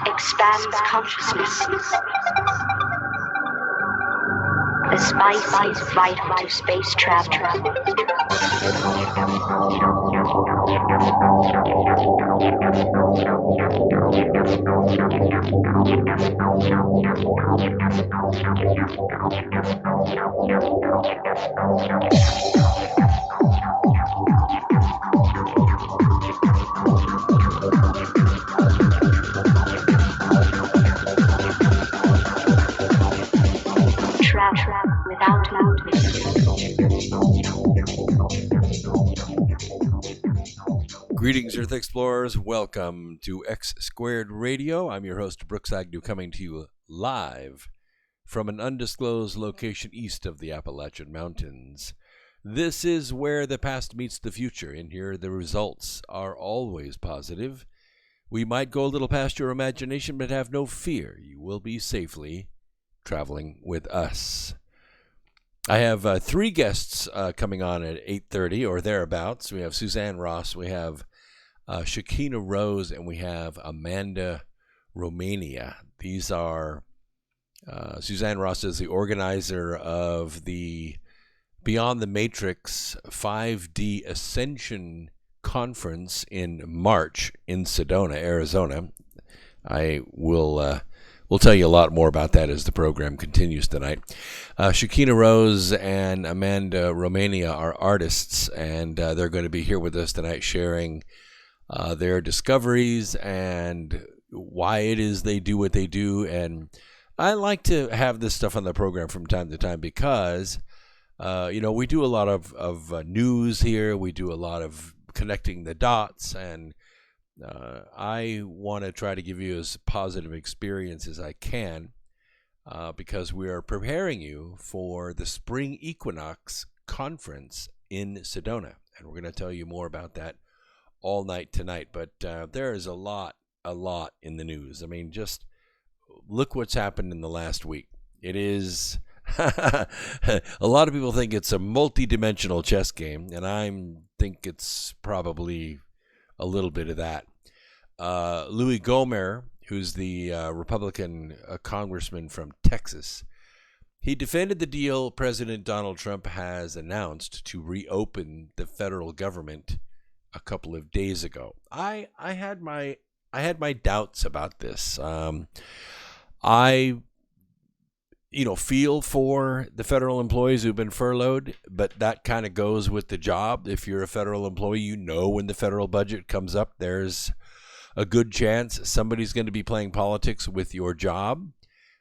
expands consciousness. The spice is vital to space travel. Travel without Greetings, Earth Explorers. Welcome to X Squared Radio. I'm your host, Brooks Agnew, coming to you live from an undisclosed location east of the Appalachian Mountains. This is where the past meets the future, and here the results are always positive. We might go a little past your imagination, but have no fear. You will be safely traveling with us. I have three guests coming on at 8:30 or thereabouts. We have Suzanne Ross, we have Shakina Rose, and we have Amanda Romania. These are Suzanne Ross is the organizer of the Beyond the Matrix 5D Ascension Conference in March in Sedona, Arizona. I will we'll tell you a lot more about that as the program continues tonight. Shakina Rose and Amanda Romania are artists, and they're going to be here with us tonight sharing their discoveries and why it is they do what they do. And I like to have this stuff on the program from time to time because, we do a lot of news here. We do a lot of connecting the dots, and I want to try to give you as positive experience as I can because we are preparing you for the Spring Equinox Conference in Sedona. And we're going to tell you more about that all night tonight. But there is a lot in the news. I mean, just look what's happened in the last week. It is... a lot of people think it's a multi-dimensional chess game, and I think it's probably a little bit of that. Louis Gohmert, who's the Republican congressman from Texas, he defended the deal President Donald Trump has announced to reopen the federal government a couple of days ago. I had my doubts about this. I feel for the federal employees who've been furloughed, but that kind of goes with the job. If you're a federal employee, when the federal budget comes up, there's a good chance somebody's going to be playing politics with your job.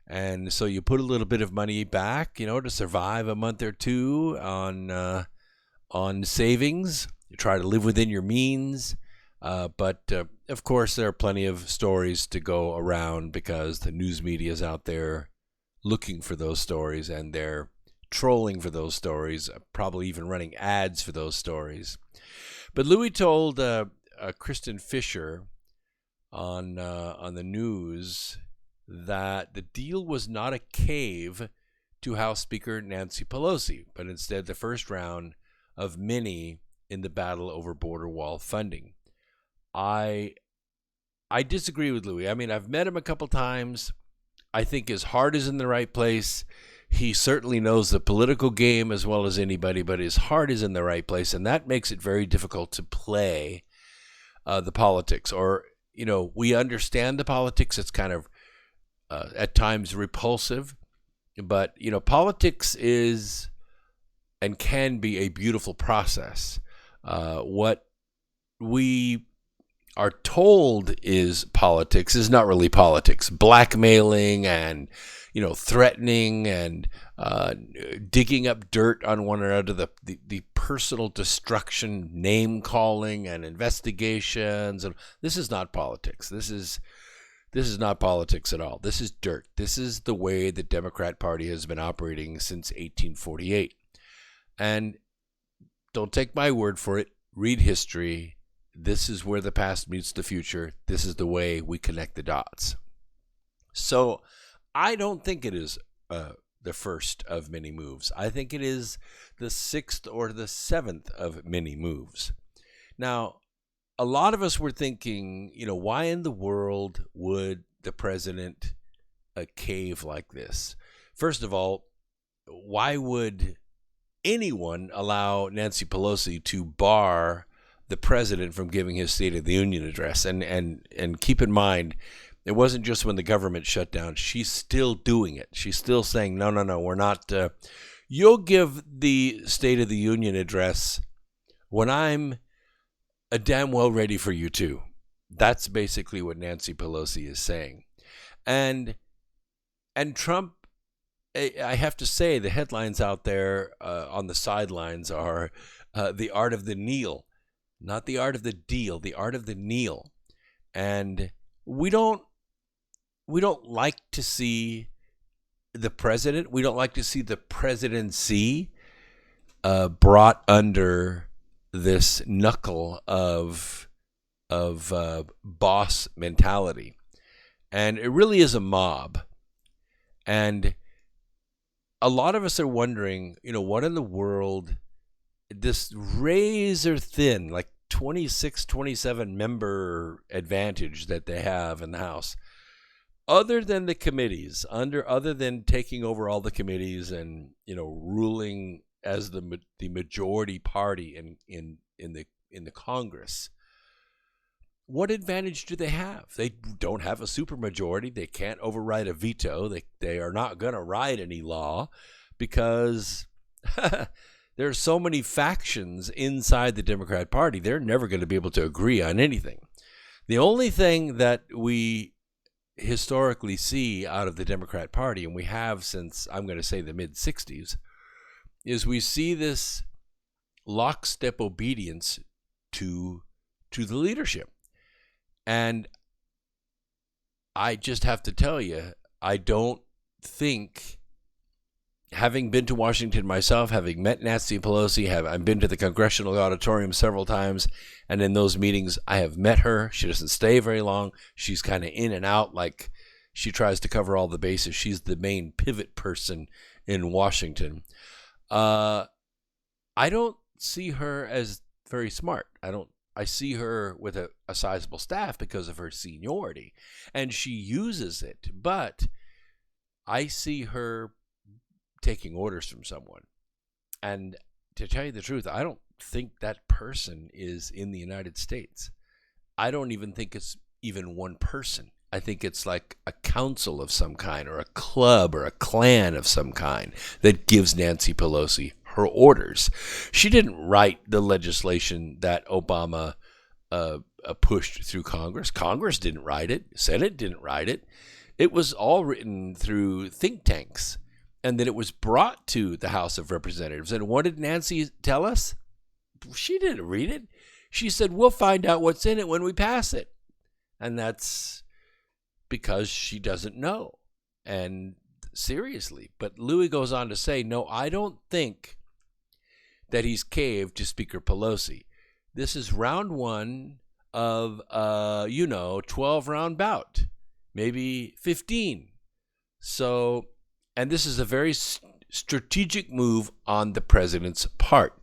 And so you put a little bit of money back, to survive a month or two on savings. You try to live within your means. But of course, there are plenty of stories to go around because the news media is out there looking for those stories, and they're trolling for those stories, probably even running ads for those stories. But Louis told Kristen Fisher on the news that the deal was not a cave to House Speaker Nancy Pelosi, but instead the first round of many in the battle over border wall funding. I disagree with Louis. I mean, I've met him a couple times. I think his heart is in the right place. He certainly knows the political game as well as anybody, but his heart is in the right place, and that makes it very difficult to play the politics. Or, we understand the politics. It's kind of at times repulsive, but, politics is and can be a beautiful process. What we are told is politics is not really politics. Blackmailing and, threatening and digging up dirt on one another, the personal destruction, name calling and investigations. And this is not politics. This is not politics at all. This is dirt. This is the way the Democrat Party has been operating since 1848. And don't take my word for it. Read history. This is where the past meets the future. This is the way we connect the dots. So I don't think it is the first of many moves. I think it is the sixth or the seventh of many moves. Now, a lot of us were thinking, why in the world would the president cave like this? First of all, why would anyone allow Nancy Pelosi to bar the president from giving his State of the Union address? And keep in mind, it wasn't just when the government shut down. She's still doing it. She's still saying, no, we're not. You'll give the State of the Union address when I'm damn well ready for you to. That's basically what Nancy Pelosi is saying. And Trump, I have to say, the headlines out there on the sidelines are the art of the kneel, not the art of the deal, the art of the kneel. And we don't like to see the president. We don't like to see the presidency brought under this knuckle of boss mentality. And it really is a mob. And a lot of us are wondering, what in the world, this razor thin, like 26, 27 member advantage that they have in the House, other than the committees, other than taking over all the committees and, ruling as the majority party in the Congress, what advantage do they have? They don't have a supermajority. They can't override a veto. They are not going to write any law because there are so many factions inside the Democrat Party. They're never going to be able to agree on anything. The only thing that we historically see out of the Democrat Party, and we have since, I'm going to say, the mid-'60s, is we see this lockstep obedience to the leadership. And I just have to tell you, I don't think, having been to Washington myself, having met Nancy Pelosi, I've been to the Congressional Auditorium several times, and in those meetings I have met her. She doesn't stay very long. She's kind of in and out, like she tries to cover all the bases. She's the main pivot person in Washington. I don't see her as very smart. I see her with a sizable staff because of her seniority, and she uses it. But I see her taking orders from someone. And to tell you the truth, I don't think that person is in the United States. I don't even think it's even one person. I think it's like a council of some kind, or a club, or a clan of some kind that gives Nancy Pelosi her orders. She didn't write the legislation that Obama pushed through Congress. Congress didn't write it. Senate didn't write it. It was all written through think tanks. And then it was brought to the House of Representatives. And what did Nancy tell us? She didn't read it. She said, we'll find out what's in it when we pass it. And that's because she doesn't know. And seriously. But Louis goes on to say, no, I don't think that he's caved to Speaker Pelosi. This is round one of, 12-round bout, maybe 15. So, and this is a very strategic move on the president's part.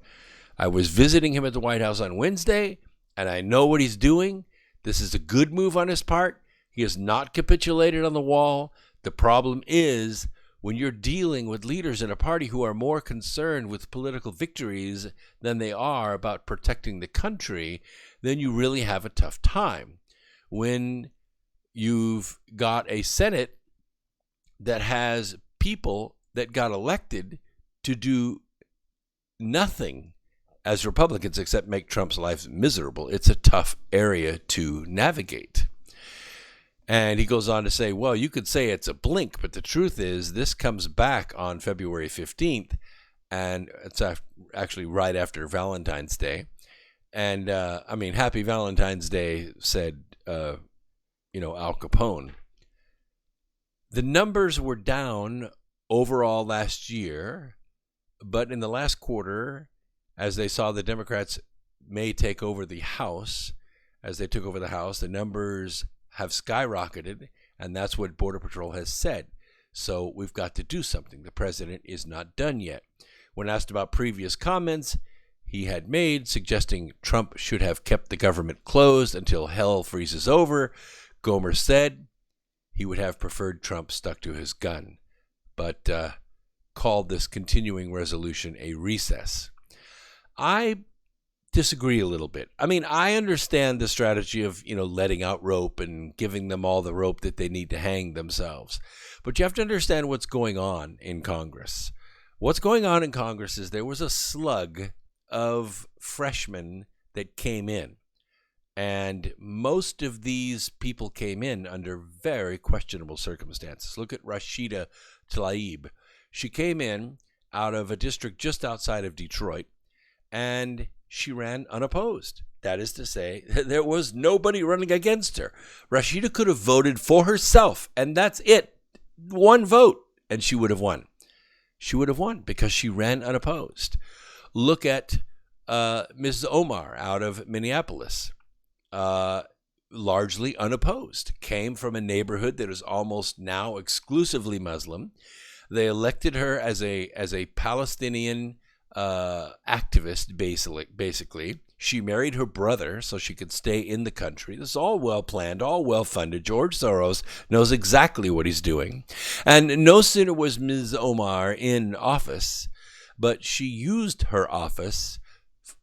I was visiting him at the White House on Wednesday, and I know what he's doing. This is a good move on his part. He has not capitulated on the wall. The problem is, when you're dealing with leaders in a party who are more concerned with political victories than they are about protecting the country, then you really have a tough time. When you've got a Senate that has people that got elected to do nothing as Republicans except make Trump's life miserable, it's a tough area to navigate. And he goes on to say, well, you could say it's a blink, but the truth is this comes back on February 15th, and it's actually right after Valentine's Day. And, Happy Valentine's Day, said, Al Capone. The numbers were down overall last year, but in the last quarter, as they saw the Democrats may take over the House, the numbers have skyrocketed, and that's what Border Patrol has said. So we've got to do something. The president is not done yet. When asked about previous comments, he had made, suggesting Trump should have kept the government closed until hell freezes over. Gomer said he would have preferred Trump stuck to his gun, but called this continuing resolution a recess. I disagree a little bit. I mean, I understand the strategy of, letting out rope and giving them all the rope that they need to hang themselves. But you have to understand what's going on in Congress. What's going on in Congress is there was a slug of freshmen that came in. And most of these people came in under very questionable circumstances. Look at Rashida Tlaib. She came in out of a district just outside of Detroit, and she ran unopposed. That is to say, there was nobody running against her. Rashida could have voted for herself, and that's it. One vote, and she would have won. She would have won because she ran unopposed. Look at Mrs. Omar out of Minneapolis. Largely unopposed, came from a neighborhood that is almost now exclusively Muslim. They elected her as a Palestinian activist, basically. She married her brother so she could stay in the country. This is all well planned, all well funded. George Soros knows exactly what he's doing. And no sooner was Ms. Omar in office, but she used her office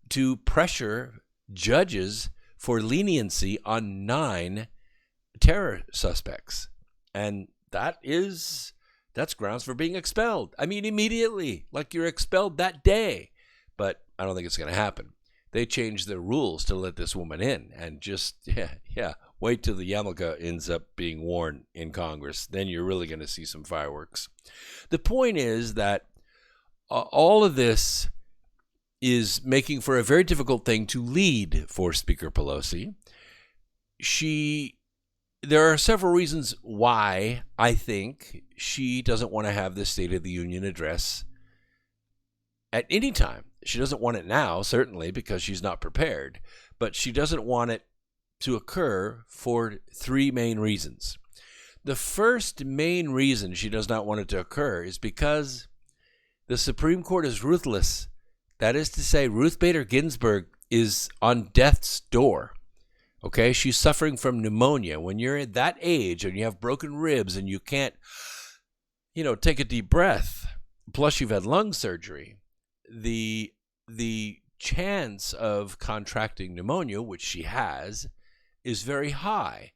to pressure judges for leniency on 9 terror suspects. And that's grounds for being expelled. I mean, immediately, like you're expelled that day. But I don't think it's going to happen. They changed the rules to let this woman in, and just, wait till the yarmulke ends up being worn in Congress. Then you're really going to see some fireworks. The point is that all of this is making for a very difficult thing to lead for Speaker Pelosi. There are several reasons why I think she doesn't want to have this State of the Union address at any time. She doesn't want it now, certainly, because she's not prepared. But she doesn't want it to occur for 3 main reasons. The first main reason she does not want it to occur is because the Supreme Court is ruthless. That is to say, Ruth Bader Ginsburg is on death's door. Okay, she's suffering from pneumonia. When you're at that age and you have broken ribs and you can't, take a deep breath, plus you've had lung surgery, the chance of contracting pneumonia, which she has, is very high.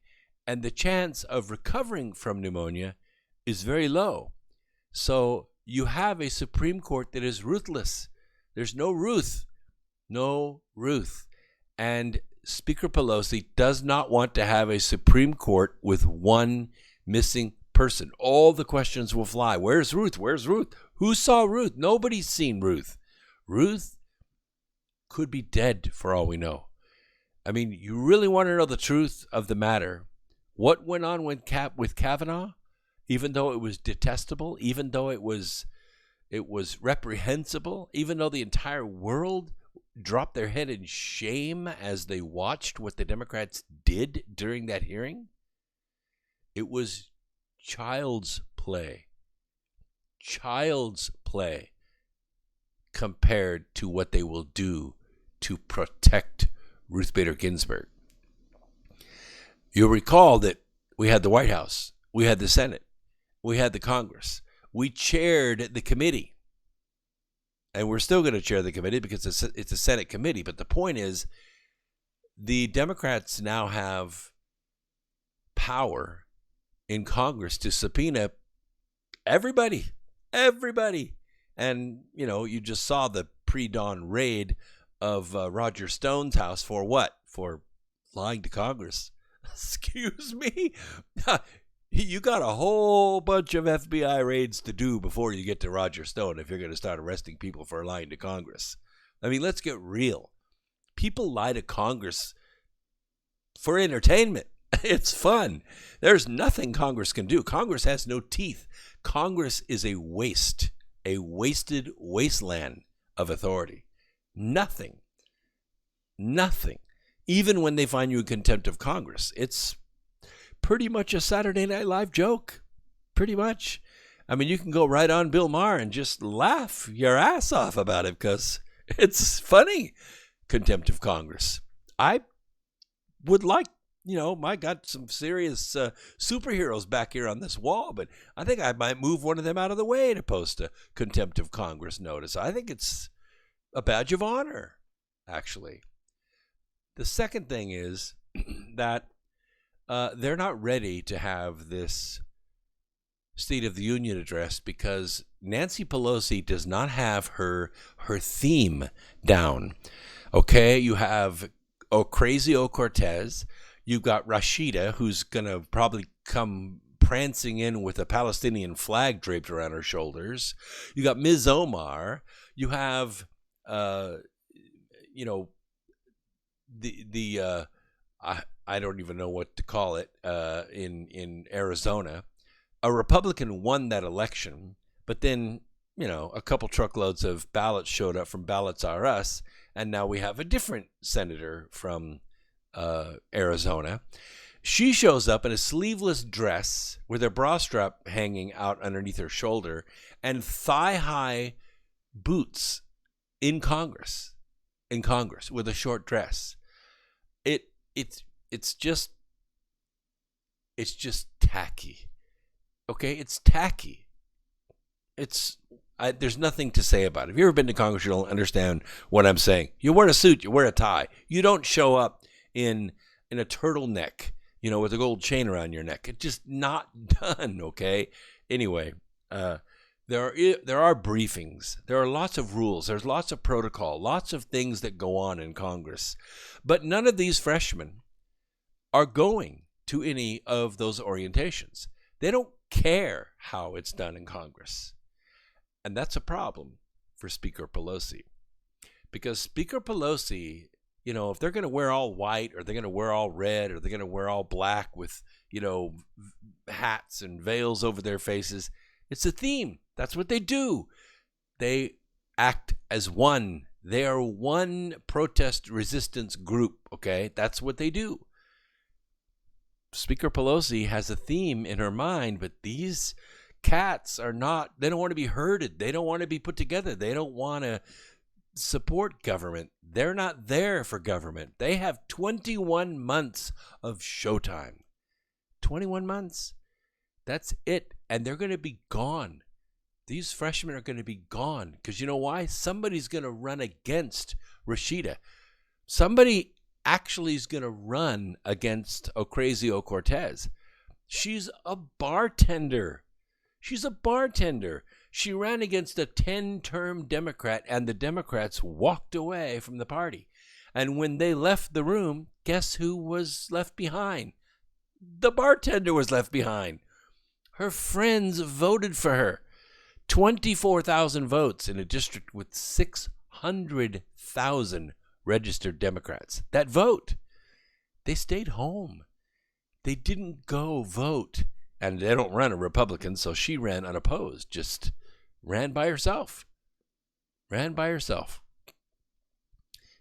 And the chance of recovering from pneumonia is very low. So you have a Supreme Court that is ruthless. There's no Ruth. And Speaker Pelosi does not want to have a Supreme Court with one missing person. All the questions will fly. Where's Ruth? Who saw Ruth? Nobody's seen Ruth. Ruth could be dead for all we know. I mean, you really want to know the truth of the matter. What went on with Kavanaugh? Even though it was detestable, even though it was reprehensible, even though the entire world dropped their head in shame as they watched what the Democrats did during that hearing, it was child's play compared to what they will do to protect Ruth Bader Ginsburg. You'll recall that we had the White House, we had the Senate, we had the Congress. We chaired the committee, and we're still going to chair the committee because it's a Senate committee. But the point is, the Democrats now have power in Congress to subpoena everybody. And, you just saw the pre-dawn raid of Roger Stone's house for what? For lying to Congress. Excuse me? You got a whole bunch of FBI raids to do before you get to Roger Stone if you're going to start arresting people for lying to Congress. I mean, let's get real. People lie to Congress for entertainment. It's fun. There's nothing Congress can do. Congress has no teeth. Congress is a wasted wasteland of authority. Nothing. Even when they find you in contempt of Congress, it's pretty much a Saturday Night Live joke. Pretty much. I mean, you can go right on Bill Maher and just laugh your ass off about it because It's funny. Contempt of Congress. I would like, I got some serious superheroes back here on this wall, but I think I might move one of them out of the way to post a contempt of Congress notice. I think it's a badge of honor, actually. The second thing is that they're not ready to have this State of the Union address because Nancy Pelosi does not have her theme down. Okay, you have Ocasio-Cortez. You've got Rashida, who's going to probably come prancing in with a Palestinian flag draped around her shoulders. You got Ms. Omar. You have, I don't even know what to call it in Arizona. A Republican won that election, but then, a couple truckloads of ballots showed up from Ballots R Us, and now we have a different senator from Arizona. She shows up in a sleeveless dress with her bra strap hanging out underneath her shoulder and thigh-high boots in Congress with a short dress. It's just tacky. Okay, it's tacky. There's nothing to say about it. If you've ever been to Congress, you'll understand what I'm saying. You wear a suit, you wear a tie. You don't show up in a turtleneck, with a gold chain around your neck. It's just not done, okay? Anyway, there are briefings. There are lots of rules. There's lots of protocol, lots of things that go on in Congress. But none of these freshmen are going to any of those orientations. They don't care how it's done in Congress. And that's a problem for Speaker Pelosi. Because Speaker Pelosi, if they're going to wear all white or they're going to wear all red or they're going to wear all black with, hats and veils over their faces, it's a theme. That's what they do. They act as one. They are one protest resistance group, okay? That's what they do. Speaker Pelosi has a theme in her mind, but these cats are not, they don't want to be herded. They don't want to be put together. They don't want to support government. They're not there for government. They have 21 months of showtime. 21 months. That's it. And they're going to be gone. These freshmen are going to be gone. Because you know why? Somebody's going to run against Rashida. Somebody actually is going to run against Ocasio-Cortez. She's a bartender. She ran against a 10-term Democrat, and the Democrats walked away from the party. And when they left the room, guess who was left behind? The bartender was left behind. Her friends voted for her. 24,000 votes in a district with 600,000 registered Democrats that vote. They stayed home. They didn't go vote. And they don't run a Republican, so she ran unopposed. Just ran by herself.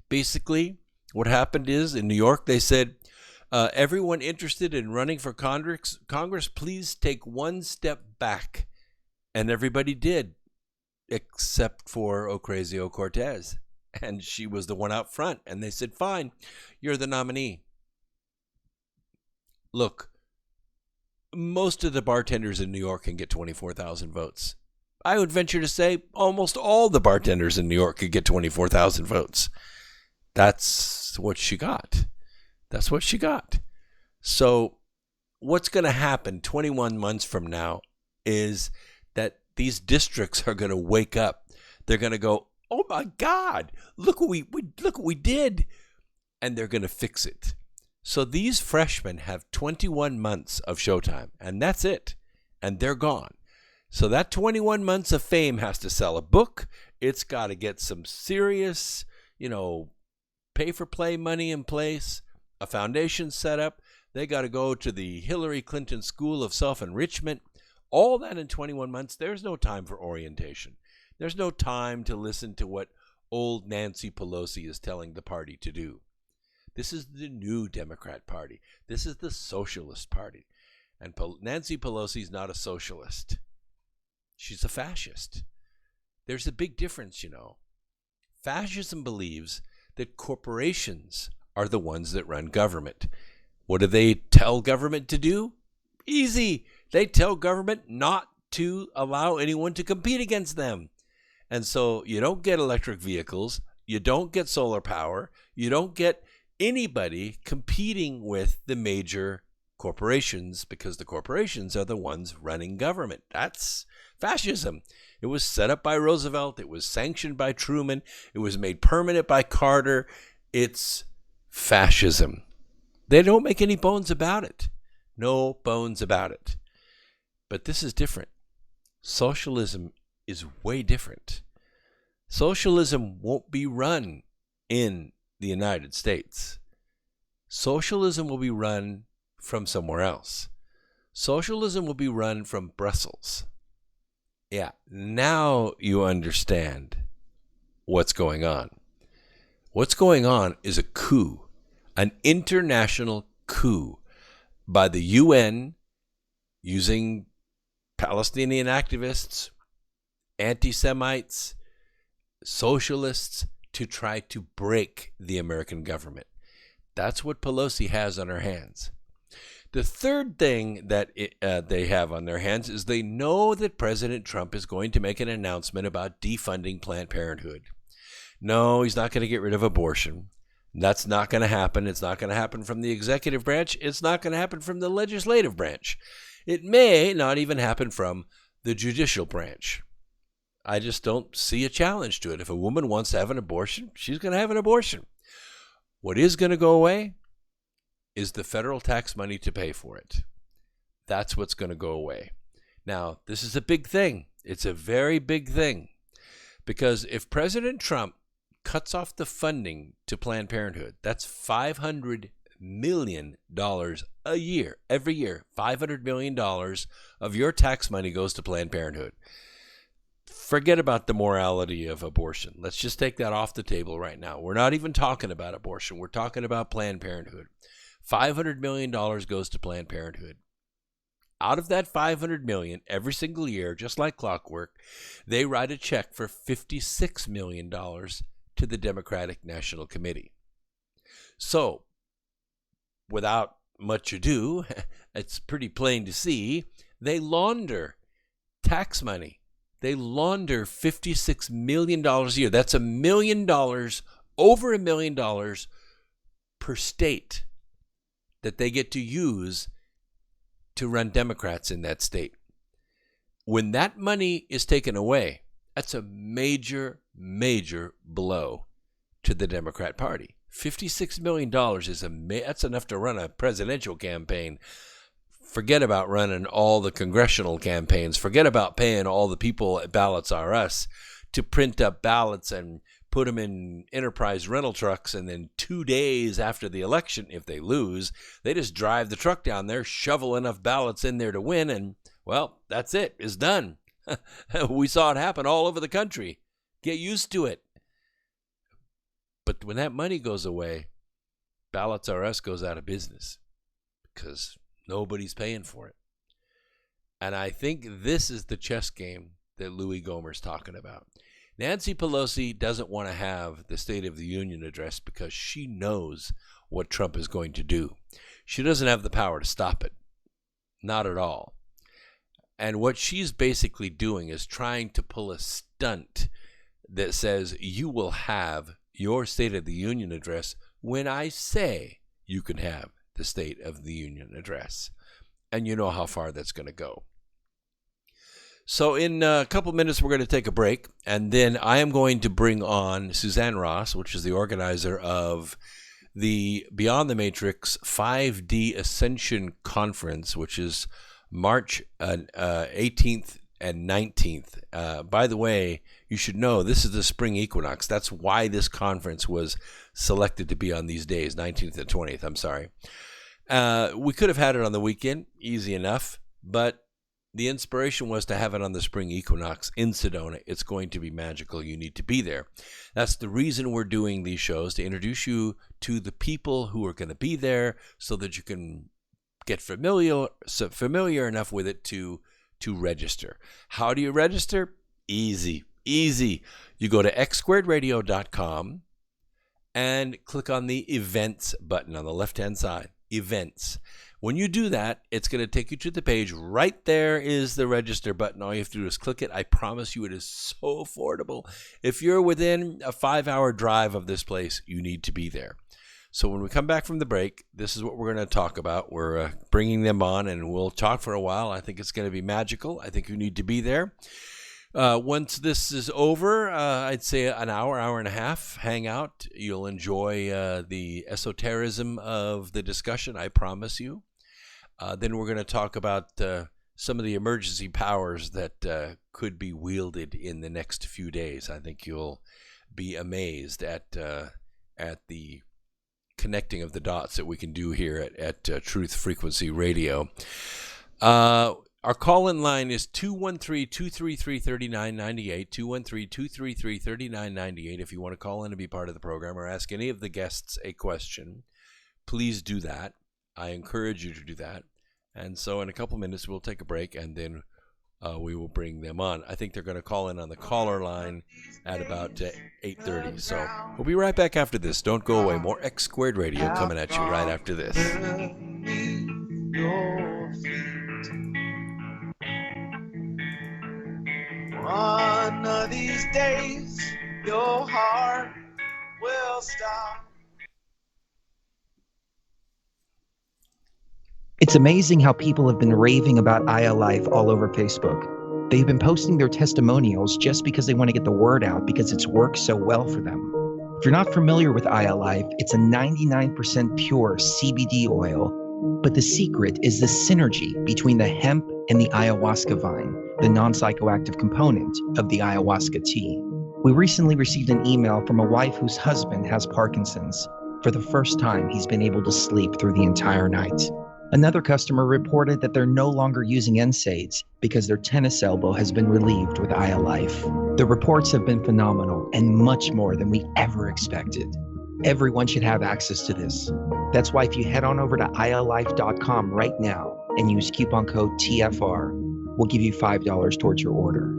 Basically, what happened is in New York, they said, everyone interested in running for Congress, please take one step back. And everybody did, except for Ocasio-Cortez. And she was the one out front. And they said, fine, you're the nominee. Look, most of the bartenders in New York can get 24,000 votes. I would venture to say almost all the bartenders in New York could get 24,000 votes. That's what she got. So what's going to happen 21 months from now is that these districts are going to wake up. They're going to go, oh my God, look what we did. And they're going to fix it. So these freshmen have 21 months of showtime, and that's it. And they're gone. So that 21 months of fame has to sell a book. It's got to get some serious, pay-for-play money in place, a foundation set up. They got to go to the Hillary Clinton School of Self-Enrichment. All that in 21 months. There's no time for orientation. There's no time to listen to what old Nancy Pelosi is telling the party to do. This is the new Democrat Party. This is the Socialist Party. And Nancy Pelosi is not a socialist. She's a fascist. There's a big difference, Fascism believes that corporations are the ones that run government. What do they tell government to do? Easy. They tell government not to allow anyone to compete against them. And so you don't get electric vehicles, you don't get solar power, you don't get anybody competing with the major corporations because the corporations are the ones running government. That's fascism. It was set up by Roosevelt. It was sanctioned by Truman. It was made permanent by Carter. It's fascism. They don't make any bones about it. No bones about it. But this is different. Socialism is way different. Socialism won't be run in the United States. Socialism will be run from somewhere else. Socialism will be run from Brussels. Yeah, now you understand what's going on. What's going on is a coup, an international coup by the UN using Palestinian activists, anti-Semites, socialists to try to break the American government. That's what Pelosi has on her hands. The third thing that they have on their hands is they know that President Trump is going to make an announcement about defunding Planned Parenthood. No, he's not going to get rid of abortion. That's not going to happen. It's not going to happen from the executive branch. It's not going to happen from the legislative branch. It may not even happen from the judicial branch. I just don't see a challenge to it. If a woman wants to have an abortion, she's going to have an abortion. What is going to go away is the federal tax money to pay for it. That's what's going to go away. Now, this is a big thing. It's a very big thing. Because if President Trump cuts off the funding to Planned Parenthood, that's $500 million a year. Every year, $500 million of your tax money goes to Planned Parenthood. Forget about the morality of abortion. Let's just take that off the table right now. We're not even talking about abortion. We're talking about Planned Parenthood. $500 million goes to Planned Parenthood. Out of that $500 million, every single year, just like clockwork, they write a check for $56 million to the Democratic National Committee. So, without much ado, it's pretty plain to see, they launder tax money. They launder $56 million a year. That's $1 million, over $1 million per state that they get to use to run Democrats in that state. When that money is taken away, that's a major, major blow to the Democrat Party. $56 million that's enough to run a presidential campaign. Forget about running all the congressional campaigns. Forget about paying all the people at Ballots R Us to print up ballots and put them in enterprise rental trucks, and then 2 days after the election, if they lose, they just drive the truck down there, shovel enough ballots in there to win, and, well, that's it. It's done. We saw it happen all over the country. Get used to it. But when that money goes away, Ballots R Us goes out of business because nobody's paying for it. And I think this is the chess game that Louis Gohmert's talking about. Nancy Pelosi doesn't want to have the State of the Union address because she knows what Trump is going to do. She doesn't have the power to stop it. Not at all. And what she's basically doing is trying to pull a stunt that says you will have your State of the Union address when I say you can have the State of the Union address. And you know how far that's going to go. So in a couple minutes, we're going to take a break, and then I am going to bring on Suzanne Ross, which is the organizer of the Beyond the Matrix 5D Ascension Conference, which is March 18th and 19th. By the way, you should know this is the spring equinox. That's why this conference was selected to be on these days, 19th and 20th. I'm sorry. We could have had it on the weekend, easy enough, but the inspiration was to have it on the spring equinox in Sedona. It's going to be magical. You need to be there. That's the reason we're doing these shows, to introduce you to the people who are going to be there so that you can get familiar enough with it to register. How do you register? Easy. Easy. You go to xsquaredradio.com and click on the events button on the left-hand side. Events. When you do that, it's going to take you to the page. Right there is the register button. All you have to do is click it. I promise you it is so affordable. If you're within a 5-hour drive of this place, you need to be there. So when we come back from the break, this is what we're going to talk about. We're bringing them on, and we'll talk for a while. I think it's going to be magical. I think you need to be there. Once this is over, I'd say an hour and a half, hang out. You'll enjoy the esotericism of the discussion, I promise you. Then we're going to talk about some of the emergency powers that could be wielded in the next few days. I think you'll be amazed at the connecting of the dots that we can do here at Truth Frequency Radio. Our call-in line is 213-233-3998, 213-233-3998. If you want to call in and be part of the program or ask any of the guests a question, please do that. I encourage you to do that. And so in a couple minutes, we'll take a break, and then we will bring them on. I think they're going to call in on the caller line at about 8:30. So we'll be right back after this. Don't go away. More X Squared Radio coming at you right after this. One of these days, your heart will stop. It's amazing how people have been raving about Aya Life all over Facebook. They've been posting their testimonials just because they want to get the word out because it's worked so well for them. If you're not familiar with Aya Life, it's a 99% pure CBD oil, but the secret is the synergy between the hemp and the ayahuasca vine, the non-psychoactive component of the ayahuasca tea. We recently received an email from a wife whose husband has Parkinson's. For the first time, he's been able to sleep through the entire night. Another customer reported that they're no longer using NSAIDs because their tennis elbow has been relieved with Aya Life. The reports have been phenomenal and much more than we ever expected. Everyone should have access to this. That's why if you head on over to ayalife.com right now and use coupon code TFR, we'll give you $5 towards your order.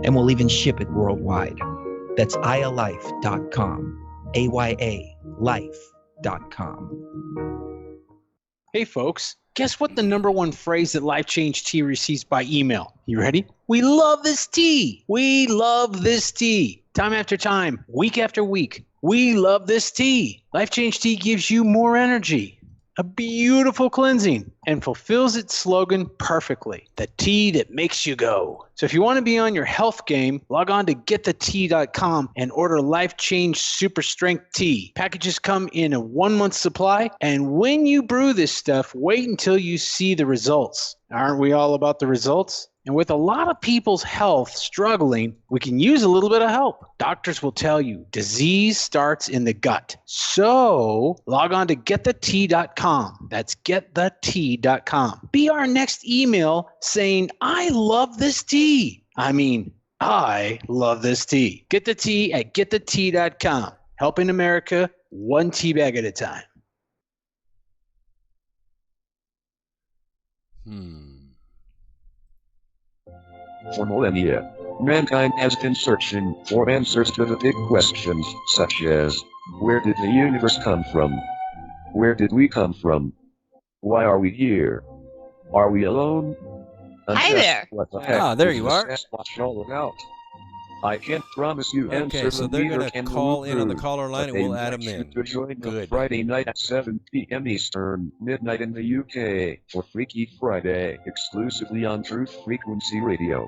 And we'll even ship it worldwide. That's ayalife.com, ayalife.com. Hey folks, guess what the #1 phrase that Life Change Tea receives by email? You ready? We love this tea. We love this tea. Time after time, week after week, we love this tea. Life Change Tea gives you more energy, a beautiful cleansing, and fulfills its slogan perfectly. The tea that makes you go. So if you want to be on your health game, log on to getthetea.com and order Life Change Super Strength Tea. Packages come in a 1-month supply, and when you brew this stuff, wait until you see the results. Aren't we all about the results? And with a lot of people's health struggling, we can use a little bit of help. Doctors will tell you disease starts in the gut. So log on to getthetea.com. That's getthetea.com. Be our next email saying, I love this tea. I love this tea. Get the tea at getthetea.com. Helping America one tea bag at a time. For millennia, mankind has been searching for answers to the big questions, such as, where did the universe come from? Where did we come from? Why are we here? Are we alone? And Hi there. What the heck there is you this are. Sasquatch all about? I can't promise you Okay, answers. so they're going to call in on the caller line and we'll add them in. To join Good. us Friday night at 7 p.m. Eastern, midnight in the UK, for Freaky Friday, exclusively on Truth Frequency Radio.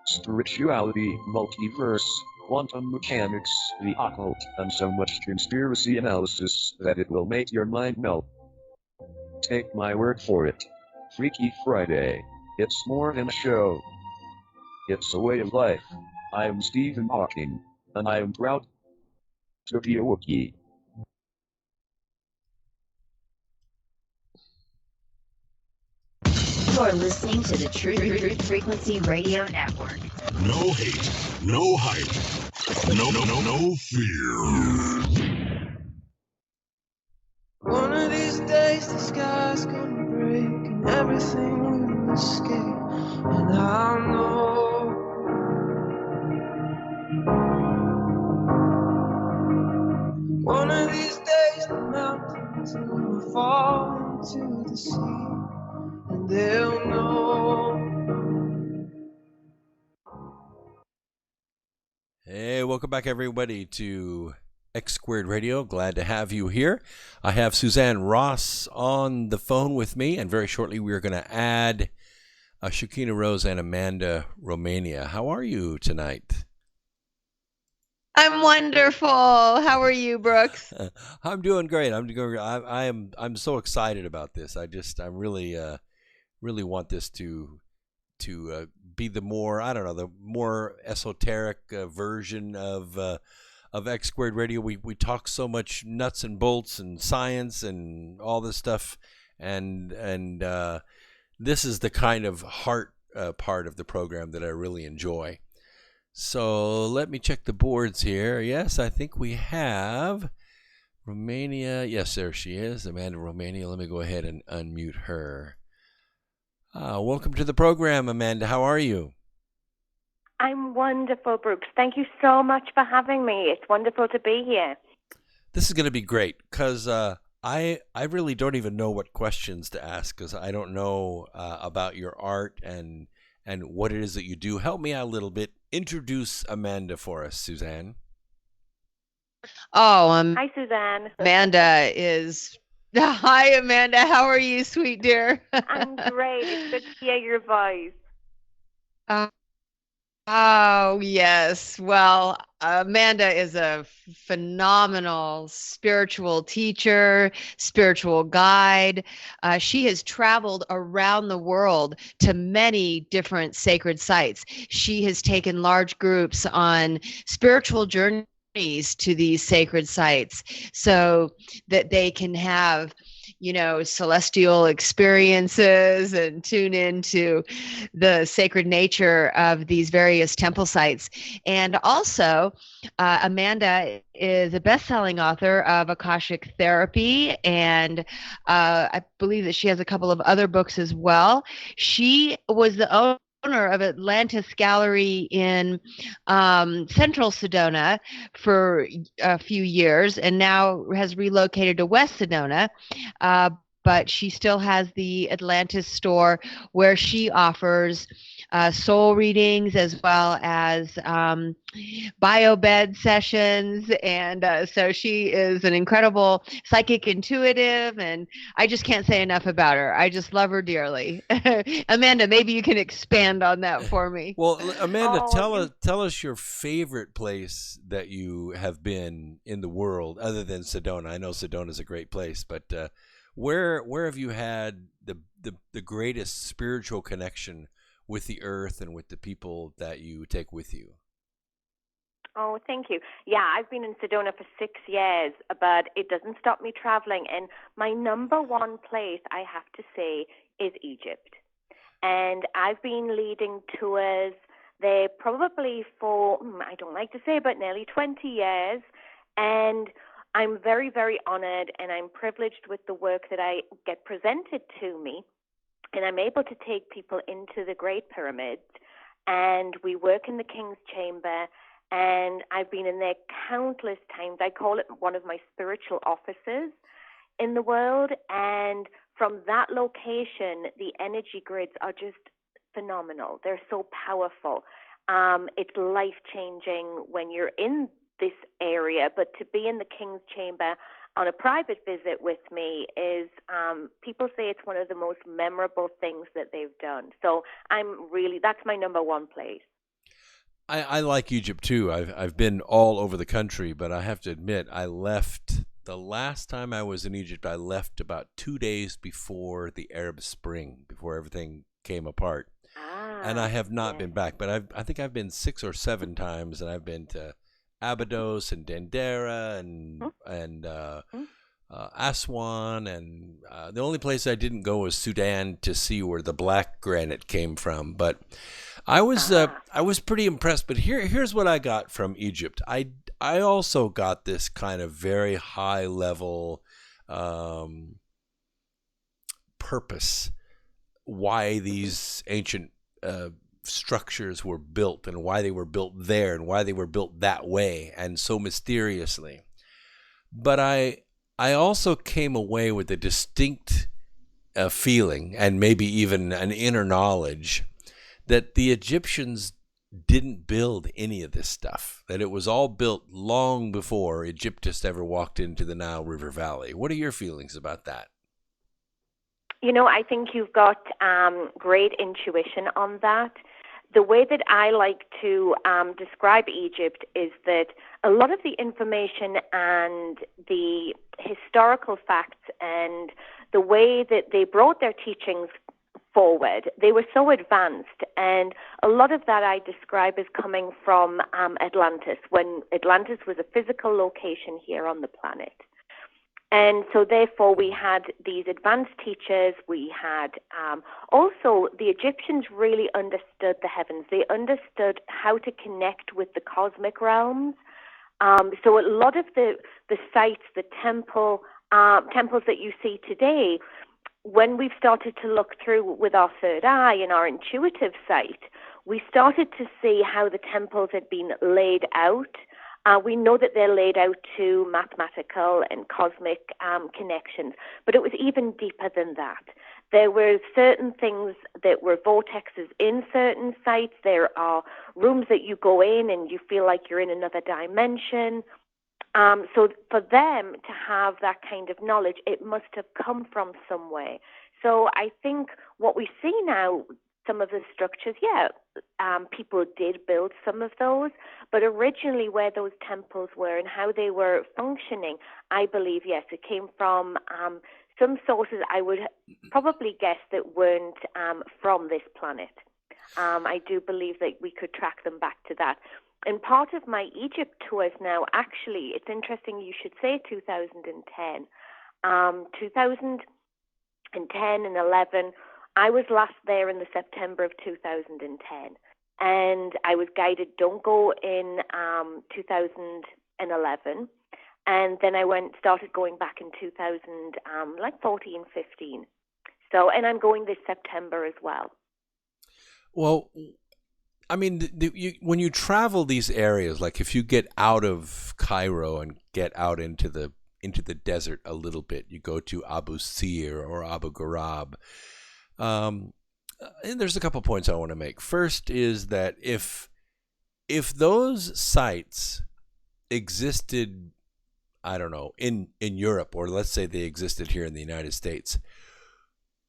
Spirituality, multiverse, quantum mechanics, the occult, and so much conspiracy analysis that it will make your mind melt. Take my word for it. Freaky Friday. It's more than a show. It's a way of life. I am Stephen Hawking, and I am proud to be a Wookiee. You're listening to the Truth Frequency Radio Network. No hate, no hype, no fear. One of these days the sky's gonna break and everything will escape. And I know welcome back everybody to X Squared Radio. Glad to have you here. I have Suzanne Ross on the phone with me, and very shortly we are going to add Shakina Rose and Amanda Romania. How are you tonight? I'm wonderful. How are you, Brooks? I'm doing great. I'm so excited about this. I really really want this to be the more, I don't know, the more esoteric version of X Squared Radio. We talk so much nuts and bolts and science and all this stuff, and this is the kind of heart part of the program that I really enjoy. So let me check the boards here. Yes, I think we have Romania. Yes, there she is, Amanda Romania. Let me go ahead and unmute her. Welcome to the program, Amanda. How are you? I'm wonderful, Brooks. Thank you so much for having me. It's wonderful to be here. This is going to be great because I really don't even know what questions to ask because I don't know about your art and what it is that you do. Help me out a little bit. Introduce Amanda for us, Suzanne. Oh, Hi, Suzanne. Amanda is. Hi, Amanda. How are you, sweet dear? I'm great. It's good to hear your voice. Oh, yes. Well, Amanda is a phenomenal spiritual teacher, spiritual guide. She has traveled around the world to many different sacred sites. She has taken large groups on spiritual journeys to these sacred sites so that they can have, celestial experiences and tune into the sacred nature of these various temple sites. And also, Amanda is a best-selling author of Akashic Therapy, and I believe that she has a couple of other books as well. She was the owner of Atlantis Gallery in Central Sedona for a few years, and now has relocated to West Sedona. But she still has the Atlantis store where she offers soul readings as well as biobed sessions. And so she is an incredible psychic intuitive, and I just can't say enough about her. I just love her dearly. Amanda, maybe you can expand on that for me. Well, Amanda, tell us your favorite place that you have been in the world other than Sedona. I know Sedona is a great place, but where have you had the greatest spiritual connection with the earth and with the people that you take with you? Oh, thank you. Yeah, I've been in Sedona for 6 years, but it doesn't stop me traveling. And my number one place, I have to say, is Egypt. And I've been leading tours there probably for, I don't like to say, but nearly 20 years. And I'm very, very honored and I'm privileged with the work that I get presented to me. And I'm able to take people into the Great Pyramids, and we work in the King's Chamber, and I've been in there countless times. I call it one of my spiritual offices in the world, and from that location, the energy grids are just phenomenal. They're so powerful. It's life-changing when you're in this area, but to be in the King's Chamber on a private visit with me is, people say it's one of the most memorable things that they've done. So that's my number one place. I like Egypt too. I've been all over the country, but I have to admit, the last time I was in Egypt, I left about 2 days before the Arab Spring, before everything came apart. And I have not been back, but I think I've been 6 or 7 times, and I've been to Abydos and Dendera and Aswan, and the only place I didn't go was Sudan to see where the black granite came from. But I was pretty impressed. But here's what I got from Egypt. I also got this kind of very high level purpose, why these ancient structures were built and why they were built there and why they were built that way and so mysteriously. But I also came away with a distinct feeling and maybe even an inner knowledge that the Egyptians didn't build any of this stuff, that it was all built long before Egyptists ever walked into the Nile River Valley. What are your feelings about that? I think you've got great intuition on that. The way that I like to describe Egypt is that a lot of the information and the historical facts and the way that they brought their teachings forward, they were so advanced, and a lot of that I describe as coming from Atlantis, when Atlantis was a physical location here on the planet. And so therefore we had these advanced teachers, we had also the Egyptians really understood the heavens. They understood how to connect with the cosmic realms. So a lot of the sites, the temples that you see today, when we've started to look through with our third eye and our intuitive sight, we started to see how the temples had been laid out. We know that they're laid out to mathematical and cosmic connections, but it was even deeper than that. There were certain things that were vortexes in certain sites. There are rooms that you go in and you feel like you're in another dimension. So for them to have that kind of knowledge, it must have come from somewhere. So I think what we see now, some of the structures, people did build some of those, but originally where those temples were and how they were functioning, I believe, yes, it came from some sources I would probably guess that weren't from this planet. I do believe that we could track them back to that. And part of my Egypt tours now, actually, it's interesting you should say 2010. 2010 and 11, I was last there in the September of 2010, and I was guided, don't go in 2011, and then I started going back in 2014, 15. So, and I'm going this September as well. Well, I mean, when you travel these areas, like if you get out of Cairo and get out into the desert a little bit, you go to Abu Sir or Abu Ghurab. And there's a couple points I want to make. First is that if those sites existed, I don't know, in Europe, or let's say they existed here in the United States,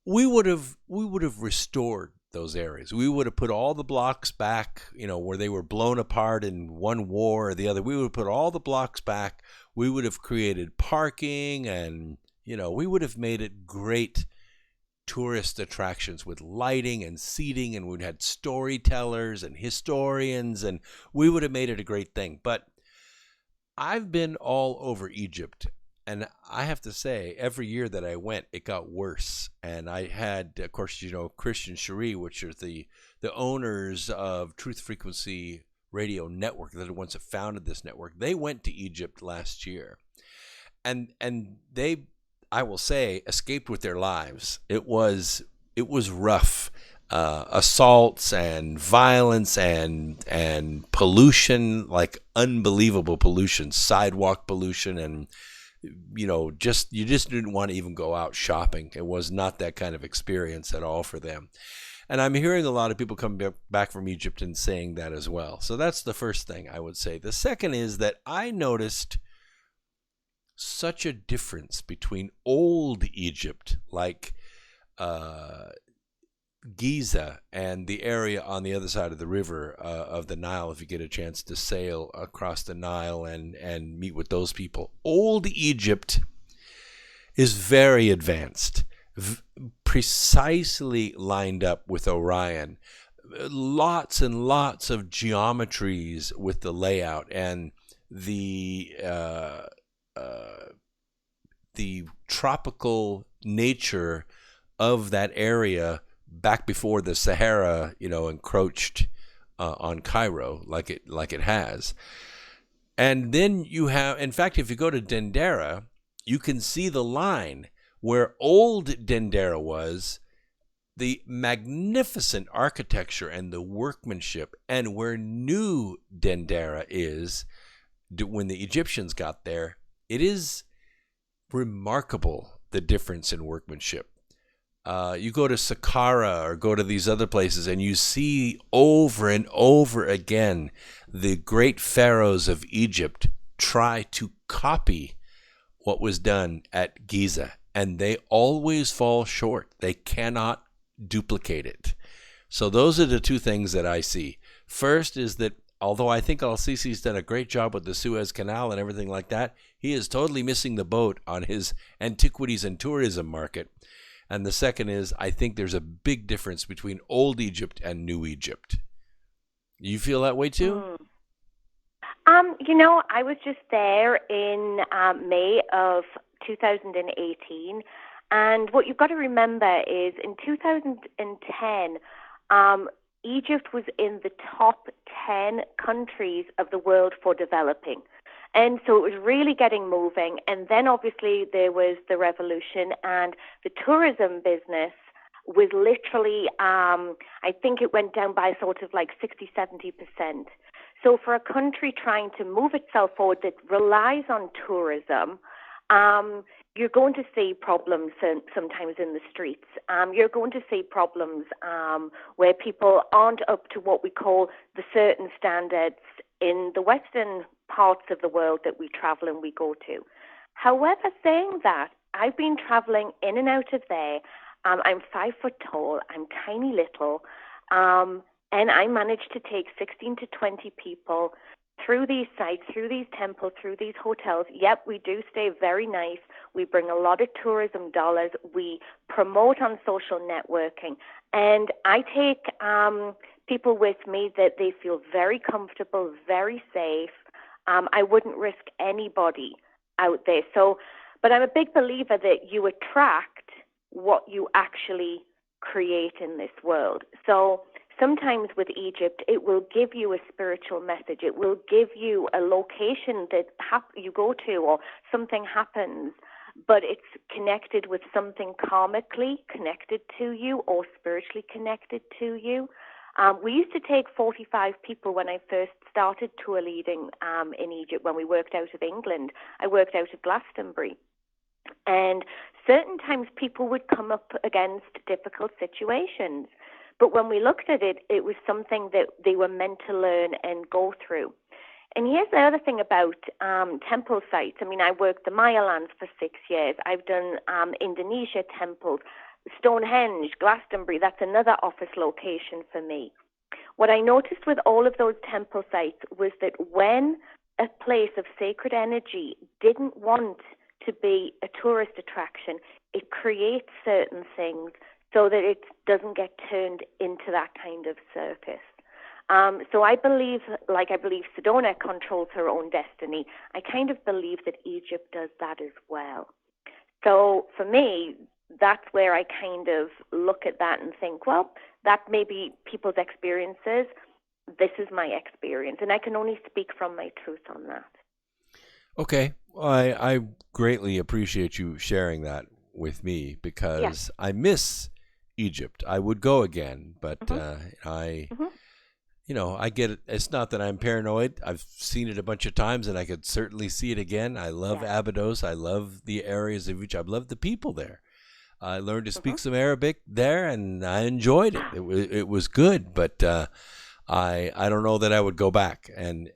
we would have restored those areas. We would have put all the blocks back, where they were blown apart in one war or the other. We would have put all the blocks back. We would have created parking, and we would have made it great tourist attractions with lighting and seating, and we'd had storytellers and historians, and we would have made it a great thing. But I've been all over Egypt, and I have to say, every year that I went, it got worse. And I had, of course, Christian Cherie, which are the owners of Truth Frequency Radio Network, that are the ones that founded this network. They went to Egypt last year, and they, I will say, escaped with their lives. It was rough. Assaults and violence and pollution, like unbelievable pollution, sidewalk pollution, and you just didn't want to even go out shopping. It was not that kind of experience at all for them. And I'm hearing a lot of people coming back from Egypt and saying that as well. So that's the first thing I would say. The second is that I noticed such a difference between old Egypt, like Giza and the area on the other side of the river of the Nile, if you get a chance to sail across the Nile and meet with those people. Old Egypt is very advanced, precisely lined up with Orion. Lots and lots of geometries with the layout, and the tropical nature of that area back before the Sahara, encroached on Cairo like it has. And then you have, in fact, if you go to Dendera, you can see the line where old Dendera was, the magnificent architecture and the workmanship, and where new Dendera is when the Egyptians got there. It is remarkable, the difference in workmanship. You go to Saqqara or go to these other places, and you see over and over again the great pharaohs of Egypt try to copy what was done at Giza, and they always fall short. They cannot duplicate it. So those are the two things that I see. First is that although I think Al-Sisi's done a great job with the Suez Canal and everything like that, he is totally missing the boat on his antiquities and tourism market. And the second is, I think there's a big difference between old Egypt and new Egypt. You feel that way too? I was just there in May of 2018, and what you've got to remember is in 2010, Egypt was in the top 10 countries of the world for developing. And so it was really getting moving. And then obviously there was the revolution, and the tourism business was literally, I think it went down by sort of like 60, 70%. So for a country trying to move itself forward that relies on tourism, you're going to see problems sometimes in the streets. You're going to see problems where people aren't up to what we call the certain standards in the Western parts of the world that we travel and we go to. However, saying that, I've been traveling in and out of there. I'm 5 foot tall. I'm tiny little. And I managed to take 16 to 20 people through these sites, through these temples, through these hotels. Yep, we do stay very nice. We bring a lot of tourism dollars. We promote on social networking. And I take people with me that they feel very comfortable, very safe. I wouldn't risk anybody out there. But I'm a big believer that you attract what you actually create in this world. So sometimes with Egypt, it will give you a spiritual message. It will give you a location that you go to or something happens, but it's connected with something karmically connected to you or spiritually connected to you. We used to take 45 people when I first started tour leading in Egypt when we worked out of England. I worked out of Glastonbury. And certain times people would come up against difficult situations. But when we looked at it, it was something that they were meant to learn and go through. And here's the other thing about temple sites. I mean, I worked the Maya lands for 6 years. I've done Indonesia temples, Stonehenge, Glastonbury. That's another office location for me. What I noticed with all of those temple sites was that when a place of sacred energy didn't want to be a tourist attraction, it creates certain things so that it doesn't get turned into that kind of circus. So I believe Sedona controls her own destiny. I kind of believe that Egypt does that as well. So for me, that's where I kind of look at that and think, well, that may be people's experiences. This is my experience, and I can only speak from my truth on that. Okay. I greatly appreciate you sharing that with me because I miss Egypt. I would go again, but I get it. It's not that I'm paranoid. I've seen it a bunch of times, and I could certainly see it again. I love Abydos. I love the areas of Egypt. I love the people there. I learned to speak some Arabic there, and I enjoyed it. It was good, but I don't know that I would go back. And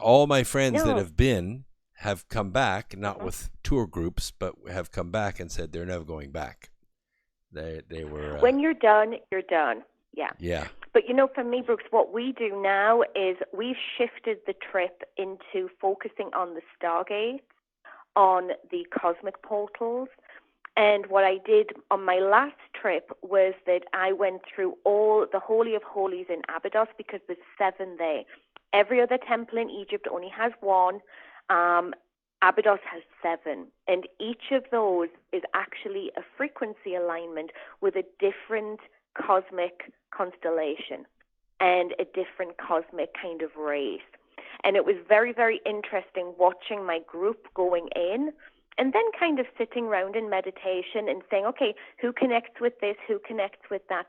all my friends that have been have come back, not with tour groups, but have come back and said they're never going back. They were when you're done, you're done. Yeah. Yeah. But for me, Brooks, what we do now is we've shifted the trip into focusing on the stargates, on the cosmic portals. And what I did on my last trip was that I went through all the Holy of Holies in Abydos because there's 7 there. Every other temple in Egypt only has 1. Abydos has 7. And each of those is actually a frequency alignment with a different cosmic constellation and a different cosmic kind of race. And it was very, very interesting watching my group going in and then kind of sitting around in meditation and saying, okay, who connects with this, who connects with that?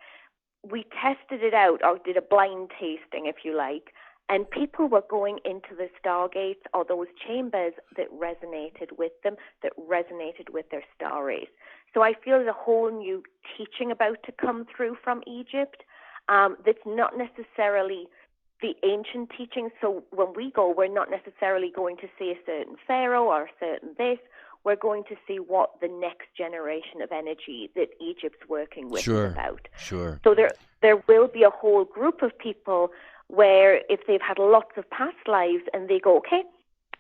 We tested it out, or did a blind tasting, if you like, and people were going into the stargates or those chambers that resonated with them, that resonated with their star race. So I feel there's a whole new teaching about to come through from Egypt that's not necessarily the ancient teaching. So when we go, we're not necessarily going to see a certain pharaoh or a certain this. We're going to see what the next generation of energy that Egypt's working with is about. Sure. So there will be a whole group of people where if they've had lots of past lives and they go, okay,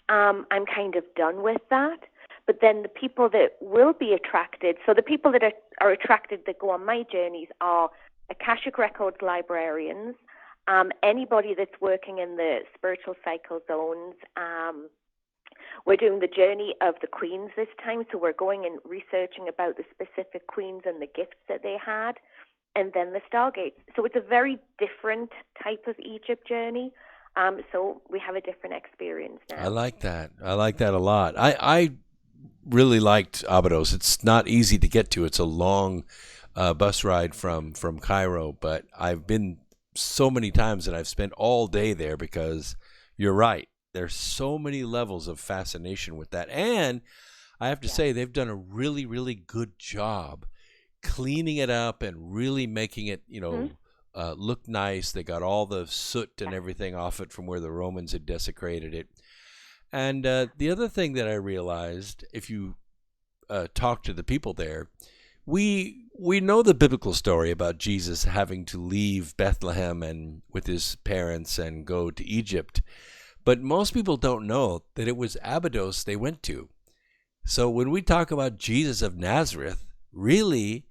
I'm kind of done with that. But then the people that will be attracted, so the people that are attracted that go on my journeys are Akashic Records librarians, anybody that's working in the spiritual cycle zones. We're doing the journey of the queens this time, so we're going and researching about the specific queens and the gifts that they had, and then the stargates. So it's a very different type of Egypt journey. So we have a different experience now. I like that. I like that a lot. I really liked Abydos. It's not easy to get to. It's a long bus ride from Cairo, but I've been so many times and I've spent all day there because you're right. There's so many levels of fascination with that. And I have to say they've done a really, really good job cleaning it up and really making it, look nice. They got all the soot and everything off it from where the Romans had desecrated it. And the other thing that I realized, if you talk to the people there, we know the biblical story about Jesus having to leave Bethlehem and with his parents and go to Egypt. But most people don't know that it was Abydos they went to. So when we talk about Jesus of Nazareth, really,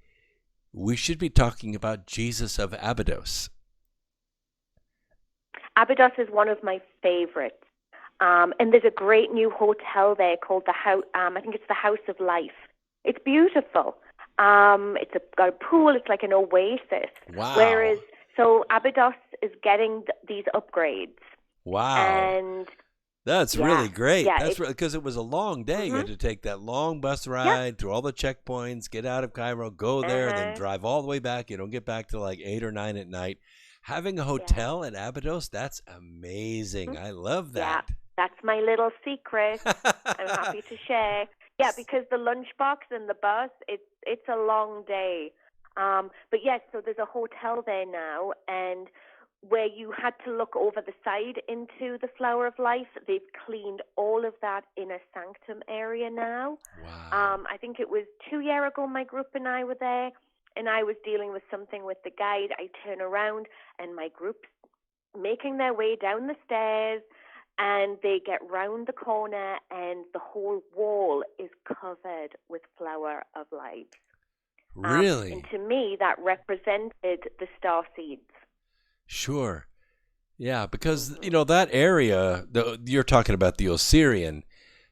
we should be talking about Jesus of Abydos. Abydos is one of my favorites. And there's a great new hotel there called the House. I think it's the House of Life. It's beautiful. It's got a pool. It's like an oasis. Wow. Whereas, so Abydos is getting these upgrades. Wow. And that's really great. Yeah, That's because it was a long day. You had to take that long bus ride through all the checkpoints, get out of Cairo, go there, and then drive all the way back. You don't get back till like 8 or 9 at night. Having a hotel in Abydos, that's amazing. I love that. Yeah, that's my little secret. I'm happy to share. Yeah, because the lunchbox and the bus, it's a long day. But yes, so there's a hotel there now, and where you had to look over the side into the Flower of Life, they've cleaned all of that inner sanctum area now. Wow. I think it was 2 years ago my group and I were there, and I was dealing with something with the guide. I turn around, and my group's making their way down the stairs, and they get round the corner, and the whole wall is covered with Flower of Life. Really? And to me, that represented the star seeds. Sure. Yeah, because, that area, you're talking about the Osirian.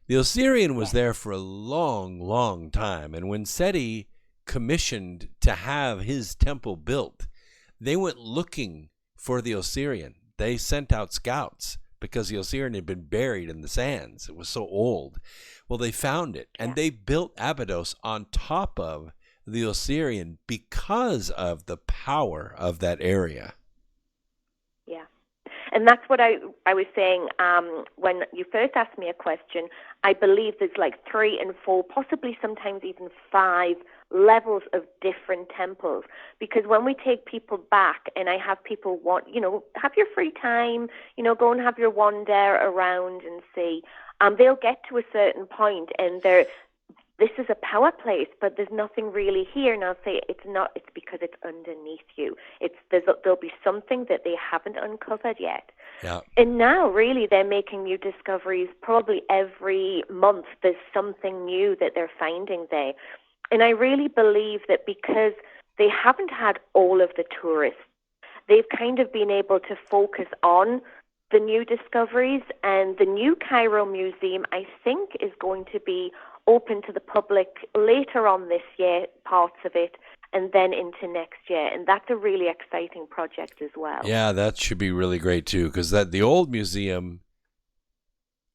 The Osirian was there for a long, long time. And when Seti commissioned to have his temple built, they went looking for the Osirian. They sent out scouts because the Osirian had been buried in the sands. It was so old. Well, they found it, and they built Abydos on top of the Osirian because of the power of that area. Yeah. And that's what I was saying when you first asked me a question. I believe there's like 3 and 4, possibly sometimes even 5 levels of different temples. Because when we take people back, and I have people have your free time, go and have your wander around and see, they'll get to a certain point and this is a power place, but there's nothing really here. And I'll say it's not. It's because it's underneath you. There'll be something that they haven't uncovered yet. Yeah. And now, really, they're making new discoveries. Probably every month, there's something new that they're finding there. And I really believe that because they haven't had all of the tourists, they've kind of been able to focus on the new discoveries. And the new Cairo Museum, I think, is going to be open to the public later on this year, parts of it, and then into next year. And that's a really exciting project as well. Yeah, that should be really great too, because the old museum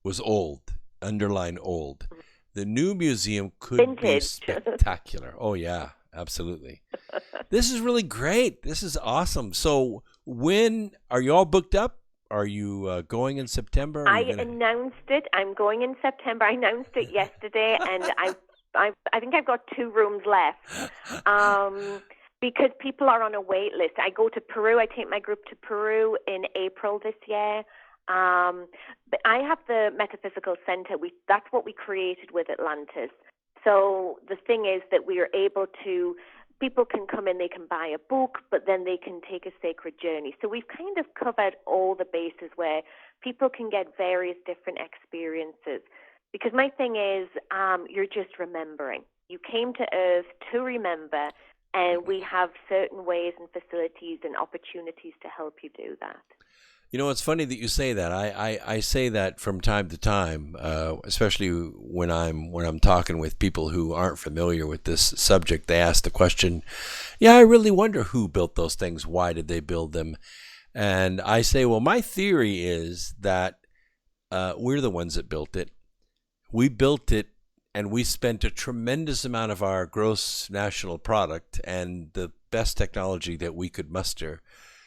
was old, underline old. The new museum could be spectacular. Oh yeah, absolutely. This is really great. This is awesome. So when are you all booked up? Are you going in September? Announced it. I'm going in September. I announced it yesterday, and I think I've got 2 rooms left. Because people are on a wait list. I go to Peru. I take my group to Peru in April this year. But I have the Metaphysical Center. That's what we created with Atlantis. So the thing is that we are able to, people can come in, they can buy a book, but then they can take a sacred journey. So we've kind of covered all the bases where people can get various different experiences. Because my thing is, you're just remembering. You came to Earth to remember, and we have certain ways and facilities and opportunities to help you do that. You know, it's funny that you say that. I say that from time to time, especially when I'm talking with people who aren't familiar with this subject. They ask the question, "Yeah, I really wonder who built those things. Why did they build them?" And I say, well, my theory is that we're the ones that built it. We built it, and we spent a tremendous amount of our gross national product and the best technology that we could muster,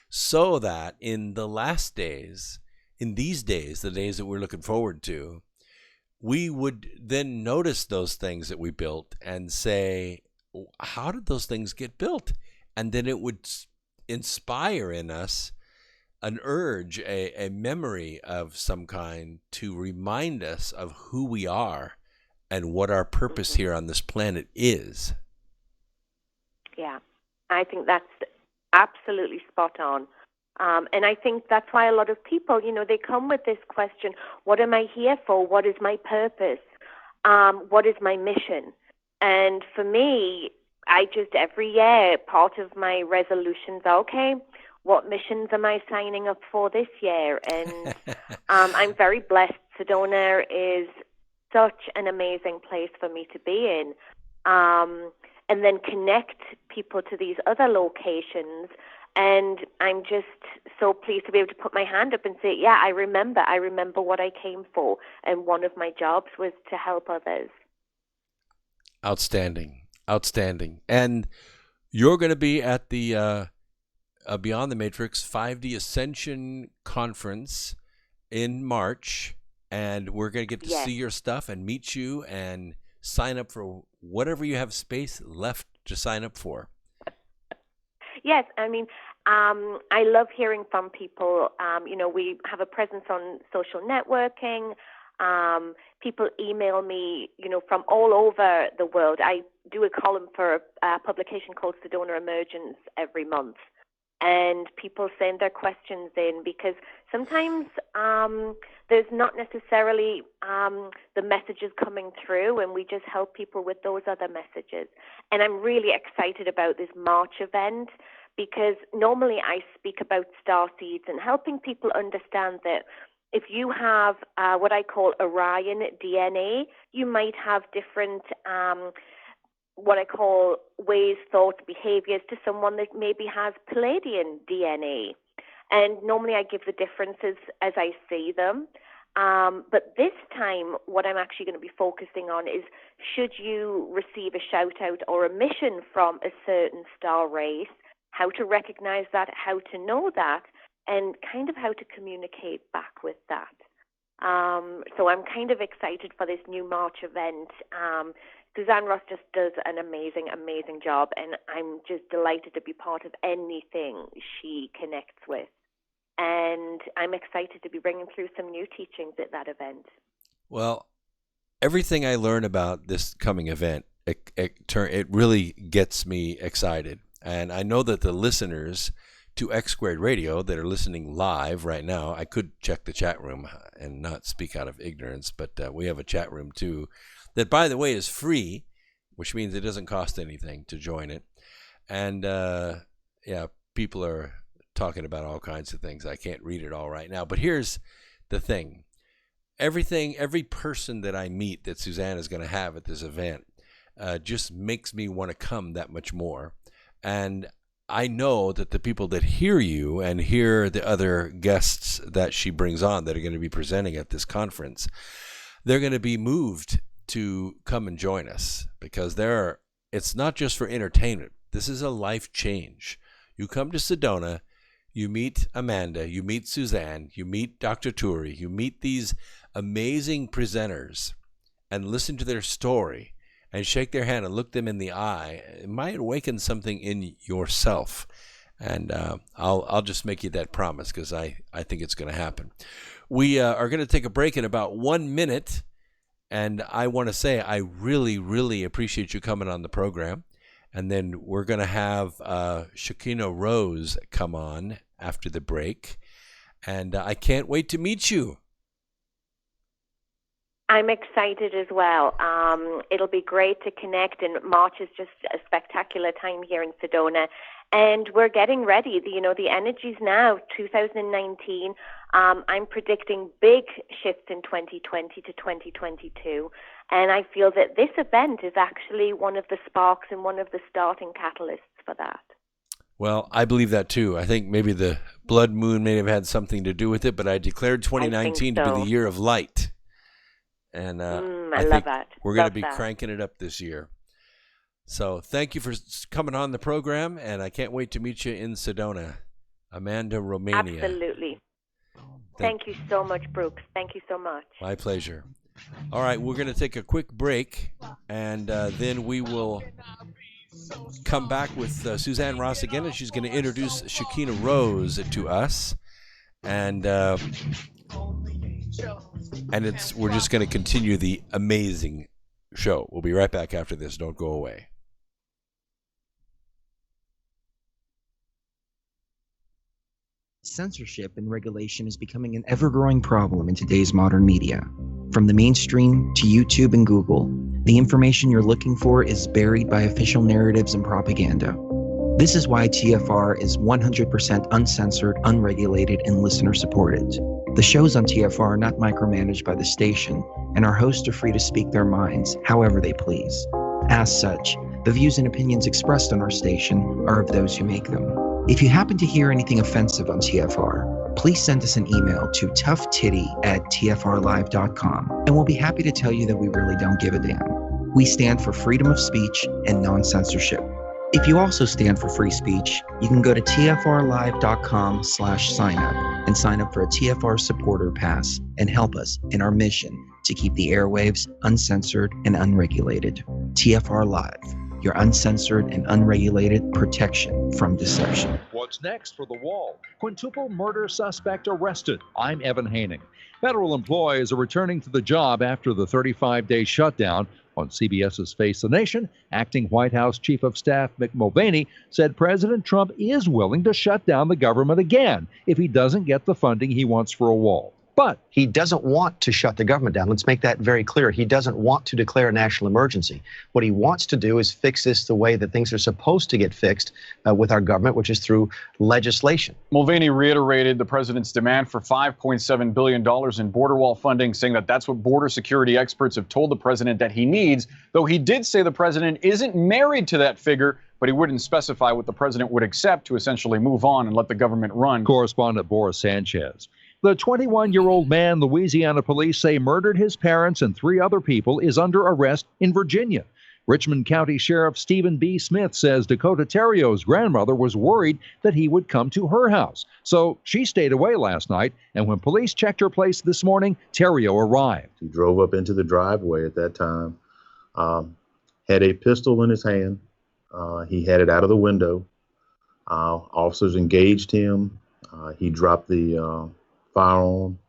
so that in the last days, in these days, the days that we're looking forward to, we would then notice those things that we built and say, how did those things get built? And then it would inspire in us an urge, a memory of some kind to remind us of who we are and what our purpose here on this planet is. Yeah, I think that's absolutely spot on. And I think that's why a lot of people, they come with this question, what am I here for? What is my purpose? What is my mission? And for me, I just, every year, part of my resolutions are, okay, what missions am I signing up for this year? And I'm very blessed. Sedona is such an amazing place for me to be in. And then connect people to these other locations. And I'm just so pleased to be able to put my hand up and say, yeah, I remember what I came for. And one of my jobs was to help others. Outstanding. And you're going to be at the Beyond the Matrix 5D Ascension Conference in March. And we're going to get to see your stuff and meet you and sign up for whatever you have space left to sign up for. Yes, I mean, I love hearing from people. We have a presence on social networking. People email me, from all over the world. I do a column for a publication called Sedona Emergence every month. And people send their questions in because sometimes there's not necessarily the messages coming through, and we just help people with those other messages. And I'm really excited about this March event because normally I speak about star seeds and helping people understand that if you have what I call Orion DNA, you might have different what I call ways, thoughts, behaviors to someone that maybe has Palladian DNA. And normally I give the differences as I see them. But this time, what I'm actually going to be focusing on is should you receive a shout-out or a mission from a certain star race, how to recognize that, how to know that, and kind of how to communicate back with that. So I'm kind of excited for this new March event. Suzanne Ross just does an amazing, amazing job, and I'm just delighted to be part of anything she connects with. And I'm excited to be bringing through some new teachings at that event. Well, everything I learn about this coming event, it really gets me excited. And I know that the listeners to X Squared Radio that are listening live right now, I could check the chat room and not speak out of ignorance, but we have a chat room too that, by the way, is free, which means it doesn't cost anything to join it. And people are talking about all kinds of things. I can't read it all right now, but here's the thing. Every person that I meet that Suzanne is going to have at this event just makes me want to come that much more. And I know that the people that hear you and hear the other guests that she brings on that are going to be presenting at this conference, they're going to be moved to come and join us because it's not just for entertainment. This is a life change. You come to Sedona, you meet Amanda, you meet Suzanne, you meet Dr. Turi, you meet these amazing presenters and listen to their story and shake their hand and look them in the eye, it might awaken something in yourself. And I'll just make you that promise, because I think it's going to happen. We are going to take a break in about 1 minute. And I want to say I really, really appreciate you coming on the program. And then we're going to have Shekinah Rose come on after the break. And I can't wait to meet you. I'm excited as well. It'll be great to connect, and March is just a spectacular time here in Sedona. And we're getting ready. The energy's now 2019. I'm predicting big shifts in 2020 to 2022. And I feel that this event is actually one of the sparks and one of the starting catalysts for that. Well, I believe that too. I think maybe the blood moon may have had something to do with it, but I declared 2019 to be the year of light. And I love think that. We're going to be cranking it up this year. So thank you for coming on the program, and I can't wait to meet you in Sedona. Amanda, Romania. Absolutely. Thank you so much, Brooks. Thank you so much. My pleasure. All right, we're going to take a quick break, and then we will come back with Suzanne Ross again, and she's going to introduce Shekinah Rose to us. And we're just going to continue the amazing show. We'll be right back after this. Don't go away. Censorship and regulation is becoming an ever-growing problem in today's modern media. From the mainstream to YouTube and Google, the information you're looking for is buried by official narratives and propaganda. This is why TFR is 100% uncensored, unregulated, and listener-supported. The shows on TFR are not micromanaged by the station, and our hosts are free to speak their minds however they please. As such, the views and opinions expressed on our station are of those who make them. If you happen to hear anything offensive on TFR, please send us an email to toughtitty@tfrlive.com, and we'll be happy to tell you that we really don't give a damn. We stand for freedom of speech and non-censorship. If you also stand for free speech, you can go to tfrlive.com/signup and sign up for a TFR supporter pass and help us in our mission to keep the airwaves uncensored and unregulated. TFR Live, your uncensored and unregulated protection from deception. What's next for the wall? Quintuple murder suspect arrested. I'm Evan Haining. Federal employees are returning to the job after the 35-day shutdown. On CBS's Face the Nation, acting White House Chief of Staff Mick Mulvaney said President Trump is willing to shut down the government again if he doesn't get the funding he wants for a wall. But he doesn't want to shut the government down. Let's make that very clear. He doesn't want to declare a national emergency. What he wants to do is fix this the way that things are supposed to get fixed with our government, which is through legislation. Mulvaney reiterated the president's demand for $5.7 billion in border wall funding, saying that that's what border security experts have told the president that he needs, though he did say the president isn't married to that figure, but he wouldn't specify what the president would accept to essentially move on and let the government run. Correspondent Boris Sanchez. The 21-year-old man Louisiana police say murdered his parents and 3 other people is under arrest in Virginia. Richmond County Sheriff Stephen B. Smith says Dakota Terrio's grandmother was worried that he would come to her house. So she stayed away last night, and when police checked her place this morning, Terrio arrived. He drove up into the driveway at that time, had a pistol in his hand. He had it out of the window. Officers engaged him. He dropped the firearm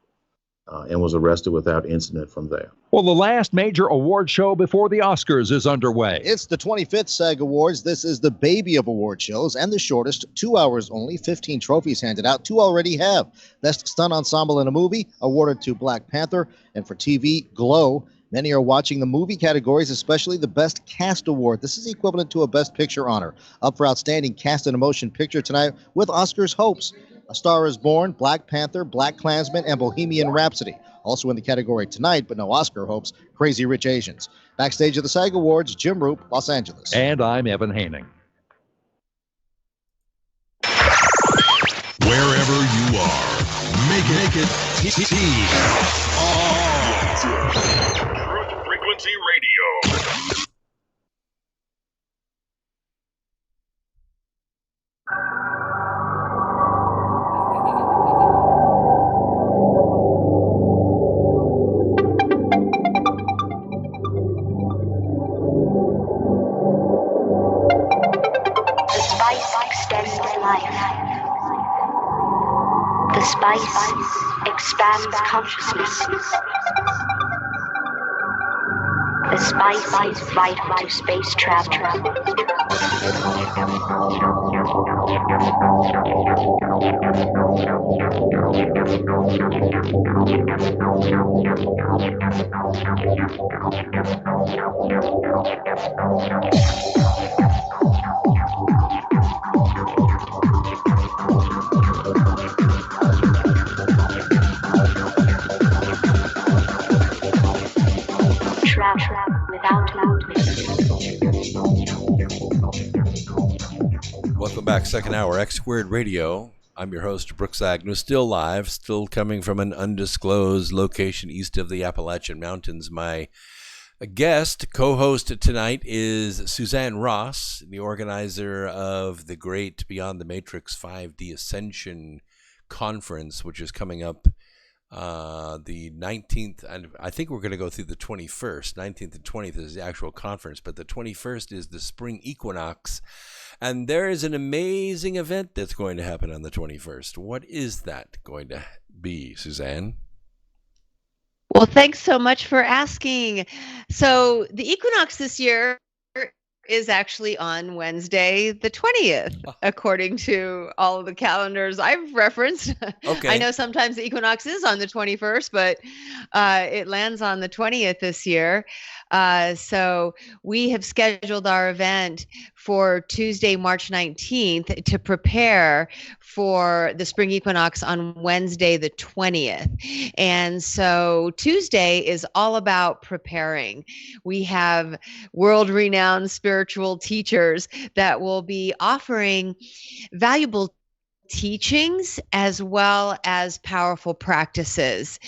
and was arrested without incident from there. Well, the last major award show before the Oscars is underway. It's the 25th SAG Awards. This is the baby of award shows and the shortest, 2 hours only, 15 trophies handed out. 2 already have. Best Stunt Ensemble in a Movie, awarded to Black Panther, and for TV, Glow. Many are watching the movie categories, especially the Best Cast Award. This is equivalent to a Best Picture honor. Up for Outstanding Cast in a Motion Picture tonight with Oscars hopes. A Star is Born, Black Panther, Black Klansman, and Bohemian Rhapsody. Also in the category tonight, but no Oscar hopes, Crazy Rich Asians. Backstage of the SAG Awards, Jim Roop, Los Angeles. And I'm Evan Haining. Wherever you are, make it Truth Frequency Radio. The spice expands consciousness. The spice is vital to space travel. Travel without Welcome back, second hour, X Squared Radio. I'm your host, Brooks Agnew, still live, still coming from an undisclosed location east of the Appalachian Mountains. My guest, co-host tonight is Suzanne Ross, the organizer of the great Beyond the Matrix 5D Ascension Conference, which is coming up the 19th, and I think we're going to go through the 21st. 19th and 20th is the actual conference, but the 21st is the spring equinox. And there is an amazing event that's going to happen on the 21st. What is that going to be, Suzanne? Well, thanks so much for asking. So the equinox this year is actually on Wednesday, the 20th, according to all of the calendars I've referenced. Okay. I know sometimes the equinox is on the 21st, but it lands on the 20th this year. So we have scheduled our event for Tuesday, March 19th to prepare for the spring equinox on Wednesday, the 20th. And so Tuesday is all about preparing. We have world-renowned spiritual teachers that will be offering valuable teachings as well as powerful practices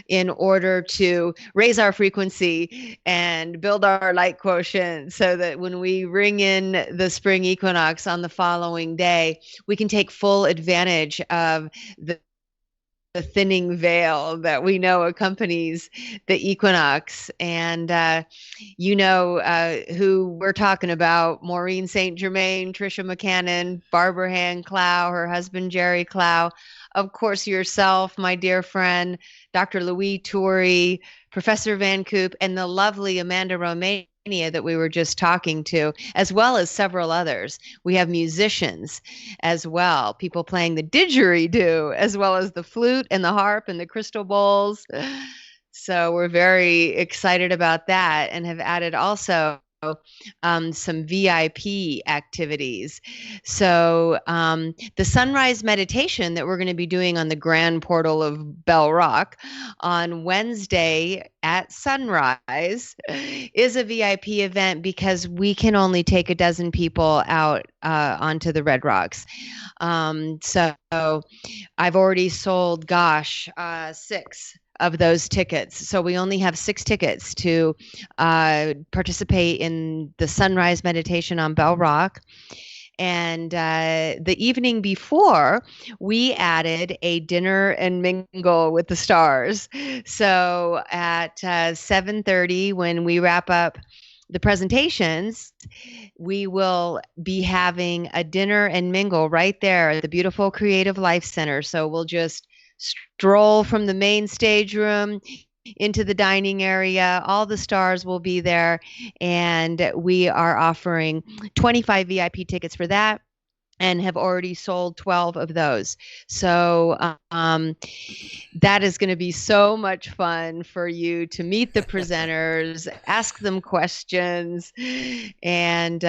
in order to raise our frequency and build our light quotient so that when we ring in the spring equinox on the following day, we can take full advantage of the thinning veil that we know accompanies the equinox. And who we're talking about: Maureen St. Germain, Tricia McCannon, Barbara Hand Clow, her husband Jerry Clow, of course yourself, my dear friend, Dr. Louis Toury, Professor Van Koop, and the lovely Amanda Romania that we were just talking to, as well as several others. We have musicians as well, people playing the didgeridoo, as well as the flute and the harp and the crystal bowls. So we're very excited about that, and have added also some VIP activities. So the sunrise meditation that we're going to be doing on the grand portal of Bell Rock on Wednesday at sunrise is a VIP event because we can only take a dozen people out onto the Red Rocks. So I've already sold, 6 of those tickets. So we only have 6 tickets to participate in the sunrise meditation on Bell Rock. And the evening before, we added a dinner and mingle with the stars. So at 7:30, when we wrap up the presentations, we will be having a dinner and mingle right there at the beautiful Creative Life Center. So we'll just stroll from the main stage room into the dining area. All the stars will be there, and we are offering 25 VIP tickets for that, and have already sold 12 of those. So that is going to be so much fun for you to meet the presenters, ask them questions, and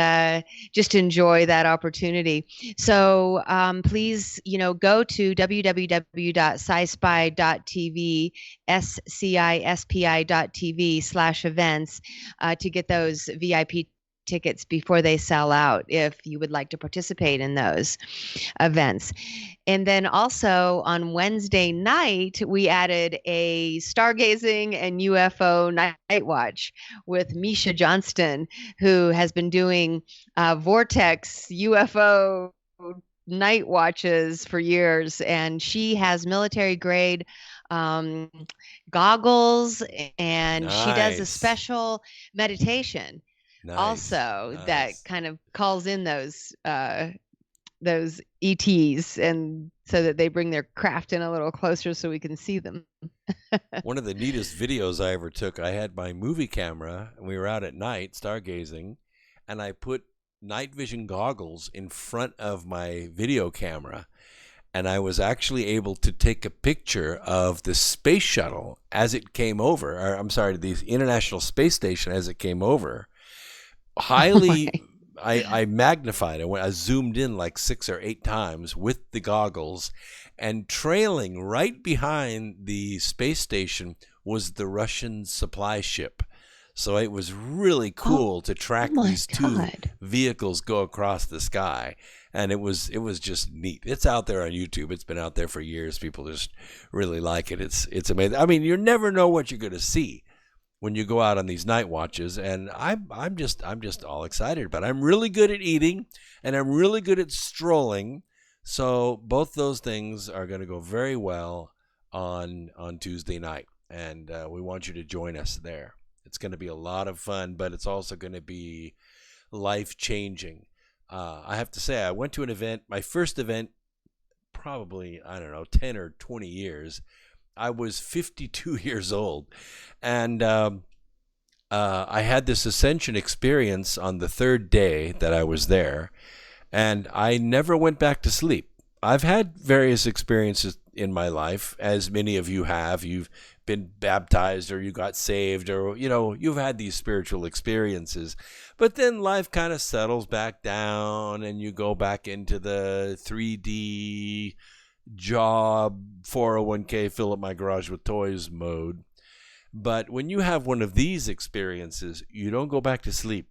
just enjoy that opportunity. So please, go to www.scispy.tv, scispi.tv/events to get those VIP tickets before they sell out, if you would like to participate in those events. And then also on Wednesday night, we added a stargazing and UFO night watch with Misha Johnston, who has been doing vortex UFO night watches for years, and she has military grade goggles, and she does a special meditation also that kind of calls in those those ETs, and so that they bring their craft in a little closer so we can see them. One of the neatest videos I ever took, I had my movie camera, and we were out at night stargazing, and I put night vision goggles in front of my video camera, and I was actually able to take a picture of the space shuttle as it came over, or I'm sorry, the International Space Station as it came over. Highly, I magnified it. I zoomed in like 6 or 8 times with the goggles, and trailing right behind the space station was the Russian supply ship. So it was really cool to track these two vehicles go across the sky, and it was just neat. It's out there on YouTube. It's been out there for years. People just really like it. It's amazing. I mean, you never know what you're going to see when you go out on these night watches, and I'm just all excited. But I'm really good at eating, and I'm really good at strolling. So both those things are going to go very well on Tuesday night, and we want you to join us there. It's going to be a lot of fun, but it's also going to be life-changing. I have to say, I went to an event, my first event, probably, 10 or 20 years. I was 52 years old, and I had this ascension experience on the third day that I was there, and I never went back to sleep. I've had various experiences in my life, as many of you have. You've been baptized, or you got saved, or you've had these spiritual experiences, but then life kind of settles back down, and you go back into the 3D job, 401k, fill up my garage with toys mode. But when you have one of these experiences, you don't go back to sleep.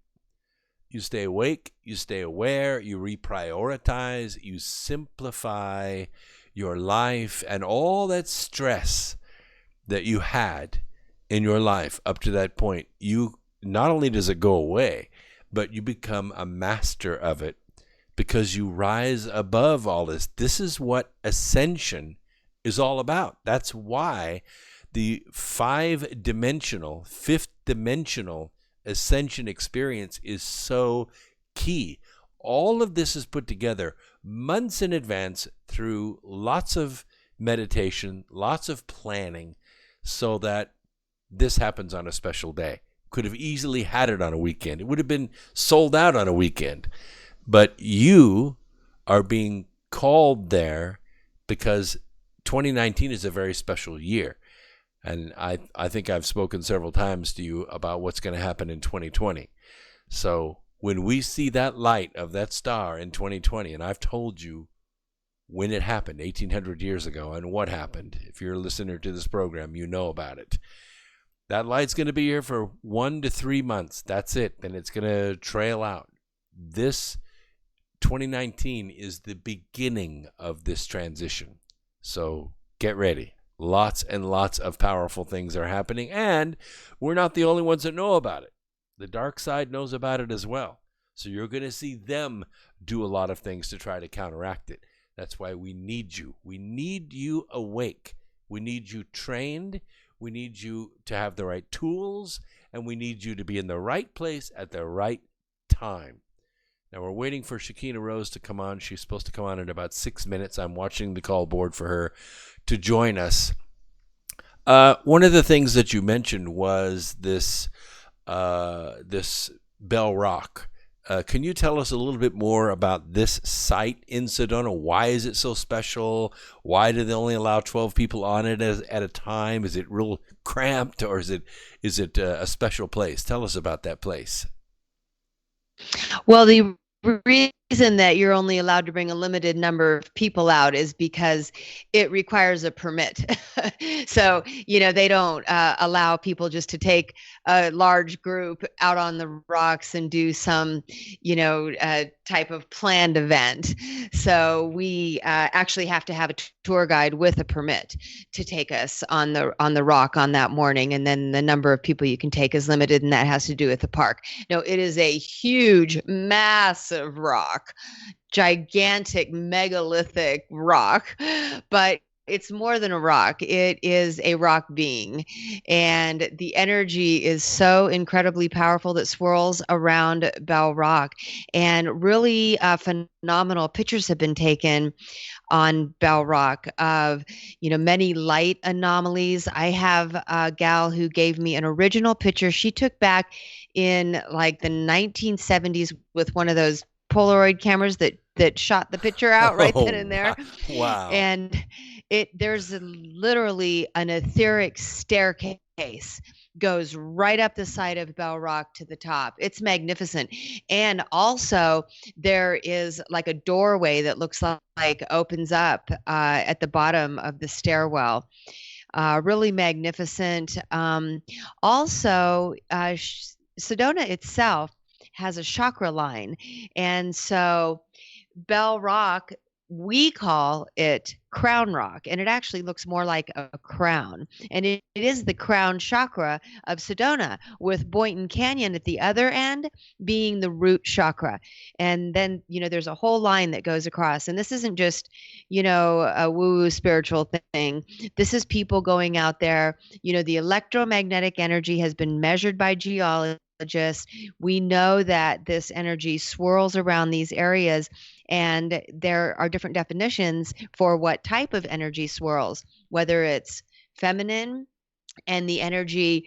You stay awake, you stay aware, you reprioritize, you simplify your life, and all that stress that you had in your life up to that point, you not only does it go away, but you become a master of it, because you rise above all this. This is what ascension is all about. That's why the fifth dimensional ascension experience is so key. All of this is put together months in advance through lots of meditation, lots of planning, so that this happens on a special day. Could have easily had it on a weekend. It would have been sold out on a weekend. But you are being called there because 2019 is a very special year. And I think I've spoken several times to you about what's going to happen in 2020. So when we see that light of that star in 2020, and I've told you when it happened 1,800 years ago and what happened. If you're a listener to this program, you know about it. That light's going to be here for 1 to 3 months. That's it. Then it's going to trail out. This 2019 is the beginning of this transition. So get ready. Lots and lots of powerful things are happening, and we're not the only ones that know about it. The dark side knows about it as well. So you're going to see them do a lot of things to try to counteract it. That's why we need you. We need you awake. We need you trained. We need you to have the right tools, and we need you to be in the right place at the right time. Now, we're waiting for Shakina Rose to come on. She's supposed to come on in about 6 minutes. I'm watching the call board for her to join us. One of the things that you mentioned was this Bell Rock. Can you tell us a little bit more about this site in Sedona? Why is it so special? Why do they only allow 12 people on it at a time? Is it real cramped, or is it a special place? Tell us about that place. Well, the reason that you're only allowed to bring a limited number of people out is because it requires a permit. So, they don't allow people just to take a large group out on the rocks and do some, type of planned event. So we actually have to have a tour guide with a permit to take us on the rock on that morning. And then the number of people you can take is limited, and that has to do with the park. No, it is a huge, massive rock, gigantic megalithic rock, but it's more than a rock. It is a rock being. And the energy is so incredibly powerful that swirls around Bell Rock. And really phenomenal pictures have been taken on Bell Rock of, many light anomalies. I have a gal who gave me an original picture she took back in like the 1970s with one of those Polaroid cameras that shot the picture out right then and there. Wow. And there's literally an etheric staircase goes right up the side of Bell Rock to the top. It's magnificent. And also there is like a doorway that looks like opens up at the bottom of the stairwell. Really magnificent. Also, Sedona itself has a chakra line. And so Bell Rock, we call it Crown Rock, and it actually looks more like a crown. And it is the crown chakra of Sedona, with Boynton Canyon at the other end being the root chakra. And then, there's a whole line that goes across. And this isn't just, a woo-woo spiritual thing. This is people going out there. The electromagnetic energy has been measured by geologists. We know that this energy swirls around these areas, and there are different definitions for what type of energy swirls, whether it's feminine and the energy,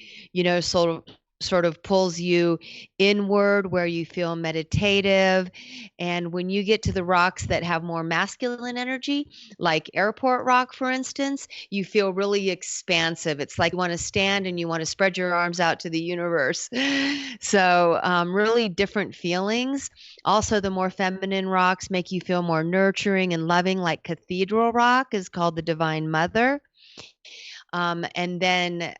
sort of pulls you inward where you feel meditative. And when you get to the rocks that have more masculine energy, like Airport Rock, for instance, you feel really expansive. It's like you want to stand and you want to spread your arms out to the universe. So really different feelings. Also, the more feminine rocks make you feel more nurturing and loving, like Cathedral Rock is called the Divine Mother. And then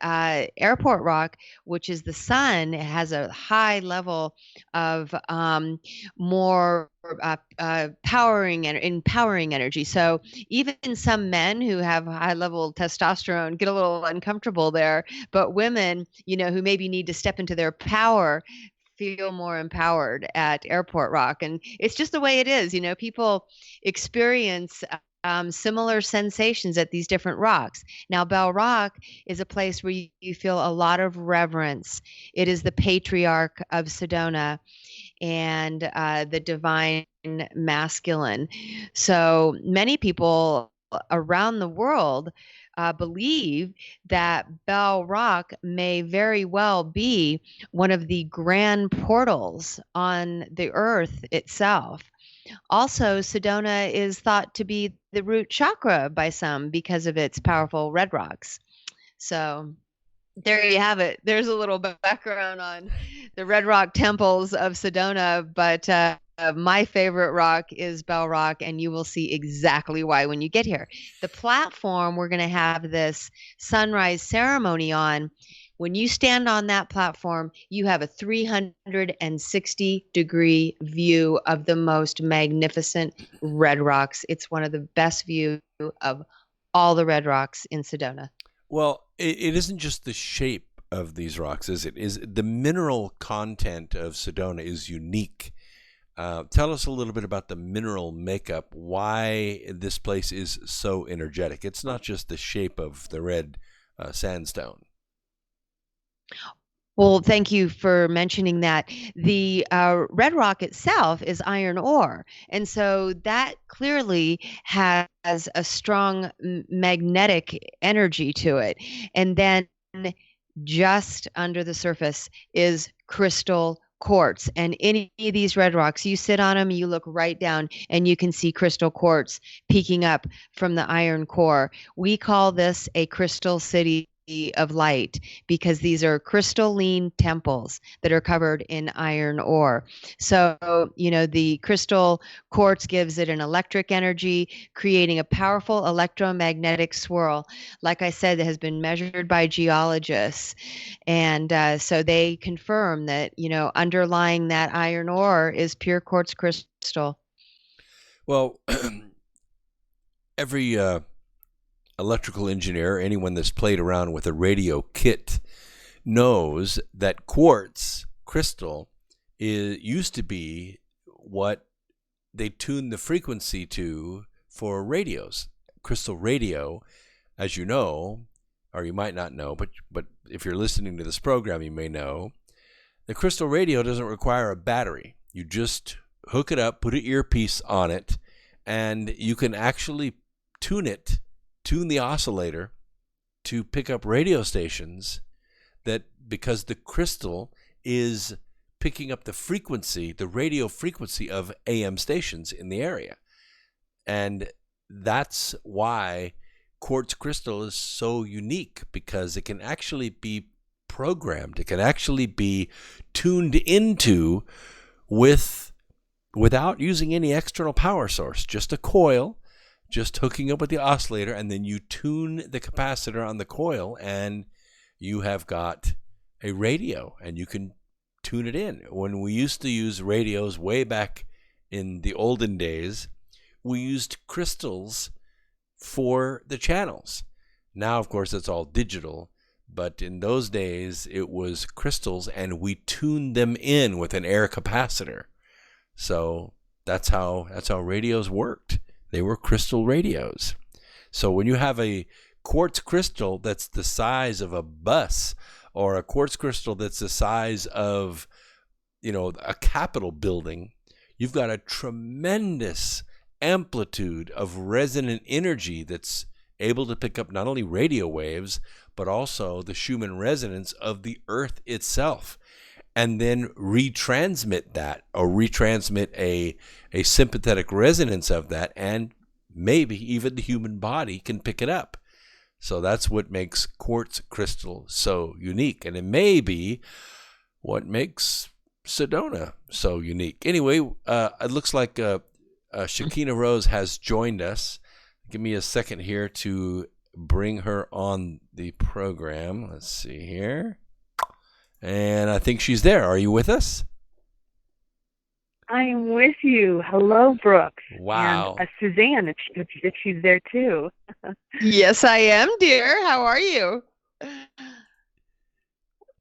Airport Rock, which is the sun, has a high level of more empowering energy. So even some men who have high level testosterone get a little uncomfortable there, but women, who maybe need to step into their power, feel more empowered at Airport Rock. And it's just the way it is. People experience similar sensations at these different rocks. Now, Bell Rock is a place where you feel a lot of reverence. It is the patriarch of Sedona and the divine masculine. So many people around the world believe that Bell Rock may very well be one of the grand portals on the earth itself. Also, Sedona is thought to be the root chakra by some because of its powerful red rocks. So there you have it. There's a little background on the red rock temples of Sedona, but my favorite rock is Bell Rock, and you will see exactly why when you get here. The platform we're going to have this sunrise ceremony on, when you stand on that platform, you have a 360-degree view of the most magnificent red rocks. It's one of the best views of all the red rocks in Sedona. Well, it isn't just the shape of these rocks, is it? Is the mineral content of Sedona is unique. Tell us a little bit about the mineral makeup, why this place is so energetic. It's not just the shape of the red sandstone. Well, thank you for mentioning that. The red rock itself is iron ore. And so that clearly has a strong magnetic energy to it. And then just under the surface is crystal quartz. And any of these red rocks, you sit on them, you look right down, and you can see crystal quartz peeking up from the iron core. We call this a crystal city of light because these are crystalline temples that are covered in iron ore. So, the crystal quartz gives it an electric energy, creating a powerful electromagnetic swirl. Like I said, that has been measured by geologists. And so they confirm that, underlying that iron ore is pure quartz crystal. Well, every electrical engineer, anyone that's played around with a radio kit, knows that quartz crystal used to be what they tuned the frequency to for radios. crystal radio, as you know, or you might not know, but if you're listening to this program, you may know, the crystal radio doesn't require a battery. You just hook it up, put an earpiece on it, and you can actually tune the oscillator to pick up radio stations that, because the crystal is picking up the frequency, the radio frequency of AM stations in the area. And that's why quartz crystal is so unique, because it can actually be programmed. It can actually be tuned into without using any external power source, just a coil, just hooking up with the oscillator, and then you tune the capacitor on the coil, and you have got a radio, and you can tune it in. When we used to use radios way back in the olden days, we used crystals for the channels. Now, of course, it's all digital, but in those days, it was crystals, and we tuned them in with an air capacitor. So that's how radios worked. They were crystal radios. So when you have a quartz crystal that's the size of a bus, or a quartz crystal that's the size of, a Capitol building, you've got a tremendous amplitude of resonant energy that's able to pick up not only radio waves, but also the Schumann resonance of the Earth itself, and then retransmit that, or retransmit a sympathetic resonance of that, and maybe even the human body can pick it up. So that's what makes quartz crystal so unique, and it may be what makes Sedona so unique. Anyway, it looks like Shekinah Rose has joined us. Give me a second here to bring her on the program. Let's see here. And I think she's there. Are you with us? I am with you. Hello, Brooks. Wow. And Suzanne, if she's there too. Yes, I am, dear. How are you?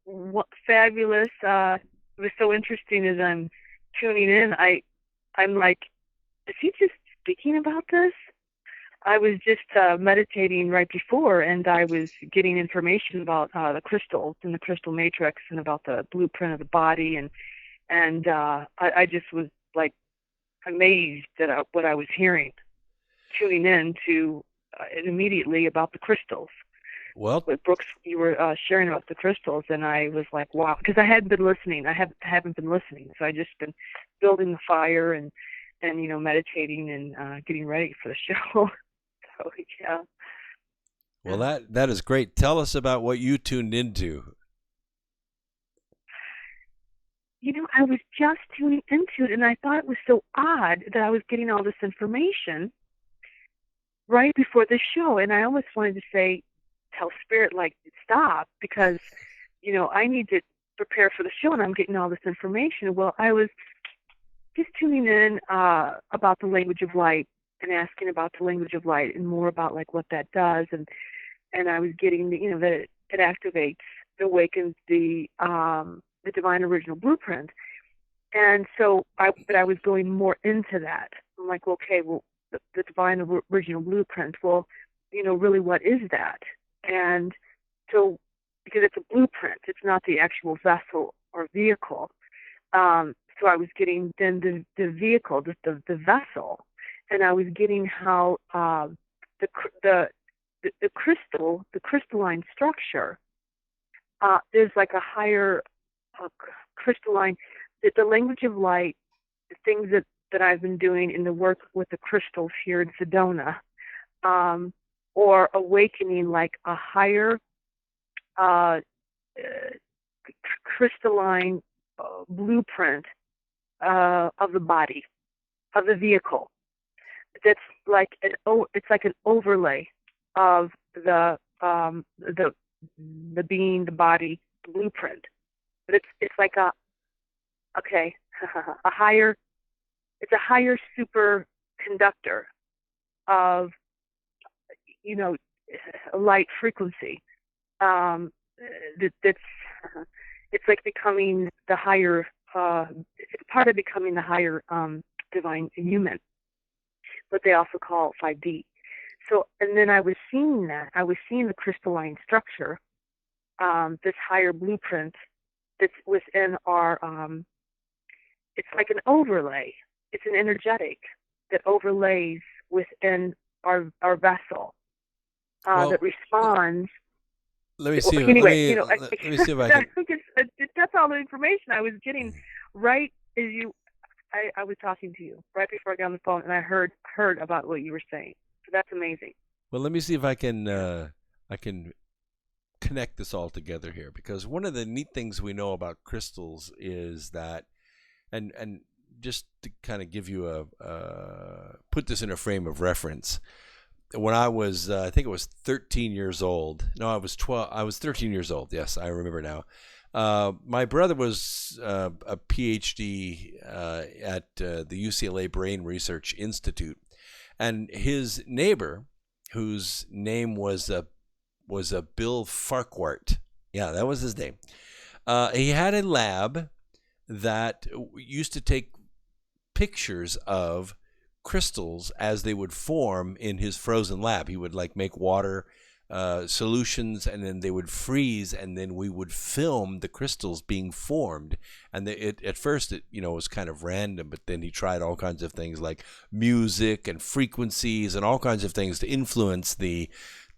What fabulous. It was so interesting as I'm tuning in. I'm like, is he just speaking about this? I was just meditating right before, and I was getting information about the crystals and the crystal matrix, and about the blueprint of the body, and I just was like amazed at what I was hearing, tuning in to immediately about the crystals. Well, with Brooks, you were sharing about the crystals, and I was like, wow, because I hadn't been listening. I haven't been listening, so I just been building the fire and meditating and getting ready for the show. So yeah. Well, that is great. Tell us about what you tuned into. I was just tuning into it, and I thought it was so odd that I was getting all this information right before the show, and I almost wanted to tell Spirit, stop, because, I need to prepare for the show, and I'm getting all this information. Well, I was just tuning in about the language of light, and asking about the language of light, and more about what that does, and I was getting that it activates, it awakens the divine original blueprint, and so I was going more into that. I'm like, okay, well, the divine original blueprint. Well, really, what is that? And so, because it's a blueprint, it's not the actual vessel or vehicle. So I was getting then the vehicle, the vessel. And I was getting how the crystal, the crystalline structure, there's like a higher crystalline, the language of light, the things that I've been doing in the work with the crystals here in Sedona, or awakening like a higher crystalline blueprint of the body, of the vehicle. That's like it's like an overlay of the being, the body, the blueprint. But it's like a higher superconductor of a light frequency. It's like becoming the higher. It's part of becoming the higher divine human, what they also call 5D. So, and then I was seeing that. I was seeing the crystalline structure, this higher blueprint that's within our, it's like an overlay. It's an energetic that overlays within our vessel that responds. Let me see. Anyway, let me see if I can. That's all the information I was getting right as I was talking to you right before I got on the phone, and I heard about what you were saying. So that's amazing. Well, let me see if I can connect this all together here, because one of the neat things we know about crystals is that, and just to kind of give you put this in a frame of reference. When I was, I think it was 13 years old. No, I was 12. I was 13 years old. Yes, I remember now. My brother was a PhD at the UCLA Brain Research Institute, and his neighbor, whose name was a Bill Farquhart. Yeah, that was his name. He had a lab that used to take pictures of crystals as they would form in his frozen lab. He would make water solutions, and then they would freeze, and then we would film the crystals being formed. And at first it was kind of random, but then he tried all kinds of things like music and frequencies and all kinds of things to influence the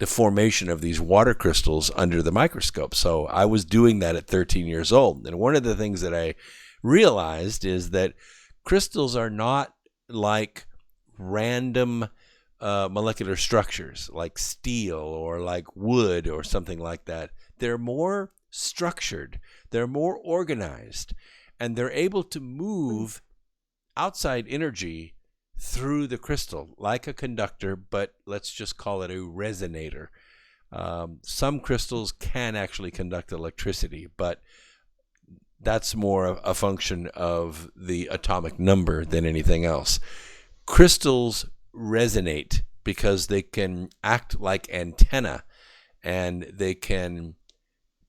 formation of these water crystals under the microscope. So I was doing that at 13 years old. And one of the things that I realized is that crystals are not like random molecular structures like steel or like wood or something like that. They're more structured, they're more organized, and they're able to move outside energy through the crystal like a conductor, but let's just call it a resonator. Some crystals can actually conduct electricity, but that's more a function of the atomic number than anything else. Crystals resonate because they can act like antenna, and they can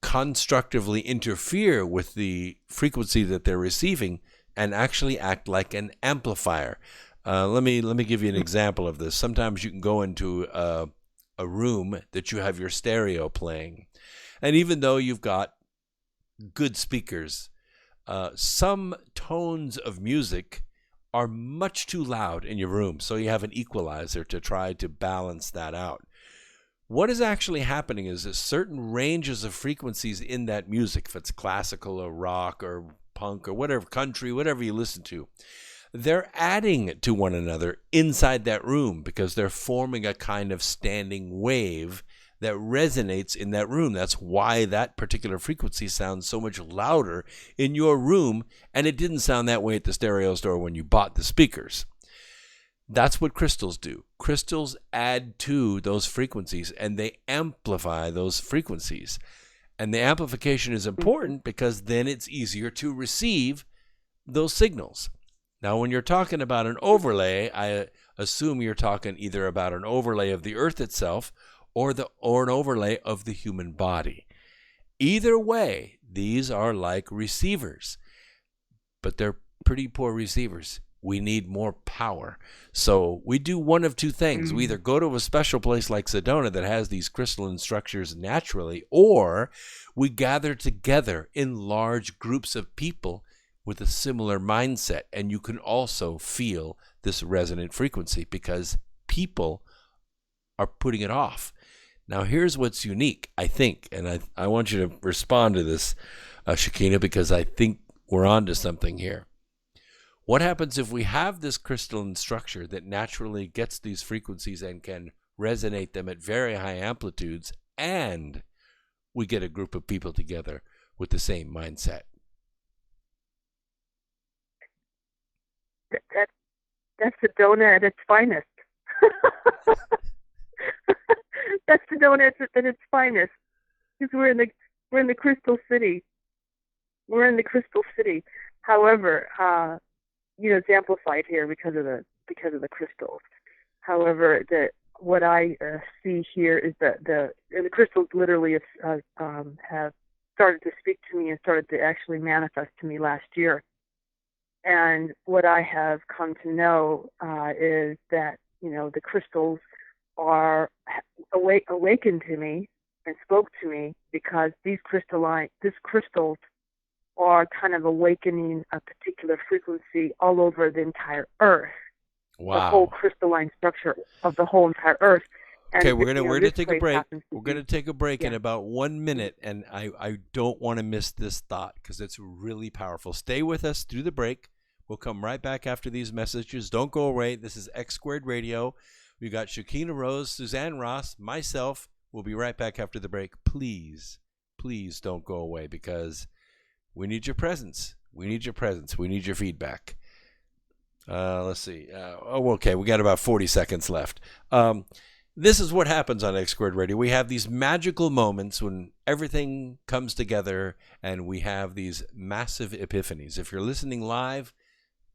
constructively interfere with the frequency that they're receiving and actually act like an amplifier. Let me give you an example of this. Sometimes you can go into a room that you have your stereo playing, and even though you've got good speakers, some tones of music are much too loud in your room, so you have an equalizer to try to balance that out. What is actually happening is that certain ranges of frequencies in that music, if it's classical or rock or punk or whatever, country, whatever you listen to, they're adding to one another inside that room because they're forming a kind of standing wave that resonates in that room. That's why that particular frequency sounds so much louder in your room, and it didn't sound that way at the stereo store when you bought the speakers. That's what crystals do. Crystals add to those frequencies, and they amplify those frequencies. And the amplification is important because then it's easier to receive those signals. Now, when you're talking about an overlay, I assume you're talking either about an overlay of the earth itself or an overlay of the human body. Either way, these are like receivers, but they're pretty poor receivers. We need more power. So we do one of two things. We either go to a special place like Sedona that has these crystalline structures naturally, or we gather together in large groups of people with a similar mindset. And you can also feel this resonant frequency because people are putting it off. Now, here's what's unique, I think, and I want you to respond to this, Shakina, because I think we're onto something here. What happens if we have this crystalline structure that naturally gets these frequencies and can resonate them at very high amplitudes, and we get a group of people together with the same mindset? That's Sedona at its finest. That's Sedona at its finest. Because we're in the Crystal City. We're in the Crystal City. However, it's amplified here because of the crystals. However, what I see here is that the crystals literally have started to speak to me and started to actually manifest to me last year. And what I have come to know is that the crystals are awakened to me and spoke to me, because these crystals are kind of awakening a particular frequency all over the entire Earth. Wow. The whole crystalline structure of the whole entire Earth. And Okay, we're gonna take a break. We're be, gonna take a break in yeah. about 1 minute, and I don't want to miss this thought because it's really powerful. Stay with us through the break. We'll come right back after these messages. Don't go away. This is X Squared Radio. We got Shakina Rose, Suzanne Ross, myself. We'll be right back after the break. Please, please don't go away, because we need your presence. We need your presence. We need your feedback. Let's see. Okay, we got about 40 seconds left. This is what happens on X Squared Radio. We have these magical moments when everything comes together and we have these massive epiphanies. If you're listening live,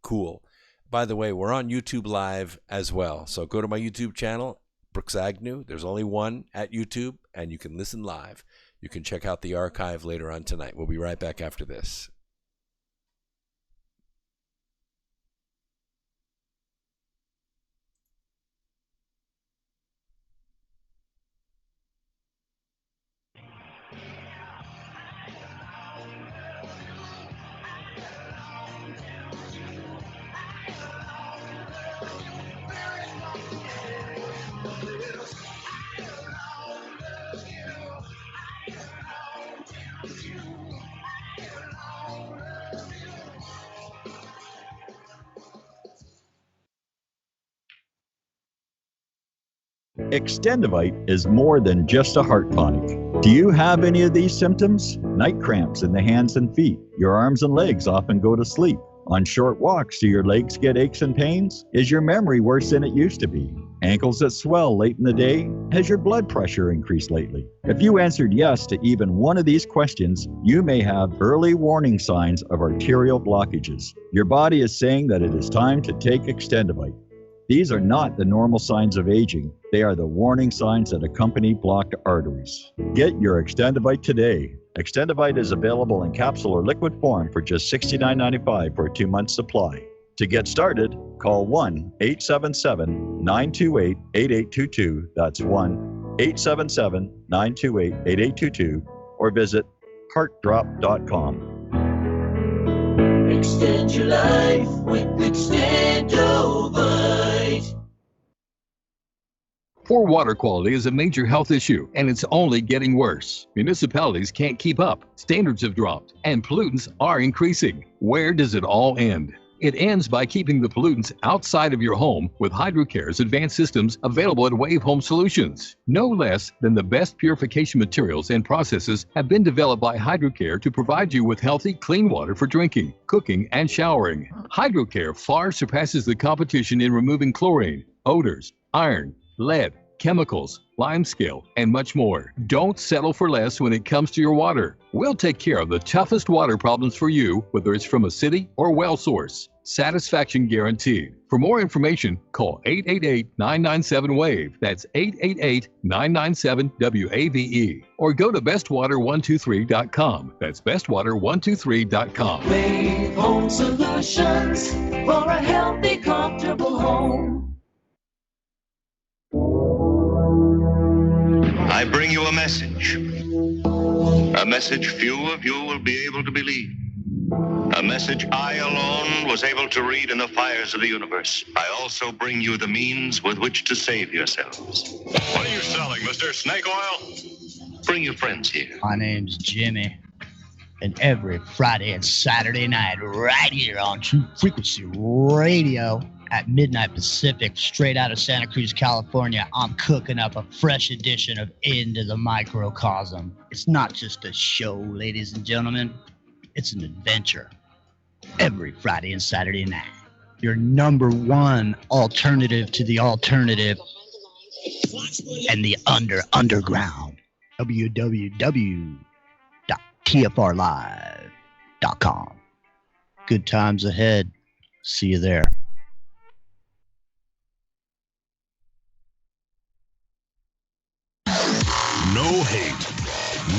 cool. By the way, we're on YouTube Live as well. So go to my YouTube channel, Brooks Agnew. There's only one at YouTube, and you can listen live. You can check out the archive later on tonight. We'll be right back after this. Extendivite is more than just a heart tonic. Do you have any of these symptoms? Night cramps in the hands and feet. Your arms and legs often go to sleep. On short walks, do your legs get aches and pains? Is your memory worse than it used to be? Ankles that swell late in the day? Has your blood pressure increased lately? If you answered yes to even one of these questions, you may have early warning signs of arterial blockages. Your body is saying that it is time to take Extendivite. These are not the normal signs of aging. They are the warning signs that accompany blocked arteries. Get your Extendivite today. Extendivite is available in capsule or liquid form for just $69.95 for a 2-month supply. To get started, call 1-877-928-8822. That's 1-877-928-8822, or visit heartdrop.com. Extend your life with Extendovite. Poor water quality is a major health issue, and it's only getting worse. Municipalities can't keep up, standards have dropped, and pollutants are increasing. Where does it all end? It ends by keeping the pollutants outside of your home with HydroCare's advanced systems available at Wave Home Solutions. No less than the best purification materials and processes have been developed by HydroCare to provide you with healthy, clean water for drinking, cooking, and showering. HydroCare far surpasses the competition in removing chlorine, odors, iron, lead, chemicals, limescale, and much more. Don't settle for less when it comes to your water. We'll take care of the toughest water problems for you, whether it's from a city or well source. Satisfaction guaranteed. For more information, call 888-997-WAVE. That's 888-997-WAVE. Or go to bestwater123.com. That's bestwater123.com. Wave Home Solutions for a healthy, comfortable home. I bring you a message few of you will be able to believe. A message I alone was able to read in the fires of the universe. I also bring you the means with which to save yourselves. What are you selling, Mr. Snake Oil? Bring your friends here. My name's Jimmy, and every Friday and Saturday night, right here on True Frequency Radio at midnight Pacific, straight out of Santa Cruz, California, I'm cooking up a fresh edition of Into the Microcosm. It's not just a show, ladies and gentlemen. It's an adventure. Every Friday and Saturday night. Your number one alternative to the alternative and the underground. www.tfrlive.com. Good times ahead. See you there. No hate,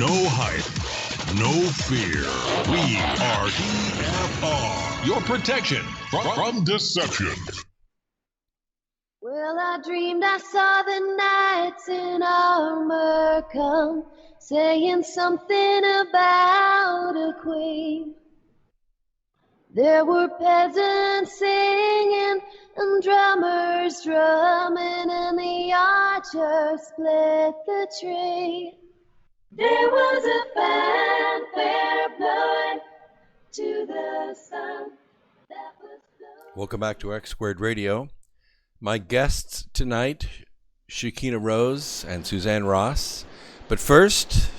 no hype, no fear. We are TFR, your protection from deception. Well, Well, I dreamed I saw the knights in armor come, saying something about a queen. There were peasants singing and drummers drumming, and the archers split the tree. There was a fanfare blowing to the sun. Welcome back to X Squared Radio. My guests tonight, Shekinah Rose and Suzanne Ross. But first,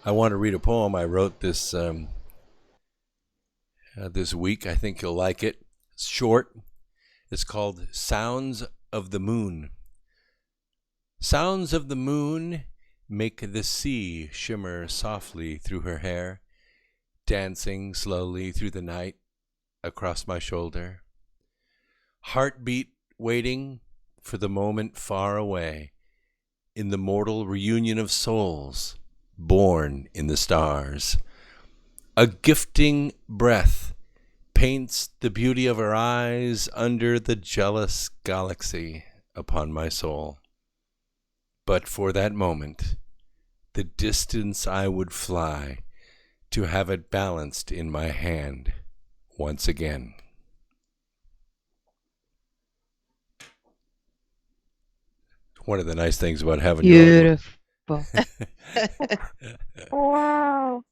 I want to read a poem I wrote this week. I think you'll like it. It's short. It's called Sounds of the Moon. Sounds of the moon make the sea shimmer softly through her hair, dancing slowly through the night across my shoulder. Heartbeat waiting for the moment far away, in the mortal reunion of souls born in the stars. A gifting breath paints the beauty of her eyes under the jealous galaxy upon my soul. But for that moment, the distance I would fly to have it balanced in my hand once again. One of the nice things about having Beautiful. Wow.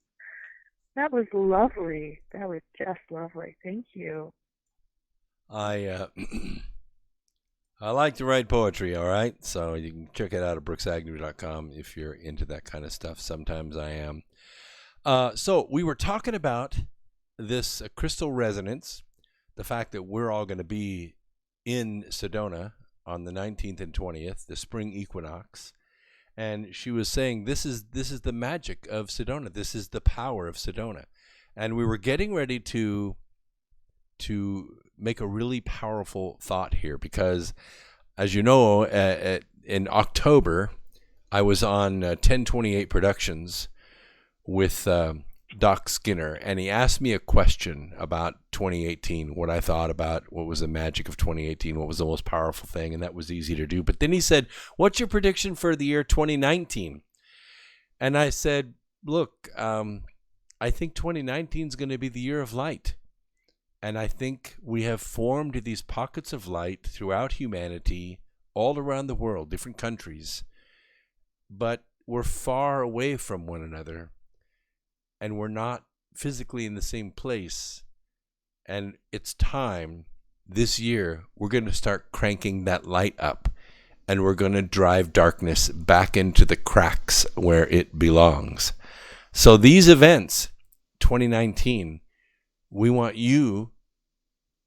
That was lovely. That was just lovely. Thank you. I like to write poetry, all right? So you can check it out at brooksagnew.com if you're into that kind of stuff. Sometimes I am. So we were talking about this crystal resonance, the fact that we're all going to be in Sedona on the 19th and 20th, the spring equinox. And she was saying this is the magic of Sedona. This is the power of Sedona. And we were getting ready to make a really powerful thought here because, as you know, in October, I was on 1028 Productions with Doc Skinner, and he asked me a question about 2018, what I thought about what was the magic of 2018, what was the most powerful thing, and that was easy to do. But then he said, what's your prediction for the year 2019? And I said, look, I think 2019 is going to be the year of light. And I think we have formed these pockets of light throughout humanity, all around the world, different countries. But we're far away from one another. And we're not physically in the same place. And it's time this year, we're going to start cranking that light up. And we're going to drive darkness back into the cracks where it belongs. So these events, 2019, we want you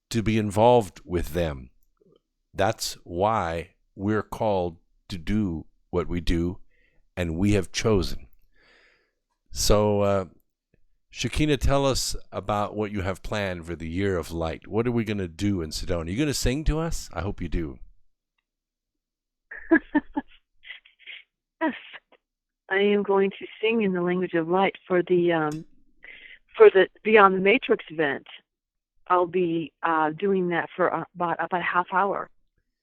to be involved with them. That's why we're called to do what we do, and we have chosen. So, Shekinah, tell us about what you have planned for the Year of Light. What are we going to do in Sedona? Are you going to sing to us? I hope you do. Yes, I am going to sing in the language of light for the Beyond the Matrix event. I'll be doing that for about a half hour.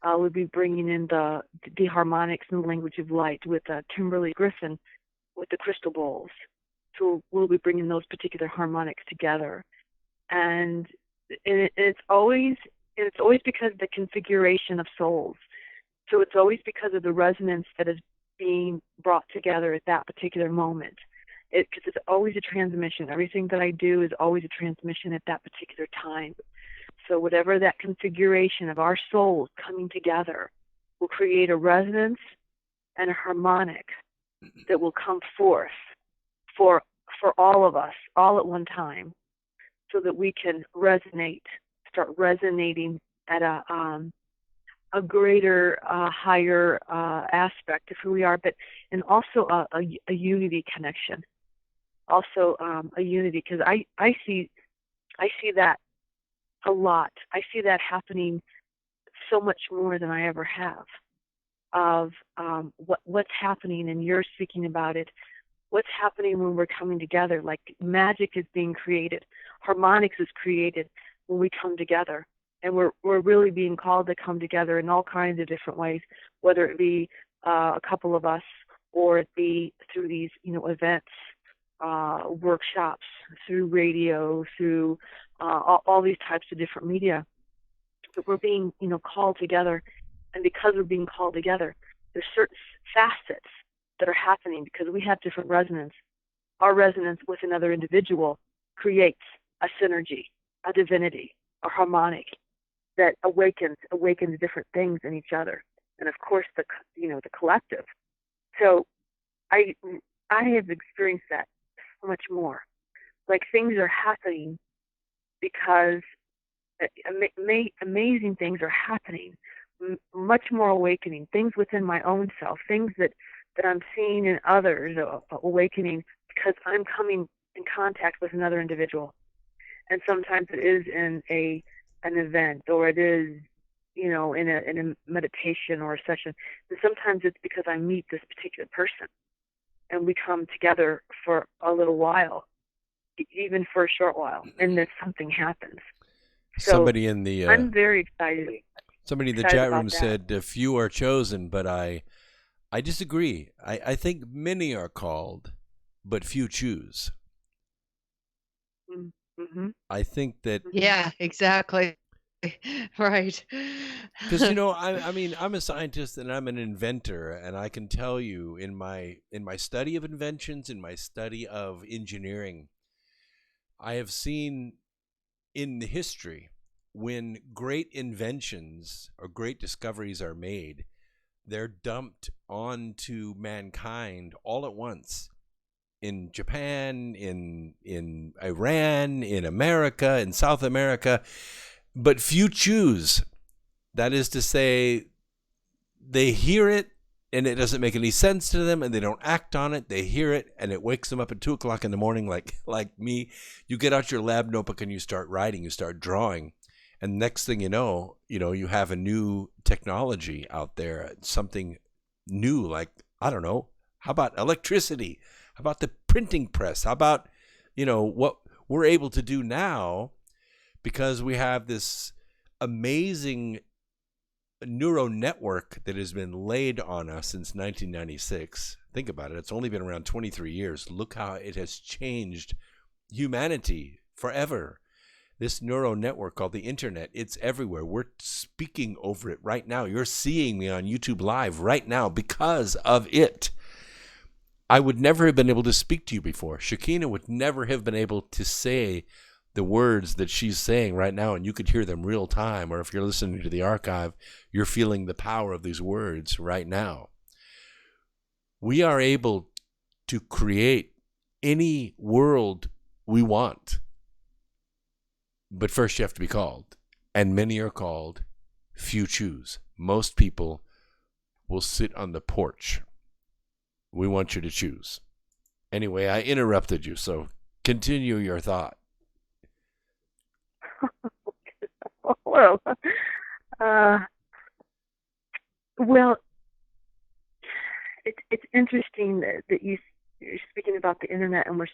We'll be bringing in the harmonics in the language of light with Kimberly Griffin with the crystal bowls. So we'll be bringing those particular harmonics together, and it's always because of the configuration of souls. So it's always because of the resonance that is being brought together at that particular moment. Because it's always a transmission. Everything that I do is always a transmission at that particular time. So whatever that configuration of our souls coming together will create a resonance and a harmonic that will come forth for all of us, all at one time, so that we can start resonating at a greater, higher aspect of who we are, and also a unity connection. Also a unity, because I see that a lot. I see that happening so much more than I ever have. Of what's happening, and you're speaking about it. What's happening when we're coming together? Like magic is being created, harmonics is created when we come together. And we're really being called to come together in all kinds of different ways, whether it be a couple of us or it be through these, events, workshops, through radio, through all these types of different media. But we're being, called together. And because we're being called together, there's certain facets that are happening because we have different resonance. Our resonance with another individual creates a synergy, a divinity, a harmonic that awakens different things in each other, and of course the collective. So I have experienced that so much more. Like things are happening because amazing things are happening, much more awakening, things within my own self, things that I'm seeing in others awakening because I'm coming in contact with another individual. And sometimes it is in an event, or it is, in a meditation or a session. And sometimes it's because I meet this particular person and we come together for a little while, even for a short while, and then something happens. So Somebody in the I'm very excited. Somebody in the chat room said few are chosen, but I disagree. I think many are called, but few choose. Mm-hmm. I think that. Yeah, exactly. Right. Because I'm a scientist and I'm an inventor, and I can tell you in my study of inventions, in my study of engineering, I have seen in the history when great inventions or great discoveries are made, they're dumped onto mankind all at once. In Japan, in Iran, in America, in South America, but few choose. That is to say, they hear it and it doesn't make any sense to them and they don't act on it. They hear it and it wakes them up at 2 o'clock in the morning, like me. You get out your lab notebook and you start writing, you start drawing. And next thing you know, you have a new technology out there, something new, like, I don't know, how about electricity? How about the printing press? How about, what we're able to do now because we have this amazing neural network that has been laid on us since 1996. Think about it. It's only been around 23 years. Look how it has changed humanity forever. This neural network called the internet, it's everywhere. We're speaking over it right now. You're seeing me on YouTube Live right now because of it. I would never have been able to speak to you before. Shakina would never have been able to say the words that she's saying right now, and you could hear them real time, or if you're listening to the archive, you're feeling the power of these words right now. We are able to create any world we want. But first you have to be called. And many are called, few choose. Most people will sit on the porch. We want you to choose. Anyway, I interrupted you, so continue your thought. Well, it's interesting that you're speaking about the internet, and we're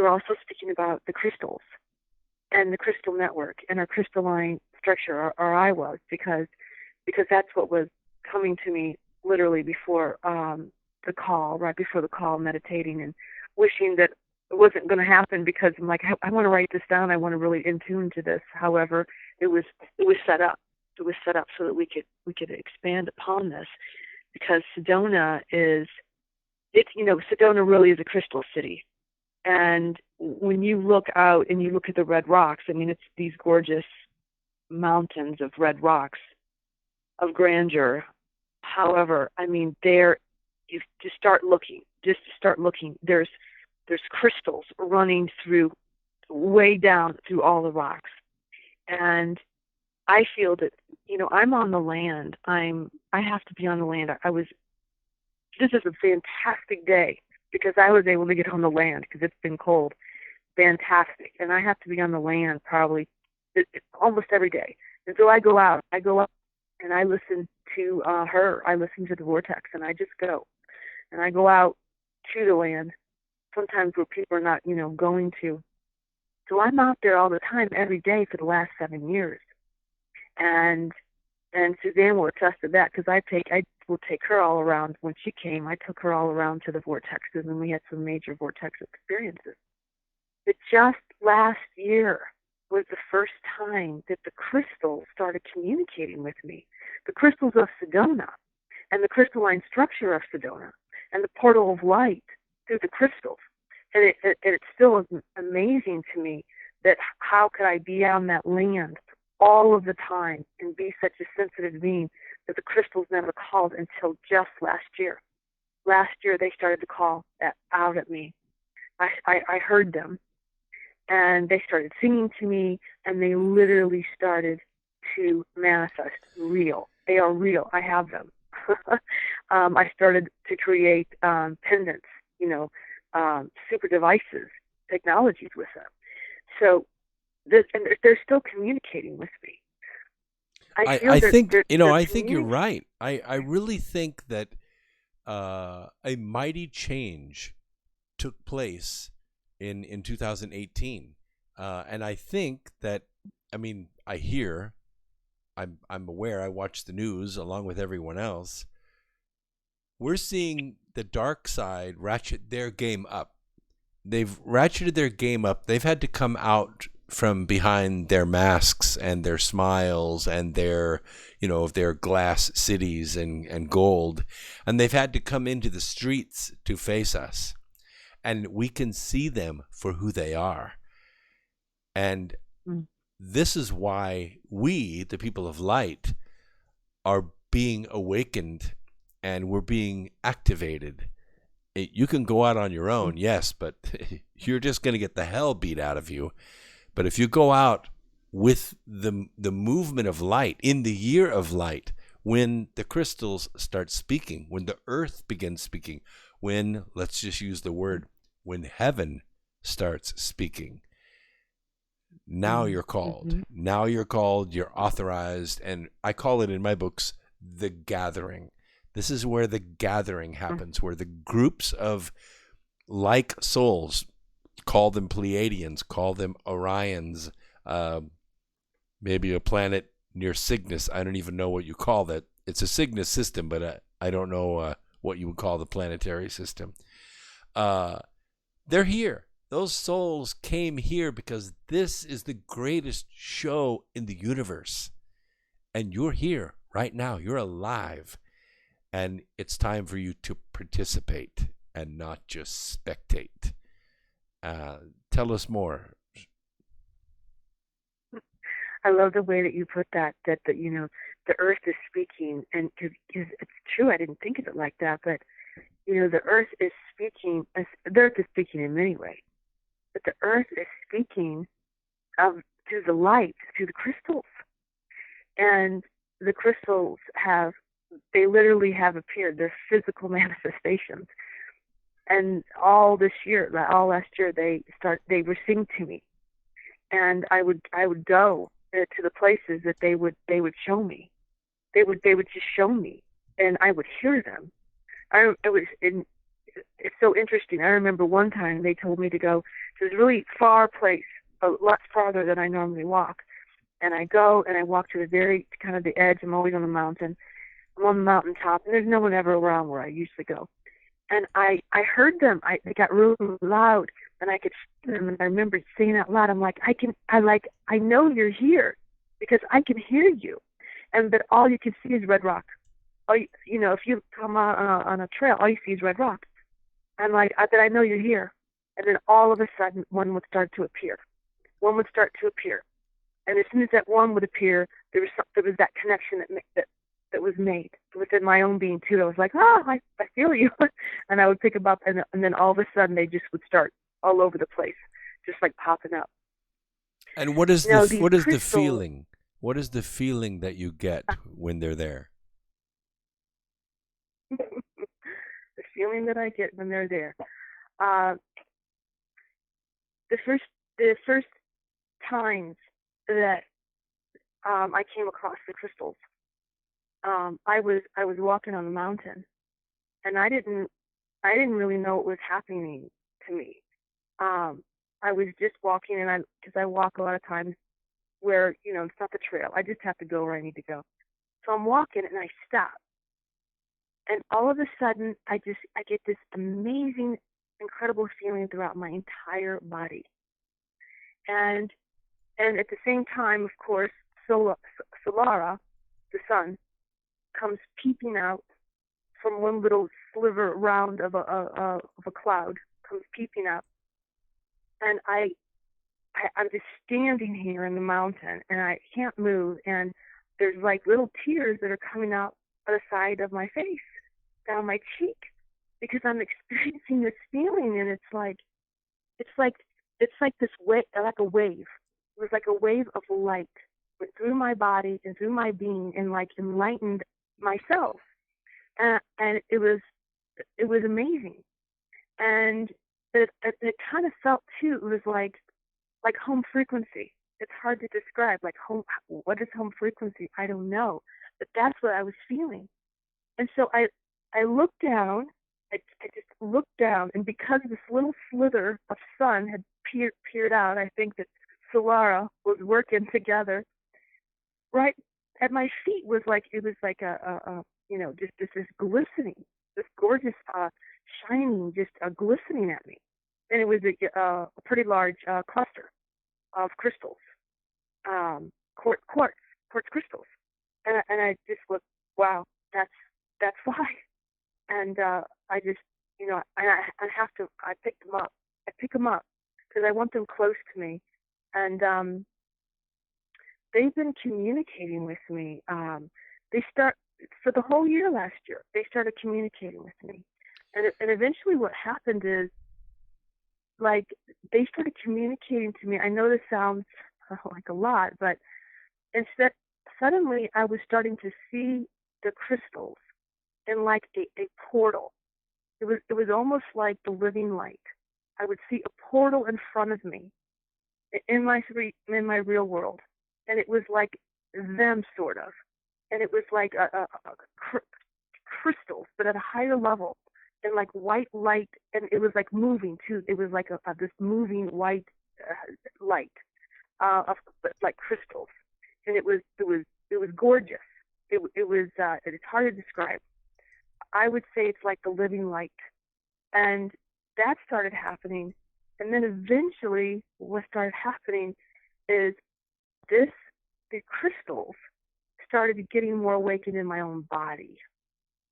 also speaking about the crystals and the crystal network and our crystalline structure, or I was, because that's what was coming to me literally before the call, right before the call, meditating and wishing that it wasn't going to happen, because I'm like, I want to write this down. I want to really in tune to this. However, it was set up. It was set up so that we could expand upon this, because Sedona Sedona really is a crystal city. And when you look out and you look at the red rocks, it's these gorgeous mountains of red rocks of grandeur. However, there, you just start looking. There's crystals running through, way down through all the rocks. And I feel that, I'm on the land. I have to be on the land. This is a fantastic day because I was able to get on the land because it's been cold. Fantastic. And I have to be on the land probably almost every day. And so I go out and I listen to her. I listen to the vortex, and I just go. And I go out to the land, sometimes where people are not, going to. So I'm out there all the time, every day for the last 7 years. And Suzanne will attest to that, because I will take her all around. When she came, I took her all around to the vortexes, and we had some major vortex experiences. But just last year was the first time that the crystals started communicating with me. The crystals of Sedona and the crystalline structure of Sedona and the portal of light through the crystals. And it still is amazing to me that how could I be on that land all of the time and be such a sensitive being that the crystals never called until just last year. Last year they started to call that out at me. I heard them, and they started singing to me, and they literally started to manifest real. They are real. I have them. I started to create pendants, super devices, technologies with them. So and they're still communicating with me. I think I think you're right. I really think that a mighty change took place in 2018, and I think that I'm aware. I watch the news along with everyone else. We're seeing the dark side ratchet their game up. They've ratcheted their game up. They've had to come out from behind their masks and their smiles and their glass cities and gold, and they've had to come into the streets to face us, and we can see them for who they are. And this is why we, the people of light, are being awakened and we're being activated. You can go out on your own, yes, but you're just going to get the hell beat out of you. But if you go out with the movement of light, in the year of light, when the crystals start speaking, when the earth begins speaking, when, let's just use the word, when heaven starts speaking, now you're called. Now you're called, you're authorized, and I call it in my books, the gathering. This is where the gathering happens, where the groups of like souls, call them Pleiadians, call them Orions, maybe a planet near Cygnus. I don't even know what you call that. It's a Cygnus system, but I don't know what you would call the planetary system. They're here. Those souls came here because this is the greatest show in the universe. And you're here right now. You're alive. And it's time for you to participate and not just spectate. Tell us more. I love the way that you put that the earth is speaking, and cause it's true. I didn't think of it like that, but the earth is speaking. The earth is speaking in many ways, but the earth is speaking through the light, through the crystals, and the crystals they literally have appeared. They're physical manifestations. And all last year, they were singing to me, and I would go to the places that they would show me. They would just show me, and I would hear them. It's so interesting. I remember one time they told me to go to this really far place, a lot farther than I normally walk, and I go and I walk to the very kind of the edge. I'm always on the mountain. I'm on the mountaintop, and there's no one ever around where I usually go. And I heard them. They got really loud, and I could see them. And I remember saying out loud, "I'm like, I know you're here, because I can hear you." But all you can see is red rock. If you come out on a trail, all you see is red rock. I'm like, "But I know you're here." And then all of a sudden, one would start to appear. One would start to appear, and as soon as that one would appear, there was that connection that was made within my own being too. I was like, I feel you. And I would pick them up, and then all of a sudden they just would start all over the place, just like popping up. And what is the feeling? What is the feeling that you get when they're there? The feeling that I get when they're there. The first times that I came across the crystals, I was walking on the mountain, and I didn't really know what was happening to me. I was just walking, and because I walk a lot of times where, it's not the trail. I just have to go where I need to go. So I'm walking, and I stop. And all of a sudden, I get this amazing, incredible feeling throughout my entire body. And at the same time, of course, Solara, the sun, comes peeping out from one little sliver round of a cloud, comes peeping up. And I'm just standing here in the mountain, and I can't move, and there's like little tears that are coming out of the side of my face, down my cheek, because I'm experiencing this feeling, and it's like this wave, like a wave. It was like a wave of light went through my body and through my being, and like enlightened myself, and it was amazing, and it kind of felt too. It was like home frequency. It's hard to describe. Like home, what is home frequency? I don't know, but that's what I was feeling. And so I looked down. I just looked down, and because this little slither of sun had peered out, I think that Solara was working together. Right at my feet was like, it was like just this glistening, this gorgeous shining, just glistening at me, and it was a pretty large cluster of crystals, quartz crystals, and I just looked, wow, that's why, and I just, I picked them up. I pick them up because I want them close to me, and they've been communicating with me. For the whole year last year, they started communicating with me, and eventually what happened is, like, they started communicating to me. I know this sounds like a lot, but instead, suddenly I was starting to see the crystals in like a portal. It was almost like the living light. I would see a portal in front of me in my real world, and it was like them, sort of, and it was like crystals, but at a higher level, and like white light, and it was like moving too. It was like this moving white light of like crystals, and it was gorgeous. It was it's hard to describe. I would say it's like the living light, and that started happening, and then eventually what started happening is the crystals started getting more awakened in my own body.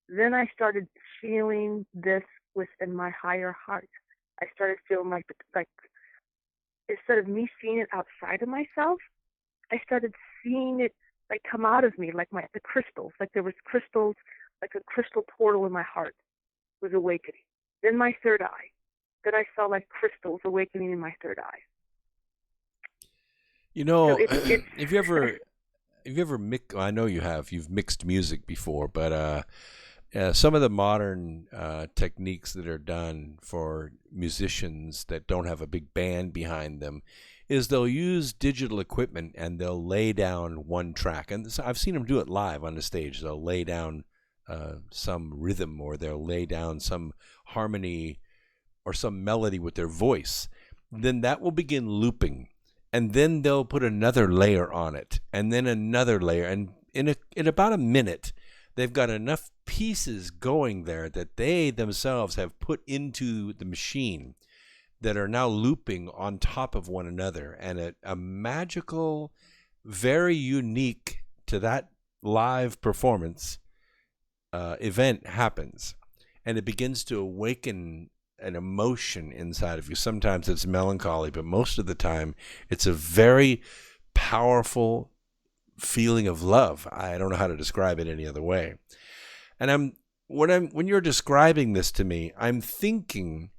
Then I started feeling this within my higher heart. I started feeling like instead of me seeing it outside of myself, I started seeing it like come out of me, like the crystals, like there was crystals, like a crystal portal in my heart was awakening. Then my third eye. Then I saw like crystals awakening in my third eye. You know, so if you ever mix, I know you have, you've mixed music before, but some of the modern techniques that are done for musicians that don't have a big band behind them is they'll use digital equipment and they'll lay down one track. And I've seen them do it live on the stage. They'll lay down some rhythm, or they'll lay down some harmony or some melody with their voice. Then that will begin looping. And then they'll put another layer on it, and then another layer. And in about a minute, they've got enough pieces going there that they themselves have put into the machine that are now looping on top of one another. And a magical, very unique to that live performance event happens. And it begins to awaken an emotion inside of you. Sometimes it's melancholy, but most of the time it's a very powerful feeling of love. I don't know how to describe it any other way. And when you're describing this to me, I'm thinking,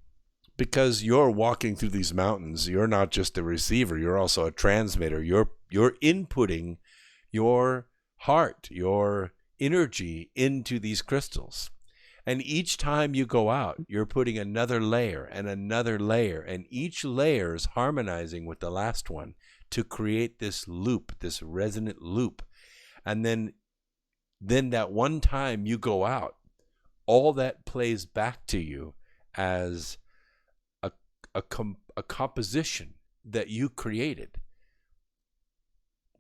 because you're walking through these mountains, you're not just a receiver, you're also a transmitter. You're inputting your heart, your energy into these crystals. And each time you go out, you're putting another layer and another layer, and each layer is harmonizing with the last one to create this loop, this resonant loop. And then that one time you go out, all that plays back to you as a a composition that you created.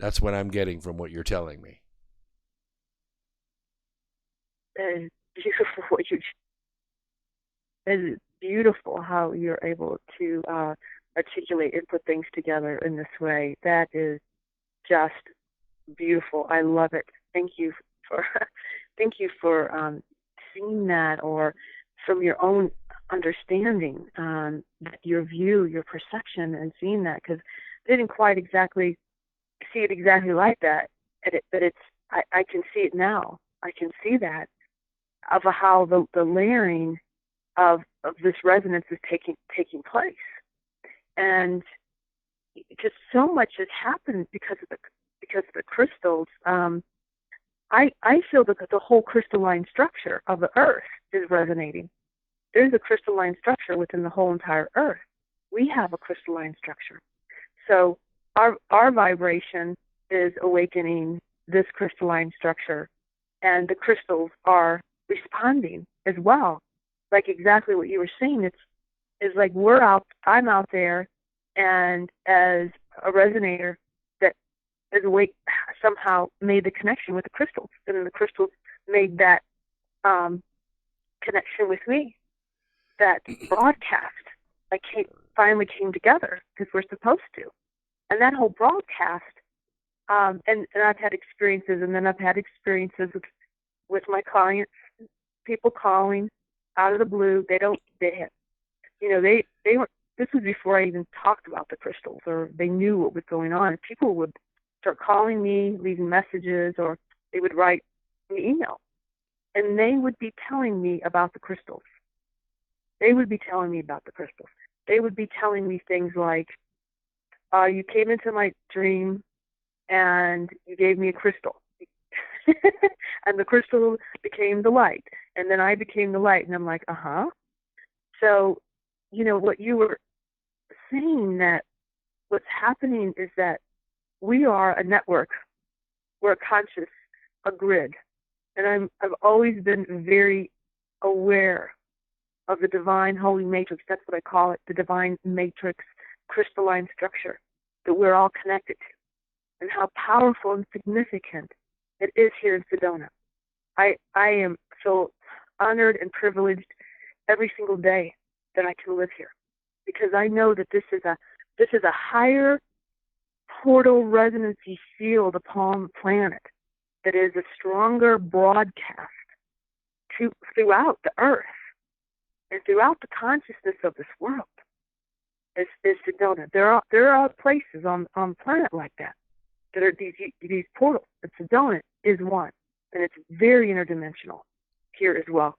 That's what I'm getting from what you're telling me. That is beautiful what you. That is beautiful how you're able to articulate and put things together in this way. That is just beautiful. I love it. Thank you for thank you for seeing that, or from your own understanding, your view, your perception, and seeing that, because I didn't quite exactly see it exactly like that, but I can see it now. I can see that of how the layering of this resonance is taking place, and just so much has happened because of the crystals. I feel that the whole crystalline structure of the Earth is resonating. There's a crystalline structure within the whole entire Earth. We have a crystalline structure. So our vibration is awakening this crystalline structure, and the crystals are responding as well. Like exactly what you were saying. It's like I'm out there, and as a resonator that is awake, somehow made the connection with the crystals, and the crystals made that connection with me. That broadcast finally came together because we're supposed to. And that whole broadcast, and I've had experiences, and then I've had experiences with my clients, people calling out of the blue. They weren't, this was before I even talked about the crystals, or they knew what was going on. And people would start calling me, leaving messages, or they would write an email, and they would be telling me about the crystals. They would be telling me about the crystals. They would be telling me things like, you came into my dream and you gave me a crystal. And the crystal became the light. And then I became the light. And I'm like, uh-huh. So, what you were saying, that what's happening is that we are a network. We're a conscious, a grid. And I've always been very aware of the divine holy matrix. That's what I call it, the divine matrix crystalline structure that we're all connected to, and how powerful and significant it is here in Sedona. I am so honored and privileged every single day that I can live here, because I know that this is a higher portal resonancy field upon the planet that is a stronger broadcast throughout the earth and throughout the consciousness of this world. Is Sedona. There are places on the planet like that are these portals. But Sedona is one, and it's very interdimensional here as well.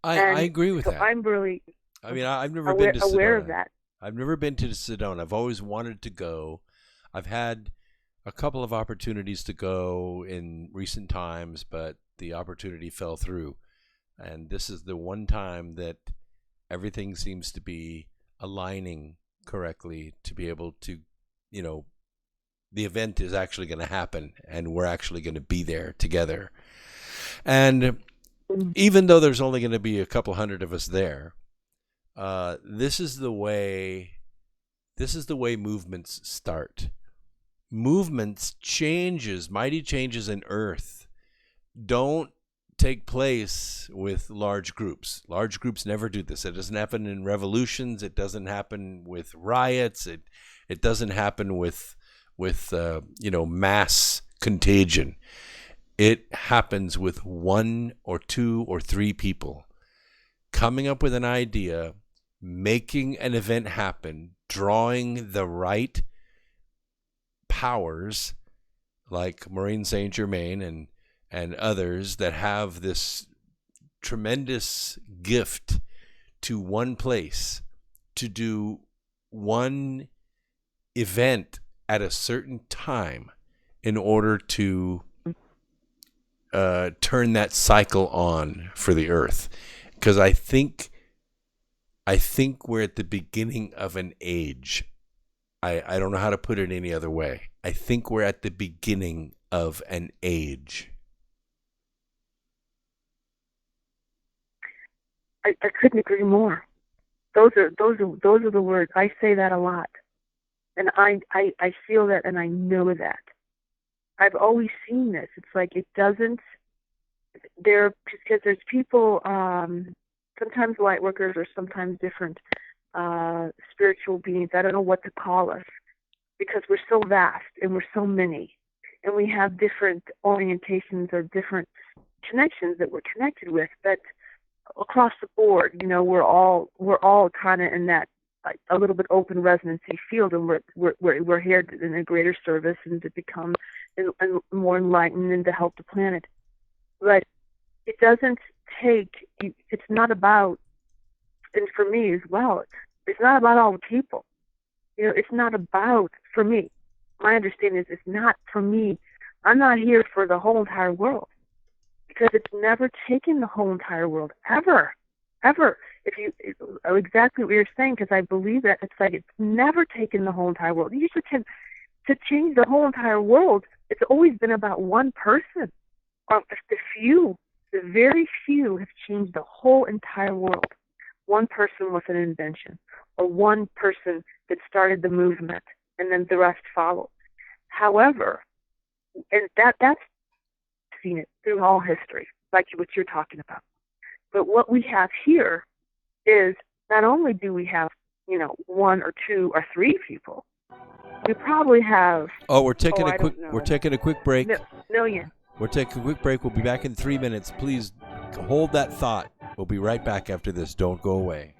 I agree with that. I'm really. I mean, I've never been to Sedona. Aware of that. I've never been to Sedona. I've always wanted to go. I've had a couple of opportunities to go in recent times, but the opportunity fell through. And this is the one time that everything seems to be aligning correctly to be able to, the event is actually going to happen, and we're actually going to be there together. And even though there's only going to be a couple hundred of us there, this is the way movements start. Movements, mighty changes in Earth don't take place with large groups. Large groups never do this. It doesn't happen in revolutions. It doesn't happen with riots. It doesn't happen with mass contagion. It happens with one or two or three people coming up with an idea, making an event happen, drawing the right powers like Maureen St. Germain and others that have this tremendous gift to one place to do one event at a certain time in order to turn that cycle on for the earth. Because I think we're at the beginning of an age. I don't know how to put it any other way. I think we're at the beginning of an age. I couldn't agree more. Those are the words. I say that a lot. And I feel that, and I know that. I've always seen this. It's like it doesn't, because there's people, sometimes light workers or sometimes different spiritual beings. I don't know what to call us, because we're so vast and we're so many. And we have different orientations or different connections that we're connected with. But across the board, we're all kind of in that, like, a little bit open resonancy field, and we're here in a greater service and to become more enlightened and to help the planet. But it doesn't take. It's not about, and for me as well, it's not about all the people. It's not about, for me. My understanding is it's not for me. I'm not here for the whole entire world, because it's never taken the whole entire world ever. Exactly what you're saying, because I believe that it's like it's never taken the whole entire world. You should to change the whole entire world. It's always been about one person, or the very few have changed the whole entire world. One person with an invention, or one person that started the movement, and then the rest followed. However, and that's seen it through all history, like what you're talking about. But what we have here is not only do we have, one or two or three people, we probably have. We're taking a quick break. Million. We're taking a quick break. We'll be back in 3 minutes. Please hold that thought. We'll be right back after this. Don't go away.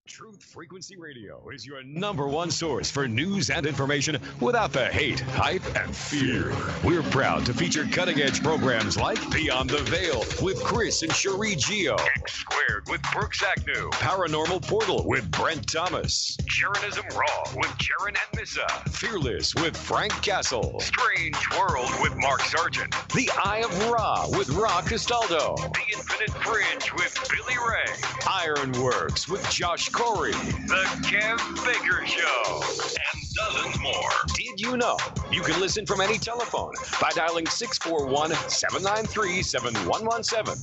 Truth Frequency Radio is your #1 source for news and information without the hate, hype, and fear. We're proud to feature cutting-edge programs like Beyond the Veil with Chris and Cherie Geo, X Squared with Brooks Agnew, Paranormal Portal with Brent Thomas, Sharonism Raw with Sharon and Missa, Fearless with Frank Castle, Strange World with Mark Sargent, The Eye of Ra with Ra Castaldo, The Infinite Fringe with Billy Ray, Ironworks with Josh Corey, The Kev Baker Show, and dozens more. Did you know you can listen from any telephone by dialing 641-793-7117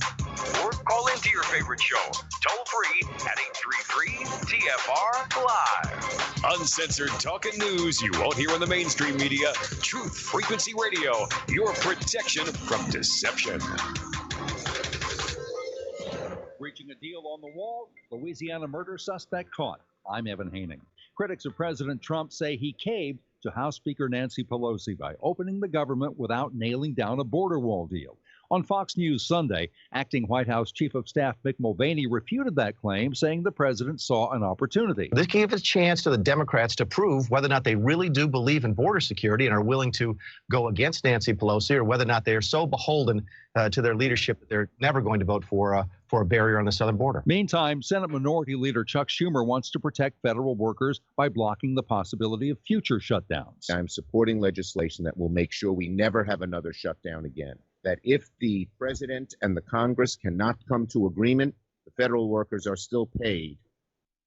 or call into your favorite show toll free at 833-TFR-LIVE. Uncensored talk and news you won't hear in the mainstream media. Truth Frequency Radio, your protection from deception. Reaching a deal on the wall, Louisiana murder suspect caught. I'm Evan Haining. Critics of President Trump say he caved to House Speaker Nancy Pelosi by opening the government without nailing down a border wall deal. On Fox News Sunday, acting White House Chief of Staff Mick Mulvaney refuted that claim, saying the president saw an opportunity. This gave a chance to the Democrats to prove whether or not they really do believe in border security and are willing to go against Nancy Pelosi, or whether or not they are so beholden to their leadership that they're never going to vote for a barrier on the southern border. Meantime, Senate Minority Leader Chuck Schumer wants to protect federal workers by blocking the possibility of future shutdowns. I'm supporting legislation that will make sure we never have another shutdown again. That if the president and the Congress cannot come to agreement, the federal workers are still paid.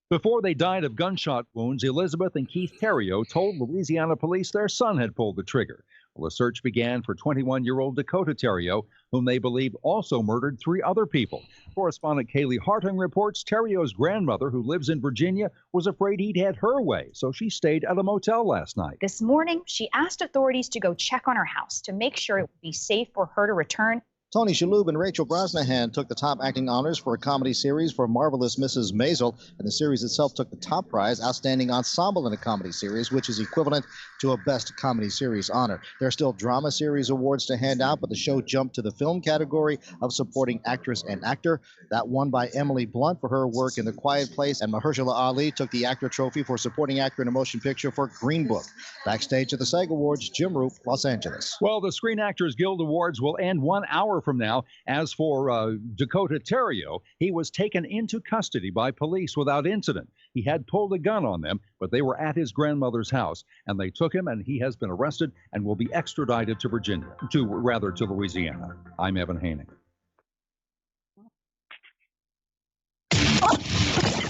Before they died of gunshot wounds, Elizabeth and Keith Terrio told Louisiana police their son had pulled the trigger. Well, a search began for 21-year-old Dakota Terrio, whom they believe also murdered 3 other people. Correspondent Kaylee Hartung reports Terrio's grandmother, who lives in Virginia, was afraid he'd had her way, so she stayed at a motel last night. This morning, she asked authorities to go check on her house to make sure it would be safe for her to return. Tony Shalhoub and Rachel Brosnahan took the top acting honors for a comedy series for Marvelous Mrs. Maisel, and the series itself took the top prize, Outstanding Ensemble in a Comedy Series, which is equivalent to a Best Comedy Series honor. There are still Drama Series awards to hand out, but the show jumped to the film category of Supporting Actress and Actor. That won by Emily Blunt for her work in The Quiet Place, and Mahershala Ali took the Actor Trophy for Supporting Actor in a Motion Picture for Green Book. Backstage at the SAG Awards, Jim Roop, Los Angeles. Well, the Screen Actors Guild Awards will end 1 hour from now. As for Dakota Terrio, he was taken into custody by police without incident. He had pulled a gun on them, but they were at his grandmother's house, and they took him, and he has been arrested and will be extradited to Louisiana. I'm Evan Haining.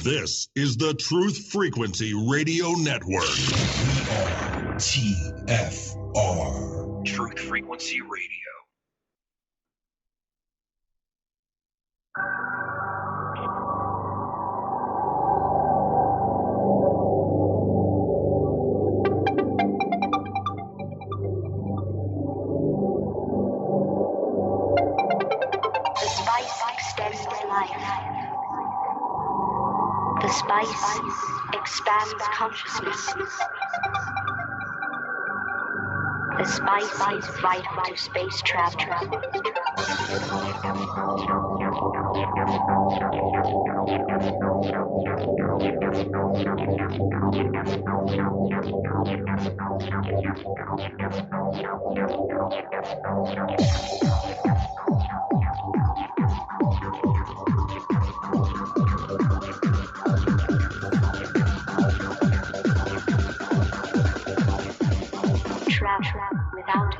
This is the Truth Frequency Radio Network. TFR. Truth Frequency Radio. The spice extends life. The spice expands consciousness. The spice is vital to space travel. Travel without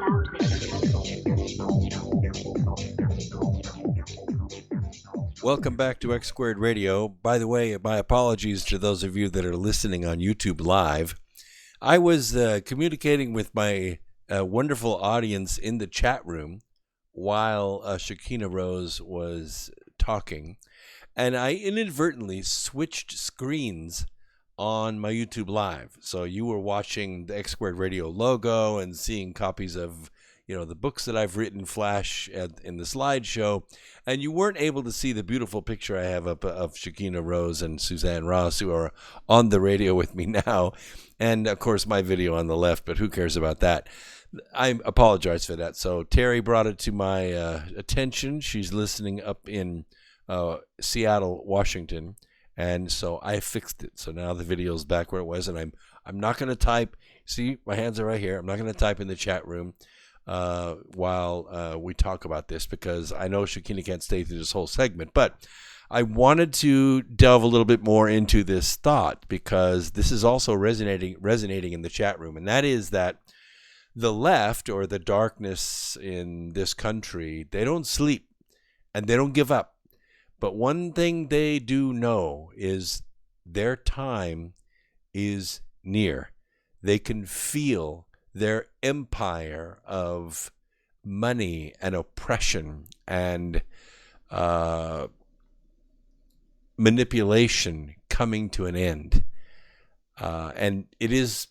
Welcome back to X Squared Radio. By the way, my apologies to those of you that are listening on YouTube Live. I was communicating with my wonderful audience in the chat room while Shekinah Rose was talking, and I inadvertently switched screens on my YouTube Live. So you were watching the X Squared Radio logo and seeing copies of, the books that I've written flash in the slideshow, and you weren't able to see the beautiful picture I have up of Shekinah Rose and Suzanne Ross, who are on the radio with me now, and of course my video on the left, but who cares about that? I apologize for that. So Terry brought it to my attention. She's listening up in Seattle, Washington, and so I fixed it. So now the video's back where it was, and I'm not going to type. See, my hands are right here. I'm not going to type in the chat room while we talk about this, because I know Shekinah can't stay through this whole segment. But I wanted to delve a little bit more into this thought, because this is also resonating in the chat room, and that is that the left, or the darkness in this country, they don't sleep and they don't give up. But one thing they do know is their time is near. They can feel their empire of money and oppression and manipulation coming to an end. And it is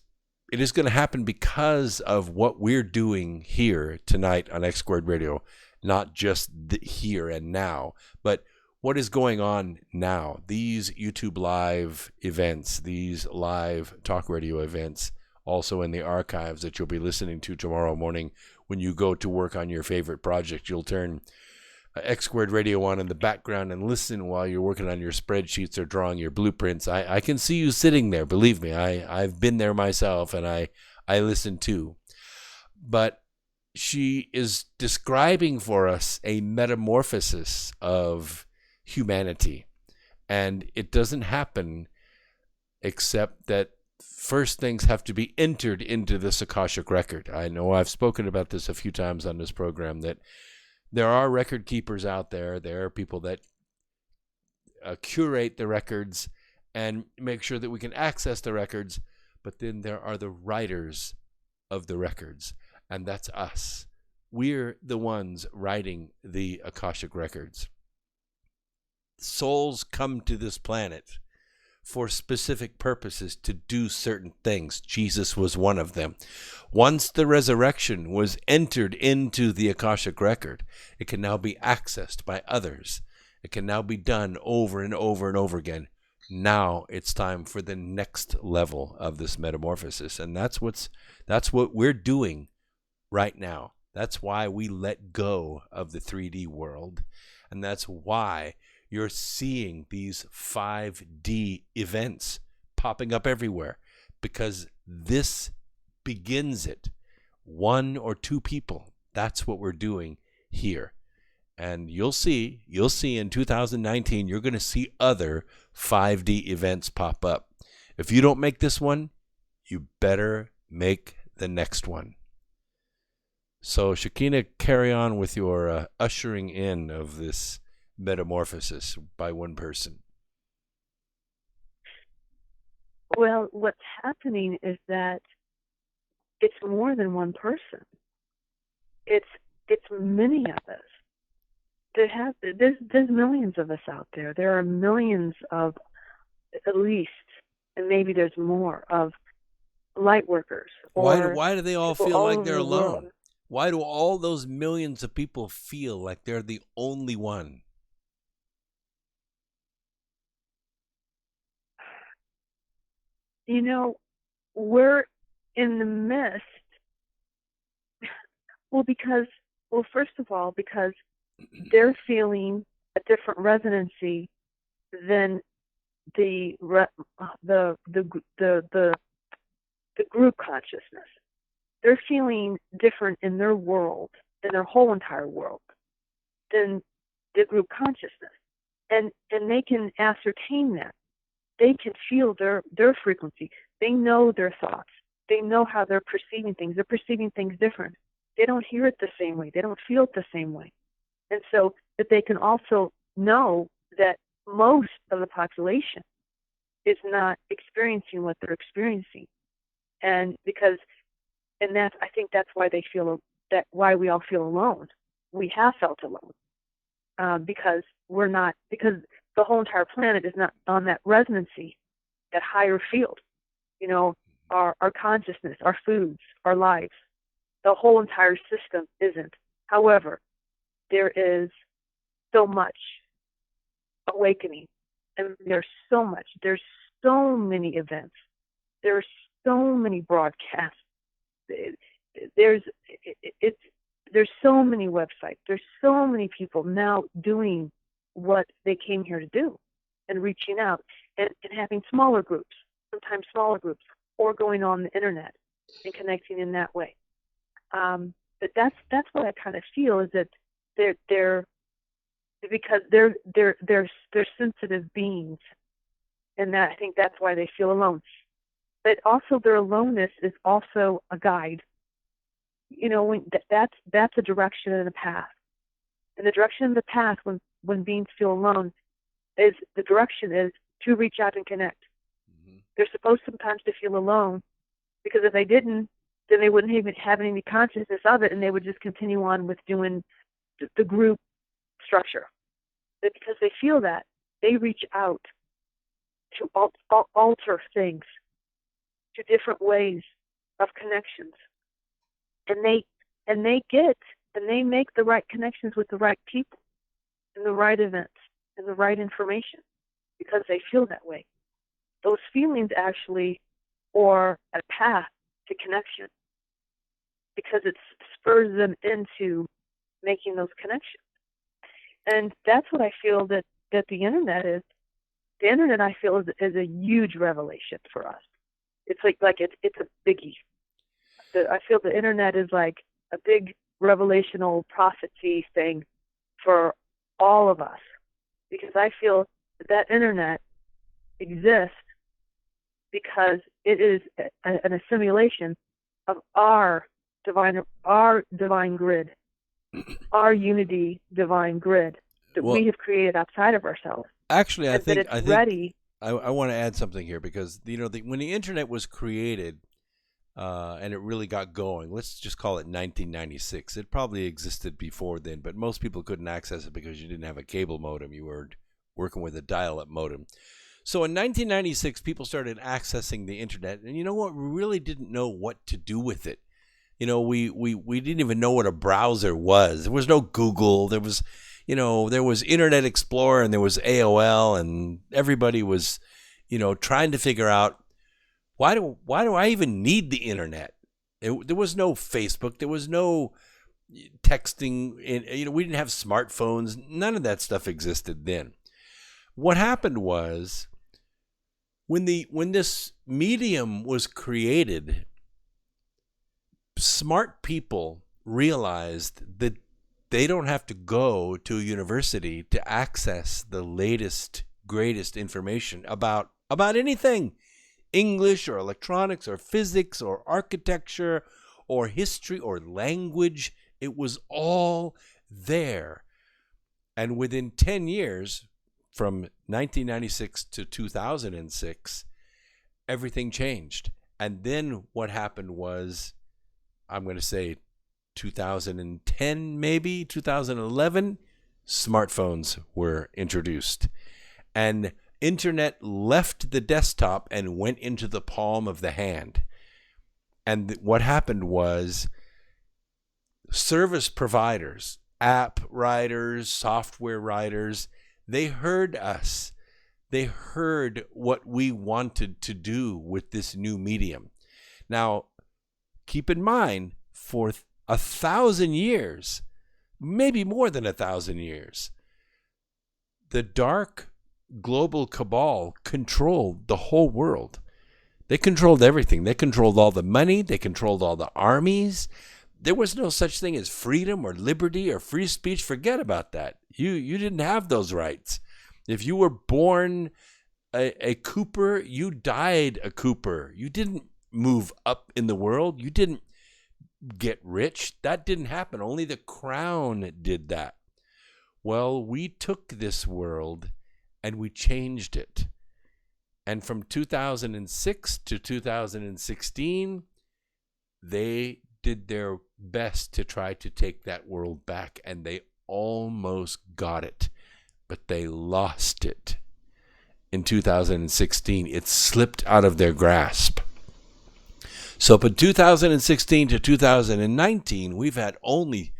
going to happen because of what we're doing here tonight on X Squared Radio, not just here and now, but what is going on now. These YouTube Live events, these live talk radio events, also in the archives that you'll be listening to tomorrow morning when you go to work on your favorite project. You'll turn X Squared Radio on in the background and listen while you're working on your spreadsheets or drawing your blueprints. I can see you sitting there. Believe me, I've been there myself, and I listen too. But she is describing for us a metamorphosis of humanity, and it doesn't happen except that first things have to be entered into this Akashic record. I know I've spoken about this a few times on this program, that there are record keepers out there. There are people that curate the records and make sure that we can access the records, but then there are the writers of the records, and that's us. We're the ones writing the Akashic records. Souls come to this planet for specific purposes to do certain things. Jesus was one of them. Once the resurrection was entered into the Akashic record, it can now be accessed by others. It can now be done over and over and over again. Now it's time for the next level of this metamorphosis, and that's what we're doing right now. That's why we let go of the 3D world, and that's why you're seeing these 5D events popping up everywhere, because this begins it. One or two people. That's what we're doing here. And you'll see in 2019, you're going to see other 5D events pop up. If you don't make this one, you better make the next one. So Shekinah, carry on with your ushering in of this metamorphosis by one person. Well, what's happening is that it's more than one person. It's many of us. There's millions of us out there. There are millions of, at least, and maybe there's more, of light workers. Why do they all people feel all like over they're the alone? world. Why do all those millions of people feel like they're the only one? You know, we're in the midst. Well, first of all, because they're feeling a different resonancy than the group consciousness. They're feeling different in their world, in their whole entire world, than the group consciousness, and they can ascertain that. They can feel their frequency. They know their thoughts. They know how they're perceiving things. They're perceiving things different. They don't hear it the same way. They don't feel it the same way. And so that they can also know that most of the population is not experiencing what they're experiencing. And I think that's why why we all feel alone. We have felt alone because the whole entire planet is not on that resonancy, that higher field. You know, our consciousness, our foods, our lives, the whole entire system isn't. However, there is so much awakening, and there's so many events, there's so many broadcasts, there's so many websites, there's so many people now doing what they came here to do, and reaching out and having smaller groups, or going on the internet and connecting in that way. But that's what I kind of feel, is that they're because they're sensitive beings, and that I think that's why they feel alone. But also their aloneness is also a guide. You know, that's a direction and a path. And the direction of the path when beings feel alone is the direction is to reach out and connect. Mm-hmm. They're supposed sometimes to feel alone, because if they didn't, then they wouldn't even have any consciousness of it, and they would just continue on with doing the group structure. But because they feel that, they reach out to alter things, to different ways of connections, and they make the right connections with the right people, and the right events, and the right information, because they feel that way. Those feelings actually are a path to connection, because it spurs them into making those connections. And that's what I feel that the internet is. The internet, I feel, is a huge revelation for us. It's like it's a biggie. I feel the internet is like a big revelational prophecy thing for all of us, because I feel that internet exists because it is an assimilation of our divine grid, our unity divine grid that we have created outside of ourselves. Actually, I think ready. I want to add something here, because when the internet was created and it really got going, let's just call it 1996. It probably existed before then, but most people couldn't access it because you didn't have a cable modem. You were working with a dial-up modem. So in 1996, people started accessing the internet, and you know what? We really didn't know what to do with it. You know, we didn't even know what a browser was. There was no Google. There was Internet Explorer, and there was AOL, and everybody was, trying to figure out why do I even need the internet? There was no Facebook. There was no texting. We didn't have smartphones. None of that stuff existed then. What happened was, when this medium was created, smart people realized that they don't have to go to a university to access the latest, greatest information about anything. English or electronics or physics or architecture or history or language. It was all there. And within 10 years, from 1996 to 2006, everything changed. And then what happened was, I'm going to say 2010, maybe 2011, smartphones were introduced. And internet left the desktop and went into the palm of the hand. And what happened was service providers, app writers, software writers, they heard us. They heard what we wanted to do with this new medium. Now, keep in mind, for 1,000 years, maybe more than 1,000 years, the dark global cabal controlled the whole world. They controlled everything. They controlled all the money. They controlled all the armies. There was no such thing as freedom or liberty or free speech. Forget about that. You didn't have those rights. If you were born a Cooper, you died a Cooper. You didn't move up in the world. You didn't get rich. That didn't happen. Only the crown did that. Well, we took this world and we changed it. And from 2006 to 2016, they did their best to try to take that world back, and they almost got it, but they lost it. In 2016, it slipped out of their grasp. So from 2016 to 2019, we've had only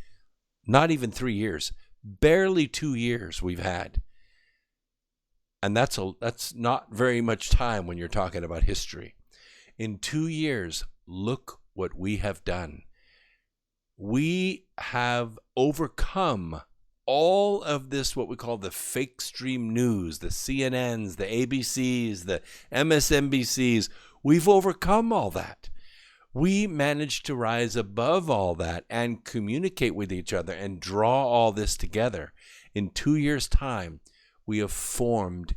not even 3 years, barely 2 years we've had. And that's not very much time when you're talking about history. In 2 years, look what we have done. We have overcome all of this, what we call the fake stream news, the CNNs, the ABCs, the MSNBCs. We've overcome all that. We managed to rise above all that and communicate with each other and draw all this together. In 2 years' time, we have formed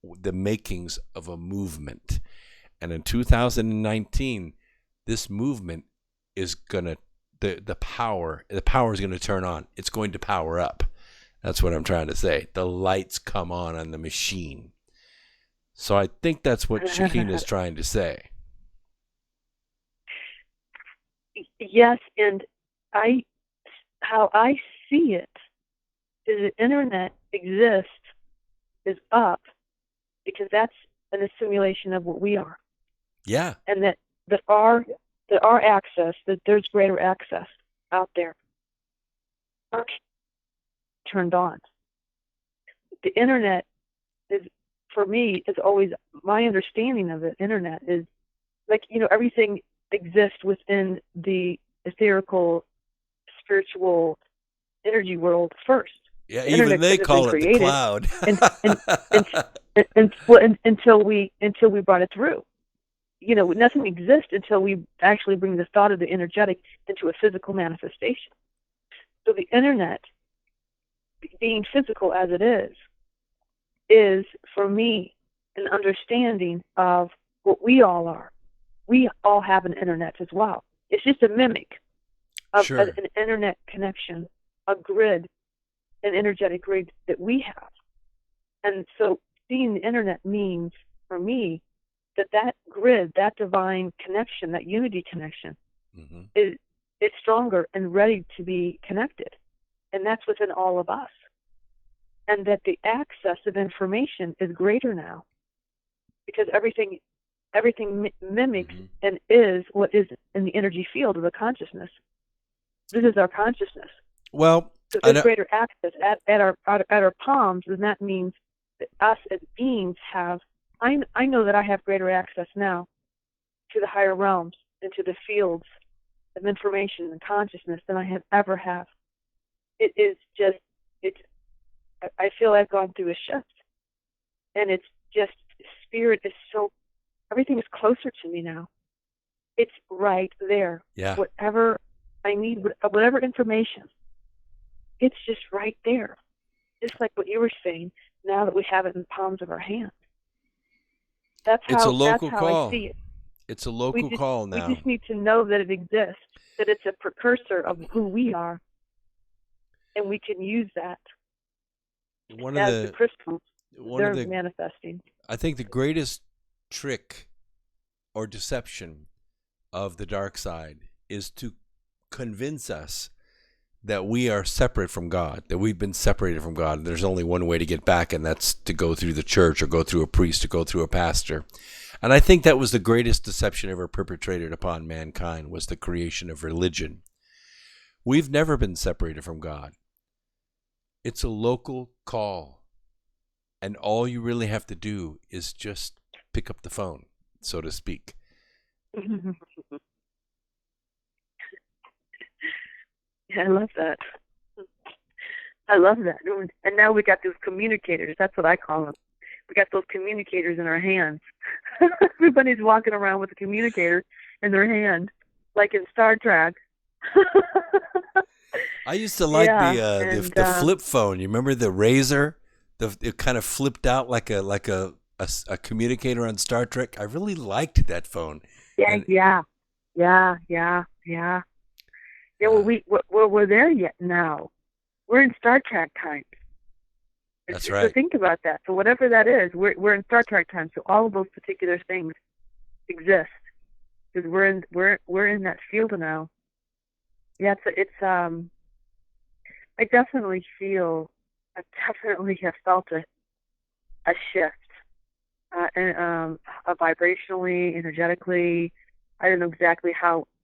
the makings of a movement. And in 2019, this movement is going to, the power is going to turn on. It's going to power up. That's what I'm trying to say. The lights come on the machine. So I think that's what Shakina is trying to say. Yes, and how I see it is the internet exists, is up, because that's an assimilation of what we are. Yeah. And that our access, that there's greater access out there, are turned on. The internet is, for me, is always, my understanding of the internet is like, everything exists within the etherical, spiritual energy world first. Yeah, The even they call it the cloud. Until we brought it through. Nothing exists until we actually bring the thought of the energetic into a physical manifestation. So the internet, being physical as it is for me an understanding of what we all are. We all have an internet as well. It's just a mimic of Sure. an internet connection, a grid, an energetic grid that we have. And so seeing the internet means, for me, that grid, that divine connection, that unity connection, is stronger and ready to be connected. And that's within all of us. And that the access of information is greater now, because everything mimics and is what is in the energy field of the consciousness. This is our consciousness. Well, so there's greater access at our palms, and that means that us as beings have. I know that I have greater access now to the higher realms and to the fields of information and consciousness than I have ever have. It is just, I feel I've gone through a shift, and it's just, spirit is so, everything is closer to me now. It's right there. Yeah. Whatever I need, whatever information, it's just right there. Just like what you were saying, now that we have it in the palms of our hands. It's a local that's how call. I see it. It's a local call now. We just need to know that it exists, that it's a precursor of who we are, and we can use that One as of the crystals one they're of the manifesting. I think the greatest trick or deception of the dark side is to convince us that we are separate from God, that we've been separated from God. There's only one way to get back, and that's to go through the church or go through a priest or go through a pastor. And I think that was the greatest deception ever perpetrated upon mankind, was the creation of religion. We've never been separated from God. It's a local call. And all you really have to do is just pick up the phone, so to speak. Yeah, I love that. I love that. And now we got those communicators. That's what I call them. We got those communicators in our hands. Everybody's walking around with a communicator in their hand, like in Star Trek. I used to like the flip phone. You remember the Razor? It kind of flipped out like a communicator on Star Trek. I really liked that phone. Yeah. Well, we're there yet now. We're in Star Trek times. That's So right. think about that. So whatever that is, we're in Star Trek times. So all of those particular things exist because we're in that field now. Yeah, it's I definitely have felt a shift, vibrationally, energetically. I don't know exactly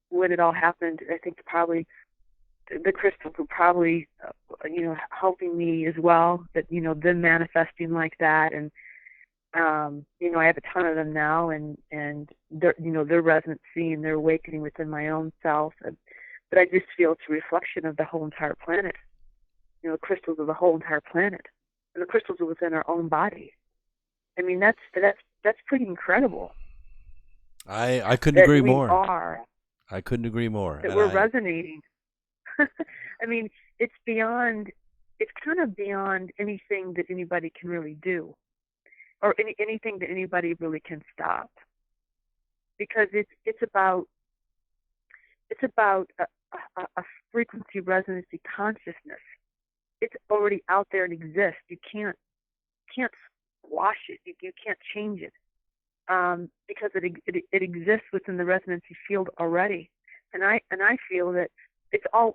when it all happened. I think probably the crystals were probably, helping me as well. That them manifesting like that, and I have a ton of them now, and their resonancy and their awakening within my own self. But I just feel it's a reflection of the whole entire planet. The crystals of the whole entire planet, and the crystals are within our own body. I mean, that's pretty incredible. I couldn't agree more. Are, I couldn't agree more. that we're resonating. I mean, it's kind of beyond anything that anybody can really do, or anything that anybody really can stop, because it's about a frequency resonancy consciousness. It's already out there and exists. You can't squash it. You can't change it, because it exists within the resonancy field already. And I feel that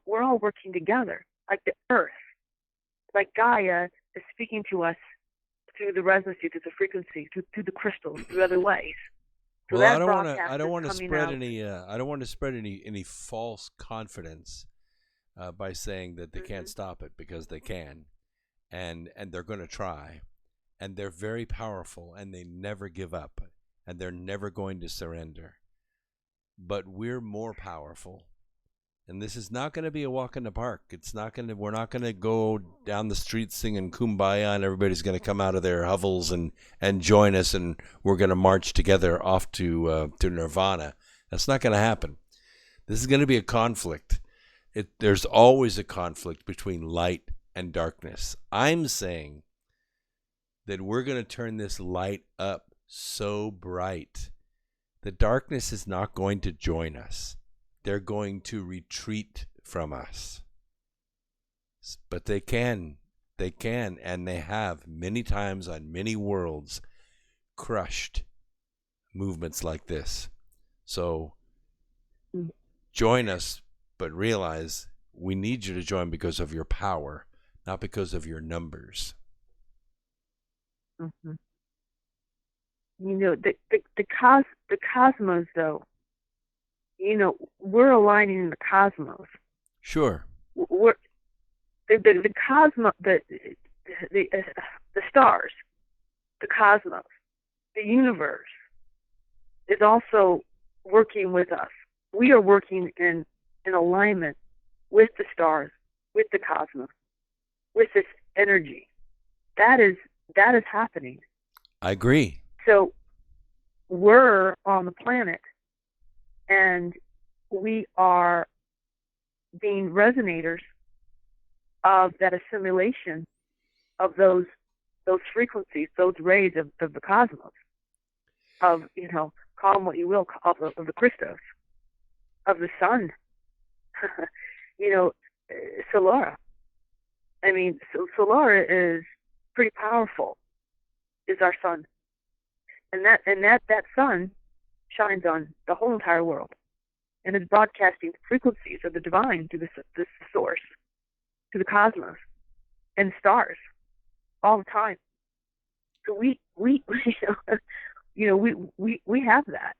we're all working together, like the Earth, like Gaia is speaking to us through the resonancy, through the frequency, through the crystals, through other ways. So well, I don't want to spread any false confidence by saying that they can't stop it, because they can, and they're going to try, and they're very powerful, and they never give up, and they're never going to surrender. But we're more powerful, and this is not going to be a walk in the park. We're not going to go down the street singing Kumbaya, and everybody's going to come out of their hovels and join us, and we're going to march together off to Nirvana. That's not going to happen. This is going to be a conflict. There's always a conflict between light and darkness. I'm saying that we're going to turn this light up so bright, the darkness is not going to join us. They're going to retreat from us. But they can, and they have many times on many worlds crushed movements like this. So join us, but realize we need you to join because of your power, not because of your numbers. Mm-hmm. The cosmos, though. We're aligning in the cosmos. Sure. We're the cosmos, the stars, the cosmos, the universe is also working with us. We are working in alignment with the stars, with the cosmos, with this energy. That is happening. I agree. So we're on the planet, and we are being resonators of that assimilation of those frequencies, those rays of the cosmos, of, call them what you will, of the Christos, of the sun, Solara. I mean, Solara is pretty powerful, is our sun. And that sun shines on the whole entire world and is broadcasting frequencies of the divine to this source, to the cosmos and stars all the time. So we we have that.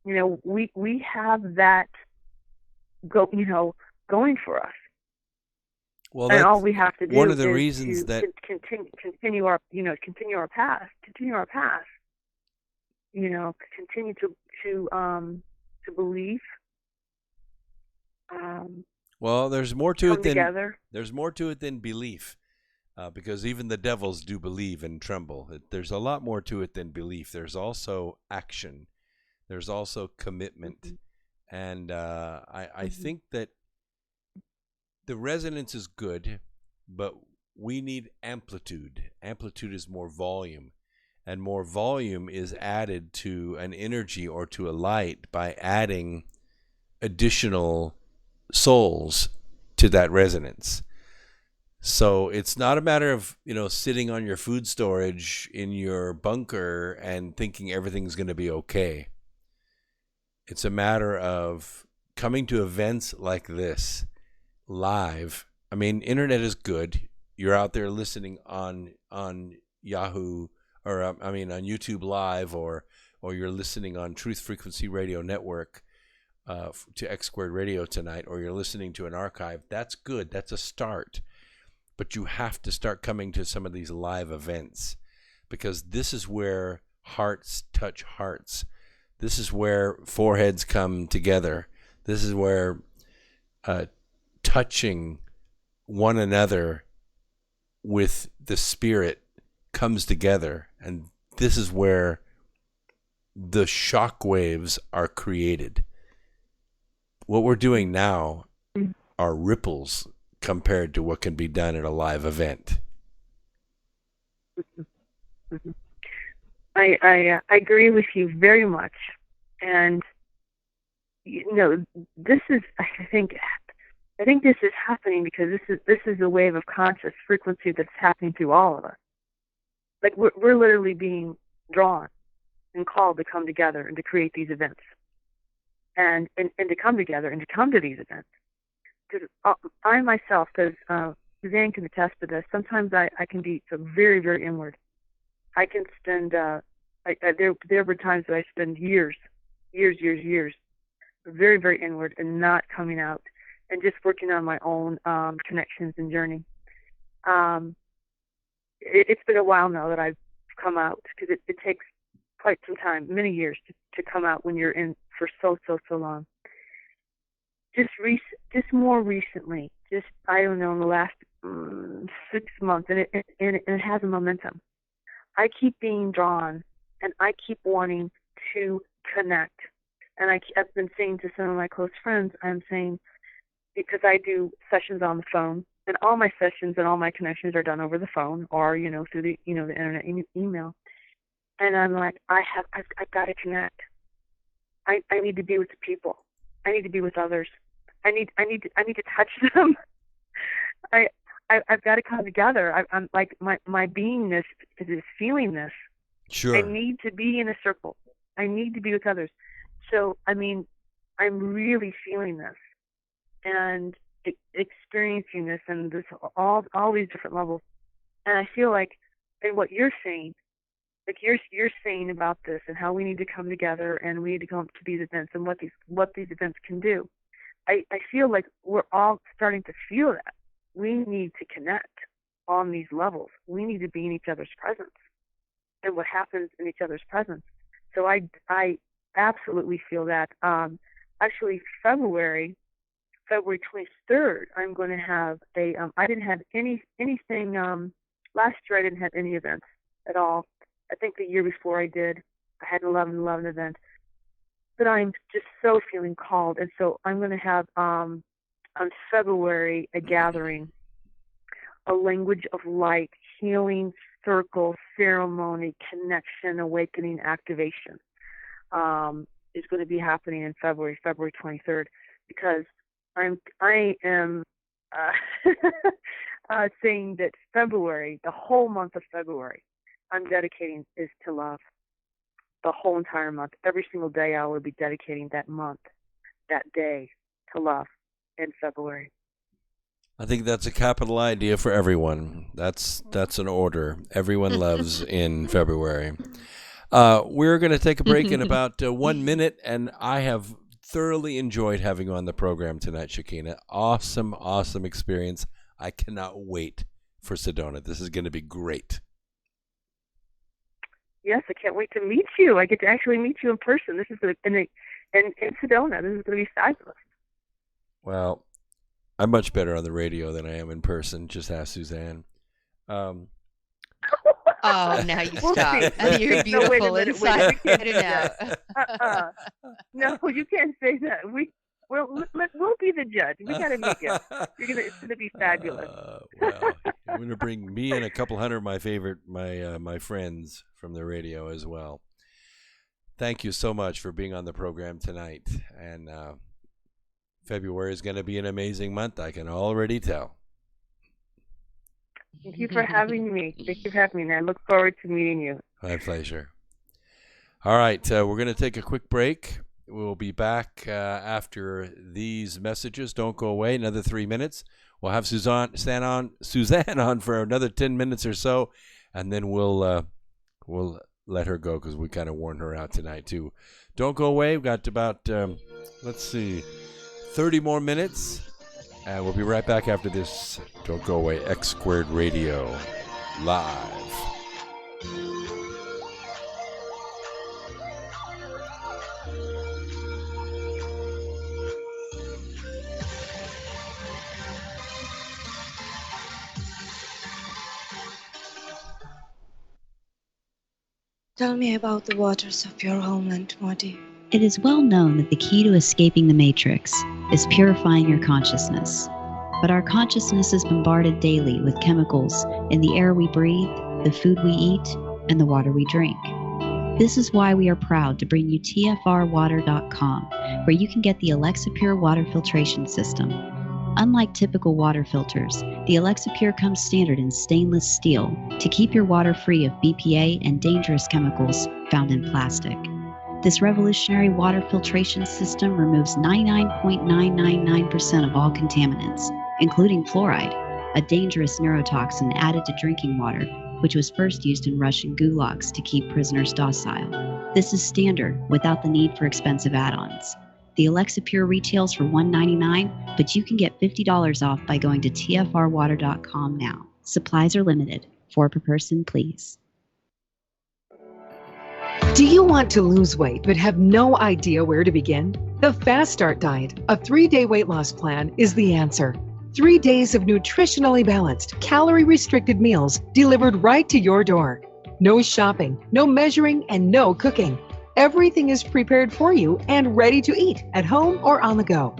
We have that going for us. Well, And that's all we have to do one of the is reasons to that continue our path, continue to believe. Well, there's more to Come it than together. there's more to it than belief, because even the devils do believe and tremble. There's a lot more to it than belief. There's also action. There's also commitment, and I think that the resonance is good, but we need amplitude. Amplitude is more volume, and more volume is added to an energy or to a light by adding additional souls to that resonance. So it's not a matter of, sitting on your food storage in your bunker and thinking everything's going to be okay. It's a matter of coming to events like this live. I mean, internet is good. You're out there listening on Yahoo, or on YouTube Live, or you're listening on Truth Frequency Radio Network to X Squared Radio tonight, or you're listening to an archive. That's good. That's a start. But you have to start coming to some of these live events, because this is where hearts touch hearts. This is where foreheads come together. This is where touching one another with the spirit comes together, and this is where the shock waves are created. What we're doing now are ripples compared to what can be done at a live event. I agree with you very much, and this is I think this is happening because this is a wave of conscious frequency that's happening through all of us. Like we're literally being drawn and called to come together and to create these events, and to come together and to come to these events. Because I myself, because Suzanne can attest to this, sometimes I can be so very, very inward. I can spend there were times that I spend years, very, very inward and not coming out, and just working on my own connections and journey. It's been a while now that I've come out, because it takes quite some time, many years to come out when you're in for so long. Just more recently, I don't know, in the last 6 months, and it has a momentum. I keep being drawn, and I keep wanting to connect. And I've been saying to some of my close friends, I'm saying, because I do sessions on the phone, and all my sessions and all my connections are done over the phone or through the the internet, email. And I'm like, I've got to connect. I need to be with the people. I need to be with others. I need to touch them. I've got to come together. I'm like my beingness is feeling this. Sure. I need to be in a circle. I need to be with others. So I'm really feeling this and experiencing this, and this all these different levels. And I feel like, and what you're saying, like you're saying about this and how we need to come together and we need to come to these events and what these events can do. I feel like we're all starting to feel that. We need to connect on these levels. We need to be in each other's presence and what happens in each other's presence. So I absolutely feel that. Actually, February 23rd, I'm going to have a. I didn't have anything. Last year, I didn't have any events at all. I think the year before I did. I had an 11/11 event. But I'm just so feeling called, and so I'm going to have on February a gathering, a language of light, healing circle, ceremony, connection, awakening, activation is going to be happening in February 23rd, because I am saying that February, the whole month of February, I'm dedicating is to love. the whole entire month. Every single day I will be dedicating that month, that day, to love in February. I think that's a capital idea for everyone. That's an order. Everyone loves in February. We're going to take a break in about 1 minute, and I have thoroughly enjoyed having you on the program tonight, Shakina. Awesome, awesome experience. I cannot wait for Sedona. This is going to be great. Yes, I can't wait to meet you. I get to actually meet you in person. This is in Sedona. This is going to be fabulous. Well, I'm much better on the radio than I am in person. Just ask Suzanne. Oh, now you stop. You're beautiful inside and out. No, you can't say that. We'll be the judge. We got to meet you. It's going to be fabulous. Well, I'm going to bring me and a couple hundred of my friends from the radio as well. Thank you so much for being on the program tonight. And February is going to be an amazing month. I can already tell. Thank you for having me. Thank you for having me. And I look forward to meeting you. My pleasure. All right, we're going to take a quick break. We'll be back after these messages. Don't go away. Another 3 minutes. We'll have Suzanne on for another 10 minutes or so, and then we'll let her go because we kind of worn her out tonight too. Don't go away. We've got about 30 more minutes, and we'll be right back after this. Don't go away. X Squared Radio live. Tell me about the waters of your homeland, Morty. It is well known that the key to escaping the matrix is purifying your consciousness. But our consciousness is bombarded daily with chemicals in the air we breathe, the food we eat, and the water we drink. This is why we are proud to bring you TFRwater.com, where you can get the Alexa Pure water filtration system. Unlike typical water filters, the Alexa Pure comes standard in stainless steel to keep your water free of BPA and dangerous chemicals found in plastic. This revolutionary water filtration system removes 99.999% of all contaminants, including fluoride, a dangerous neurotoxin added to drinking water, which was first used in Russian gulags to keep prisoners docile. This is standard without the need for expensive add-ons. The Alexa Pure retails for $199, but you can get $50 off by going to TFRwater.com now. Supplies are limited. 4 per person, please. Do you want to lose weight but have no idea where to begin? The Fast Start Diet, a 3-day weight loss plan, is the answer. 3 days of nutritionally balanced, calorie-restricted meals delivered right to your door. No shopping, no measuring, and no cooking. Everything is prepared for you and ready to eat at home or on the go.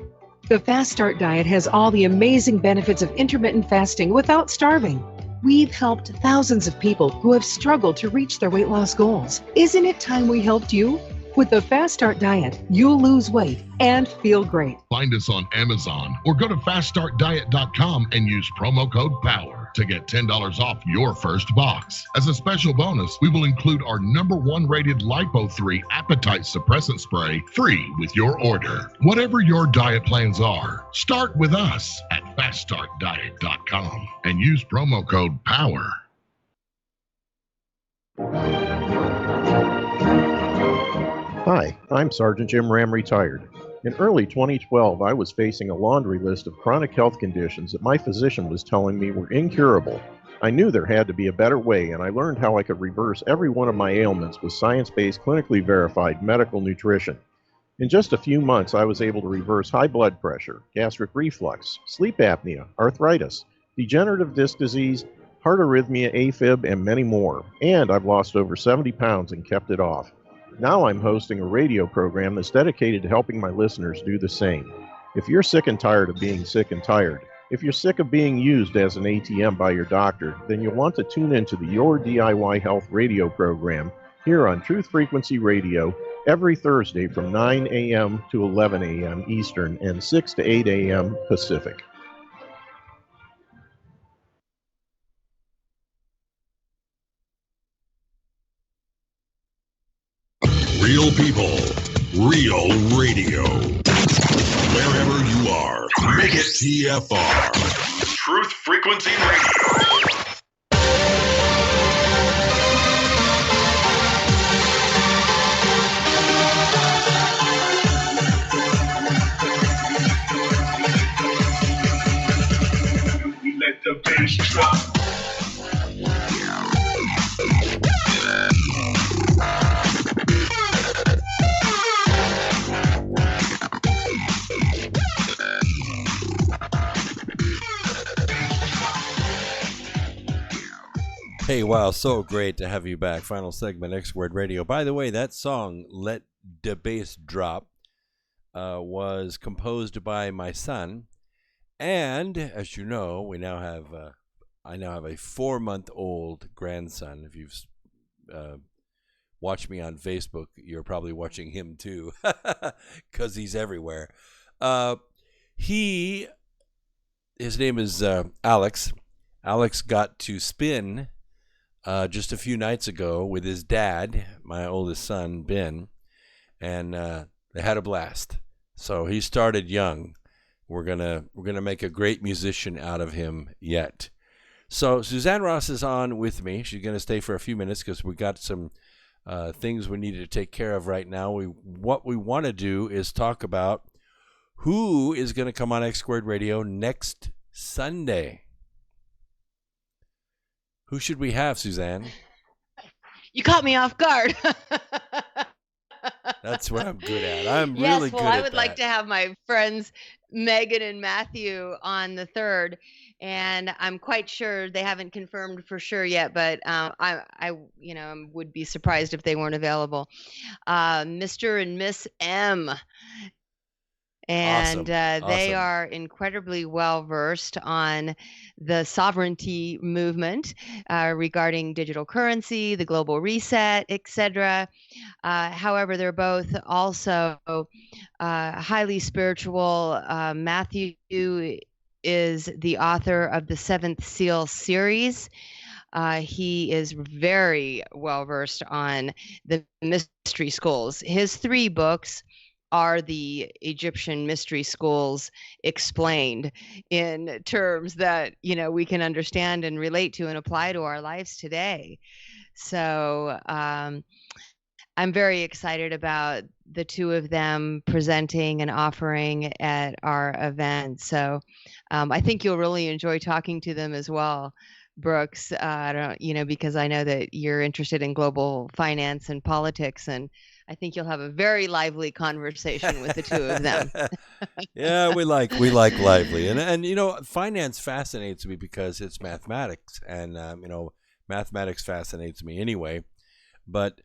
The Fast Start Diet has all the amazing benefits of intermittent fasting without starving. We've helped thousands of people who have struggled to reach their weight loss goals. Isn't it time we helped you? With the Fast Start Diet, you'll lose weight and feel great. Find us on Amazon or go to faststartdiet.com and use promo code POWER to get $10 off your first box. As a special bonus, we will include our #1 rated Lipo3 appetite suppressant spray free with your order. Whatever your diet plans are, start with us at faststartdiet.com and use promo code POWER. Hi, I'm Sergeant Jim Ram, retired. In early 2012, I was facing a laundry list of chronic health conditions that my physician was telling me were incurable. I knew there had to be a better way, and I learned how I could reverse every one of my ailments with science-based, clinically verified medical nutrition. In just a few months, I was able to reverse high blood pressure, gastric reflux, sleep apnea, arthritis, degenerative disc disease, heart arrhythmia, AFib, and many more. And I've lost over 70 pounds and kept it off. Now I'm hosting a radio program that's dedicated to helping my listeners do the same. If you're sick and tired of being sick and tired, if you're sick of being used as an ATM by your doctor, then you'll want to tune into the Your DIY Health radio program here on Truth Frequency Radio every Thursday from 9 a.m. to 11 a.m. Eastern and 6 to 8 a.m. Pacific. Real people, real radio. Wherever you are, make it TFR. Truth Frequency Radio. Let the bass drop. Hey, wow, so great to have you back. Final segment, X Word Radio. By the way, that song, Let the Bass Drop, was composed by my son. And, as you know, I now have a 4-month-old grandson. If you've watched me on Facebook, you're probably watching him too, because he's everywhere. His name is Alex. Alex got to spin just a few nights ago with his dad, my oldest son, Ben, and they had a blast. So he started young. We're gonna make a great musician out of him yet. So Suzanne Ross is on with me. She's gonna stay for a few minutes because we got some things we need to take care of right now. What we want to do is talk about who is going to come on X Squared Radio next Sunday. Who should we have, Suzanne? You caught me off guard. That's what I'm good at. I'm Yes, really well, good I at would that. like to have my friends Megan and Matthew on the 3rd, and I'm quite sure they haven't confirmed for sure yet, but I would be surprised if they weren't available. Mr. and Miss M. And they Awesome. are incredibly well versed on the sovereignty movement regarding digital currency, the global reset, etc. However, they're both also highly spiritual. Matthew is the author of the Seventh Seal series. He is very well versed on the mystery schools. His 3 books are the Egyptian mystery schools explained in terms that, we can understand and relate to and apply to our lives today. So I'm very excited about the 2 of them presenting and offering at our event. So I think you'll really enjoy talking to them as well, Brooks. Because I know that you're interested in global finance and politics, and I think you'll have a very lively conversation with the 2 of them. Yeah, we like lively, and finance fascinates me because it's mathematics, and mathematics fascinates me anyway. But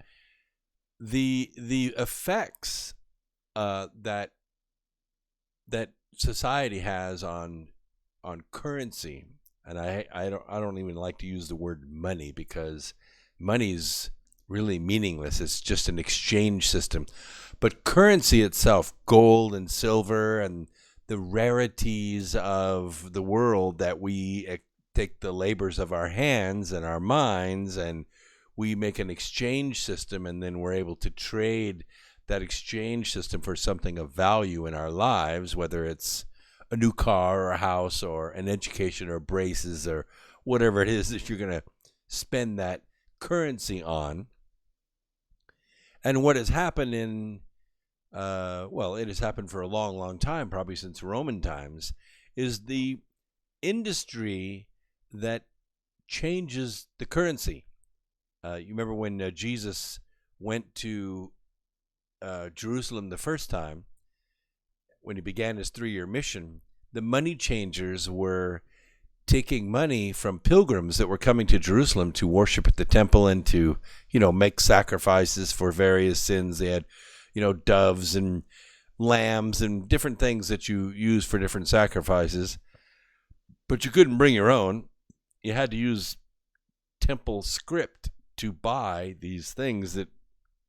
the effects that society has on currency, and I don't even like to use the word money because money's really meaningless. It's just an exchange system. But currency itself, gold and silver and the rarities of the world that we take the labors of our hands and our minds, and we make an exchange system, and then we're able to trade that exchange system for something of value in our lives, whether it's a new car or a house or an education or braces or whatever it is that you're going to spend that currency on. And what has happened it has happened for a long, long time, probably since Roman times, is the industry that changes the currency. You remember when Jesus went to Jerusalem the first time, when he began his 3-year mission, the money changers were taking money from pilgrims that were coming to Jerusalem to worship at the temple and to, make sacrifices for various sins. They had, doves and lambs and different things that you use for different sacrifices. But you couldn't bring your own. You had to use temple script to buy these things that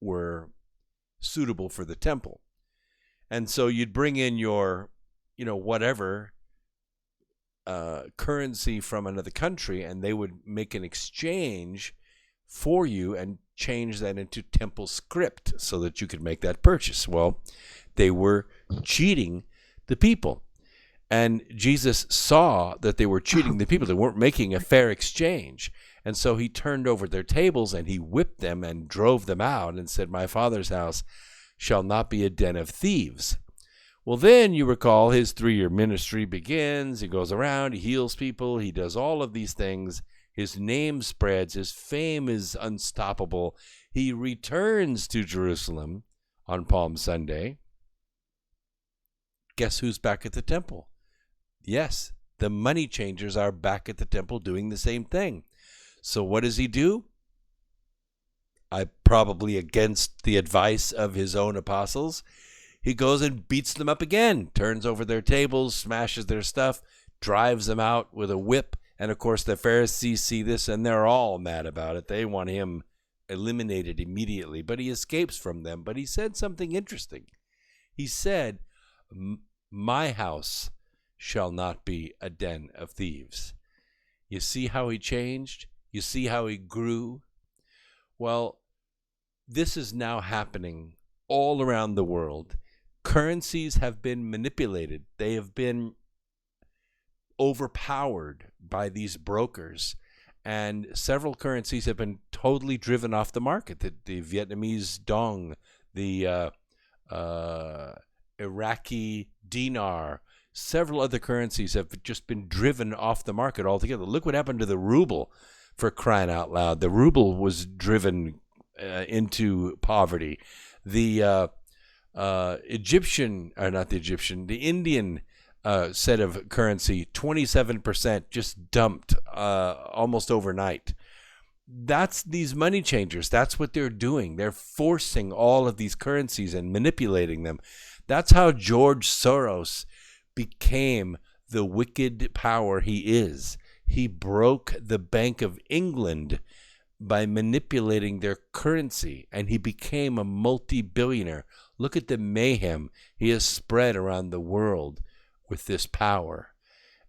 were suitable for the temple. And so you'd bring in your, whatever currency from another country, and they would make an exchange for you and change that into temple script so that you could make that purchase. Well, they were cheating the people. And Jesus saw that they were cheating the people. They weren't making a fair exchange. And so he turned over their tables and he whipped them and drove them out and said, "My Father's house shall not be a den of thieves." Well, then you recall his 3-year ministry begins. He goes around, he heals people, he does all of these things. His name spreads, his fame is unstoppable. He returns to Jerusalem on Palm Sunday. Guess who's back at the temple? Yes, the money changers are back at the temple doing the same thing. So what does he do? Probably against the advice of his own apostles. He goes and beats them up again, turns over their tables, smashes their stuff, drives them out with a whip. And of course, the Pharisees see this and they're all mad about it. They want him eliminated immediately, but he escapes from them. But he said something interesting. He said, "My house shall not be a den of thieves." You see how he changed? You see how he grew? Well, this is now happening all around the world. Currencies have been manipulated. They have been overpowered by these brokers. And several currencies have been totally driven off the market. The Vietnamese dong, the Iraqi dinar, several other currencies have just been driven off the market altogether. Look what happened to the ruble, for crying out loud. The ruble was driven into poverty. The the Indian set of currency, 27% just dumped almost overnight. That's these money changers. That's what they're doing. They're forcing all of these currencies and manipulating them. That's how George Soros became the wicked power he is. He broke the Bank of England by manipulating their currency, and he became a multi-billionaire. Look at the mayhem he has spread around the world with this power.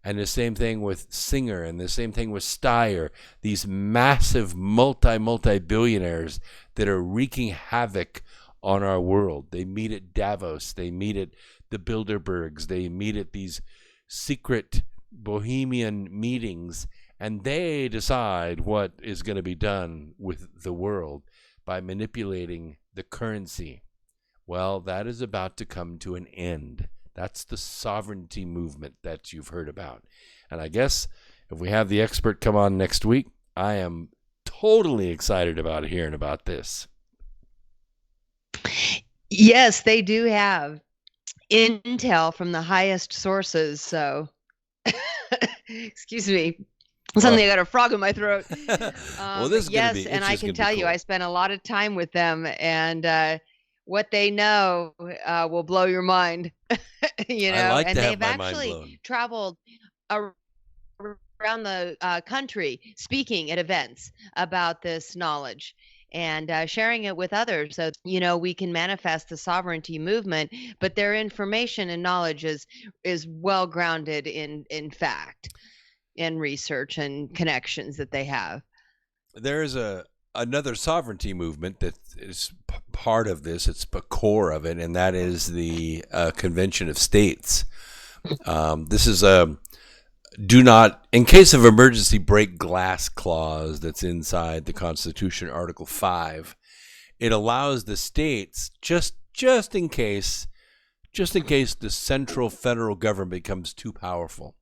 And the same thing with Singer, and the same thing with Steyer, these massive multi-billionaires that are wreaking havoc on our world. They meet at Davos, they meet at the Bilderbergs, they meet at these secret bohemian meetings, and they decide what is going to be done with the world by manipulating the currency. Well, that is about to come to an end. That's the sovereignty movement that you've heard about. And I guess if we have the expert come on next week, I am totally excited about hearing about this. Yes, they do have intel from the highest sources. So, excuse me. Suddenly I got a frog in my throat. Well, this is yes, gonna be, and I can tell you, I spent a lot of time with them, and what they know will blow your mind. You know, I like and to have they've my mind actually blown. traveled around the country speaking at events about this knowledge and sharing it with others, so you know we can manifest the sovereignty movement. But their information and knowledge is well grounded in fact, in research and connections that they have. There's another sovereignty movement that is part of this. It's the core of it, and that is the Convention of States. This is a do not, in case of emergency, break glass clause that's inside the Constitution, Article 5. It allows the states, just in case the central federal government becomes too powerful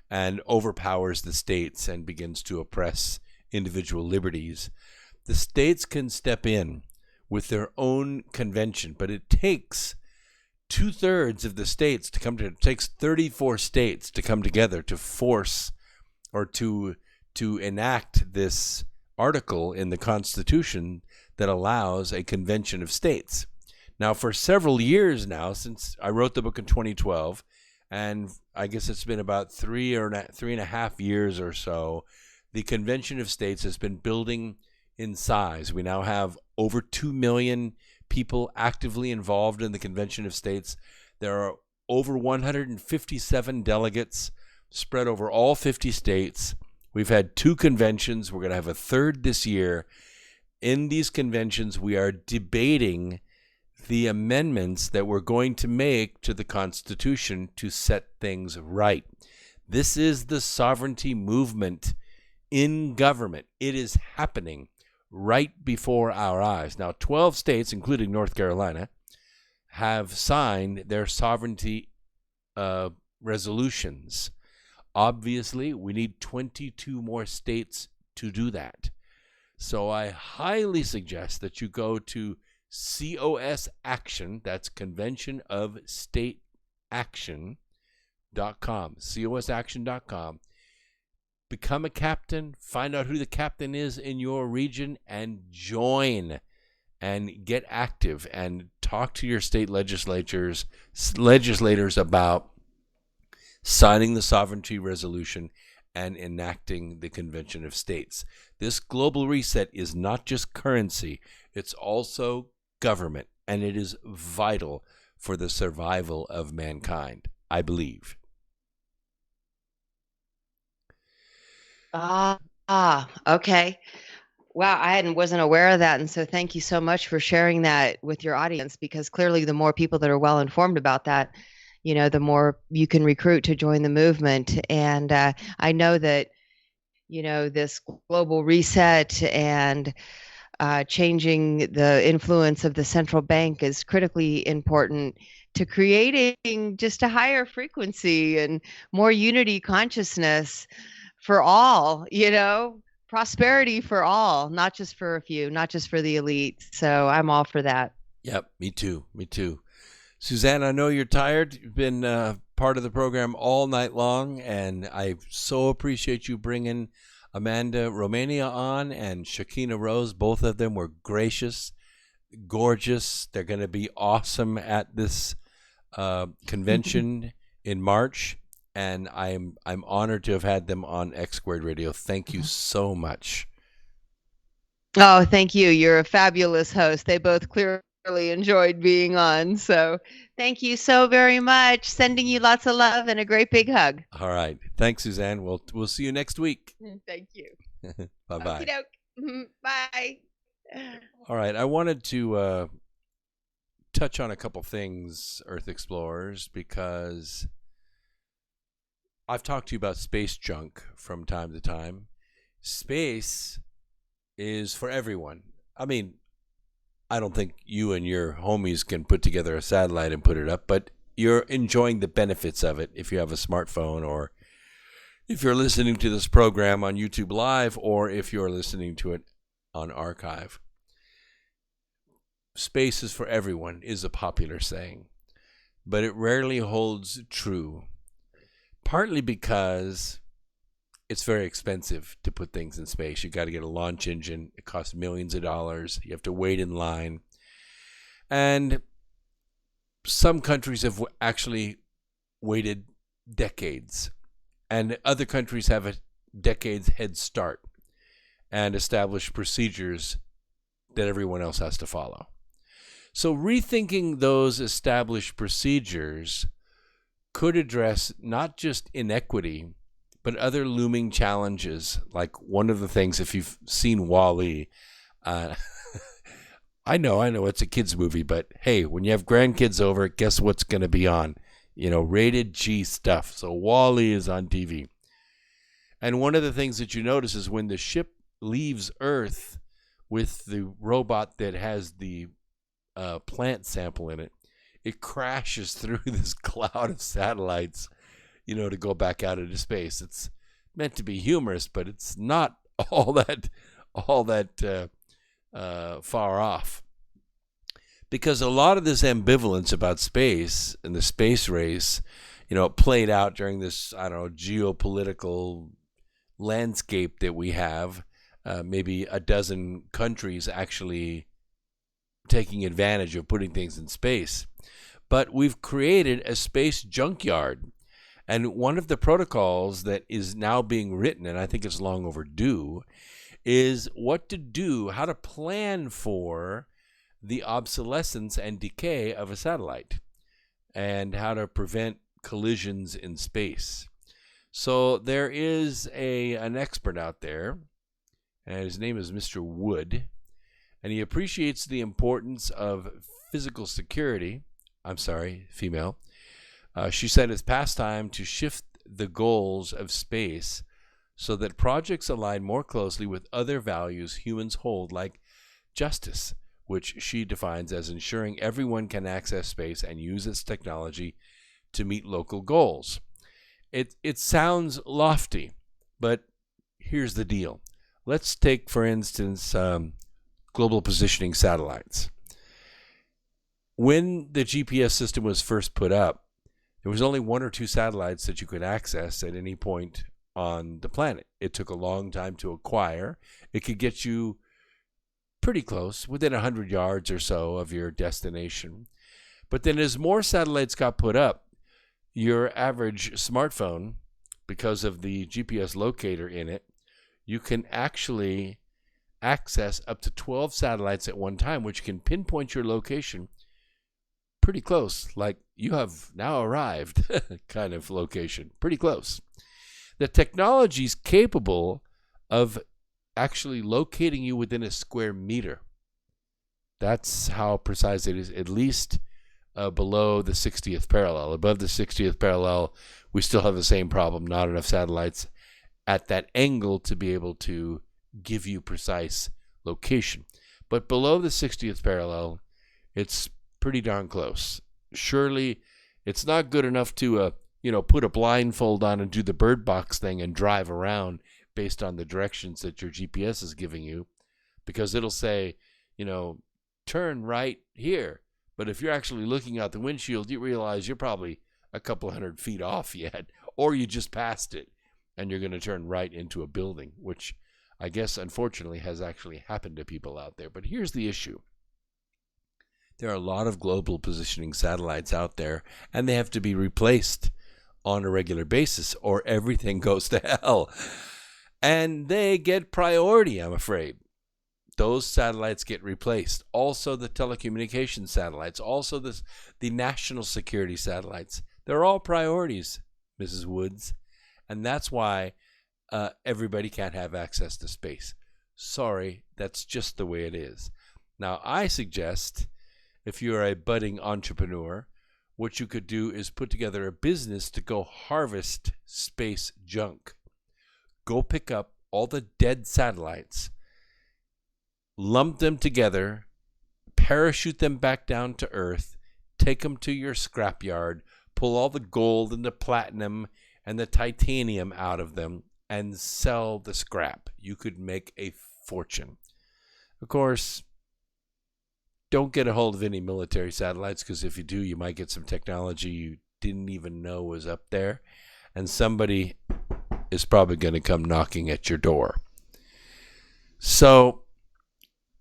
and overpowers the states and begins to oppress individual liberties, the states can step in with their own convention, but it takes 2/3 of the states to come together. It takes 34 states to come together to force or to enact this article in the Constitution that allows a convention of states. Now, for several years now, since I wrote the book in 2012, and I guess it's been about 3.5 years or so, the Convention of States has been building in size. We now have over 2 million people actively involved in the Convention of States. There are over 157 delegates spread over all 50 states. We've had 2 conventions. We're going to have a third this year. in these conventions, we are debating the amendments that we're going to make to the Constitution to set things right. This is the sovereignty movement in government. It is happening right before our eyes. Now, 12 states, including North Carolina, have signed their sovereignty resolutions. Obviously, we need 22 more states to do that. So I highly suggest that you go to COS Action, that's Convention of State Action.com, cosaction.com. Become a captain, find out who the captain is in your region, and join and get active and talk to your state legislators about signing the sovereignty resolution and enacting the Convention of States. This global reset is not just currency, it's also government, and it is vital for the survival of mankind, I believe. Okay. Wow, wasn't aware of that, and so thank you so much for sharing that with your audience, because clearly the more people that are well informed about that, the more you can recruit to join the movement. And I know that, this global reset and changing the influence of the central bank is critically important to creating just a higher frequency and more unity consciousness for all, prosperity for all, not just for a few, not just for the elite. So I'm all for that. Yep, me too. Suzanne, I know you're tired. You've been part of the program all night long, and I so appreciate you bringing Amanda Romania on and Shakina Rose. Both of them were gracious, gorgeous. They're going to be awesome at this convention in March, and I'm honored to have had them on X Squared Radio. Thank you so much. Oh, thank you. You're a fabulous host. They both clearly enjoyed being on. So thank you so very much. Sending you lots of love and a great big hug. All right. Thanks, Suzanne. We'll see you next week. Thank you. Bye-bye. Okey-doke. Bye. All right. I wanted to touch on a couple things, Earth Explorers, because I've talked to you about space junk from time to time. Space is for everyone. I mean, I don't think you and your homies can put together a satellite and put it up, but you're enjoying the benefits of it if you have a smartphone, or if you're listening to this program on YouTube Live, or if you're listening to it on archive. Space is for everyone is a popular saying, but it rarely holds true, partly because it's very expensive to put things in space. You got to get a launch engine. It costs millions of dollars. You have to wait in line. And some countries have actually waited decades. And other countries have a decade's head start and established procedures that everyone else has to follow. So rethinking those established procedures could address not just inequity, but other looming challenges. Like one of the things, if you've seen WALL-E, I know it's a kid's movie, but hey, when you have grandkids over, guess what's going to be on? Rated G stuff. So WALL-E is on TV. And one of the things that you notice is when the ship leaves Earth with the robot that has the plant sample in it, it crashes through this cloud of satellites, to go back out into space. It's meant to be humorous, but it's not all that far off. Because a lot of this ambivalence about space and the space race, played out during this, geopolitical landscape that we have. Maybe a dozen countries actually taking advantage of putting things in space. But we've created a space junkyard. And one of the protocols that is now being written, and I think it's long overdue, is what to do, how to plan for the obsolescence and decay of a satellite, and how to prevent collisions in space. So there is an expert out there, and his name is Mr. Wood, and he appreciates the importance of physical security. I'm sorry, female. She said it's past time to shift the goals of space so that projects align more closely with other values humans hold, like justice, which she defines as ensuring everyone can access space and use its technology to meet local goals. It sounds lofty, but here's the deal. Let's take, for instance, global positioning satellites. When the GPS system was first put up, there was only one or two satellites that you could access at any point on the planet. It took a long time to acquire. It could get you pretty close, within 100 yards or so of your destination. But then as more satellites got put up, your average smartphone, because of the GPS locator in it, you can actually access up to 12 satellites at one time, which can pinpoint your location pretty close, like you have now arrived kind of location, pretty close. The technology is capable of actually locating you within a square meter. That's how precise it is, at least below the 60th parallel. Above the 60th parallel, we still have the same problem, not enough satellites at that angle to be able to give you precise location. But below the 60th parallel, it's pretty darn close. Surely it's not good enough to put a blindfold on and do the bird box thing and drive around based on the directions that your GPS is giving you, because it'll say, turn right here. But if you're actually looking out the windshield, you realize you're probably a couple 100 feet off yet, or you just passed it and you're going to turn right into a building, which I guess unfortunately has actually happened to people out there. But here's the issue. There are a lot of global positioning satellites out there, and they have to be replaced on a regular basis or everything goes to hell. And they get priority, I'm afraid. Those satellites get replaced. Also the telecommunications satellites, also the national security satellites. They're all priorities, Mrs. Woods. And that's why everybody can't have access to space. Sorry, that's just the way it is. Now, I suggest, if you're a budding entrepreneur, what you could do is put together a business to go harvest space junk. Go pick up all the dead satellites, lump them together, parachute them back down to Earth, take them to your scrapyard, pull all the gold and the platinum and the titanium out of them, and sell the scrap. You could make a fortune. Of course, don't get a hold of any military satellites, because if you do, you might get some technology you didn't even know was up there, and somebody is probably going to come knocking at your door. So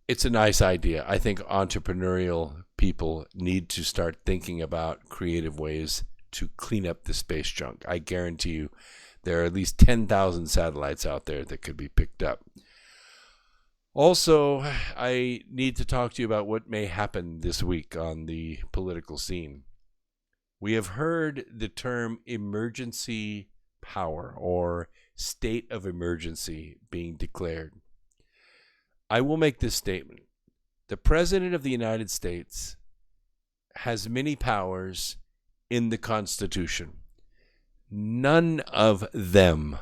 it's a nice idea. I think entrepreneurial people need to start thinking about creative ways to clean up the space junk. I guarantee you there are at least 10,000 satellites out there that could be picked up. Also, I need to talk to you about what may happen this week on the political scene. We have heard the term emergency power or state of emergency being declared. I will make this statement. The President of the United States has many powers in the Constitution. None of them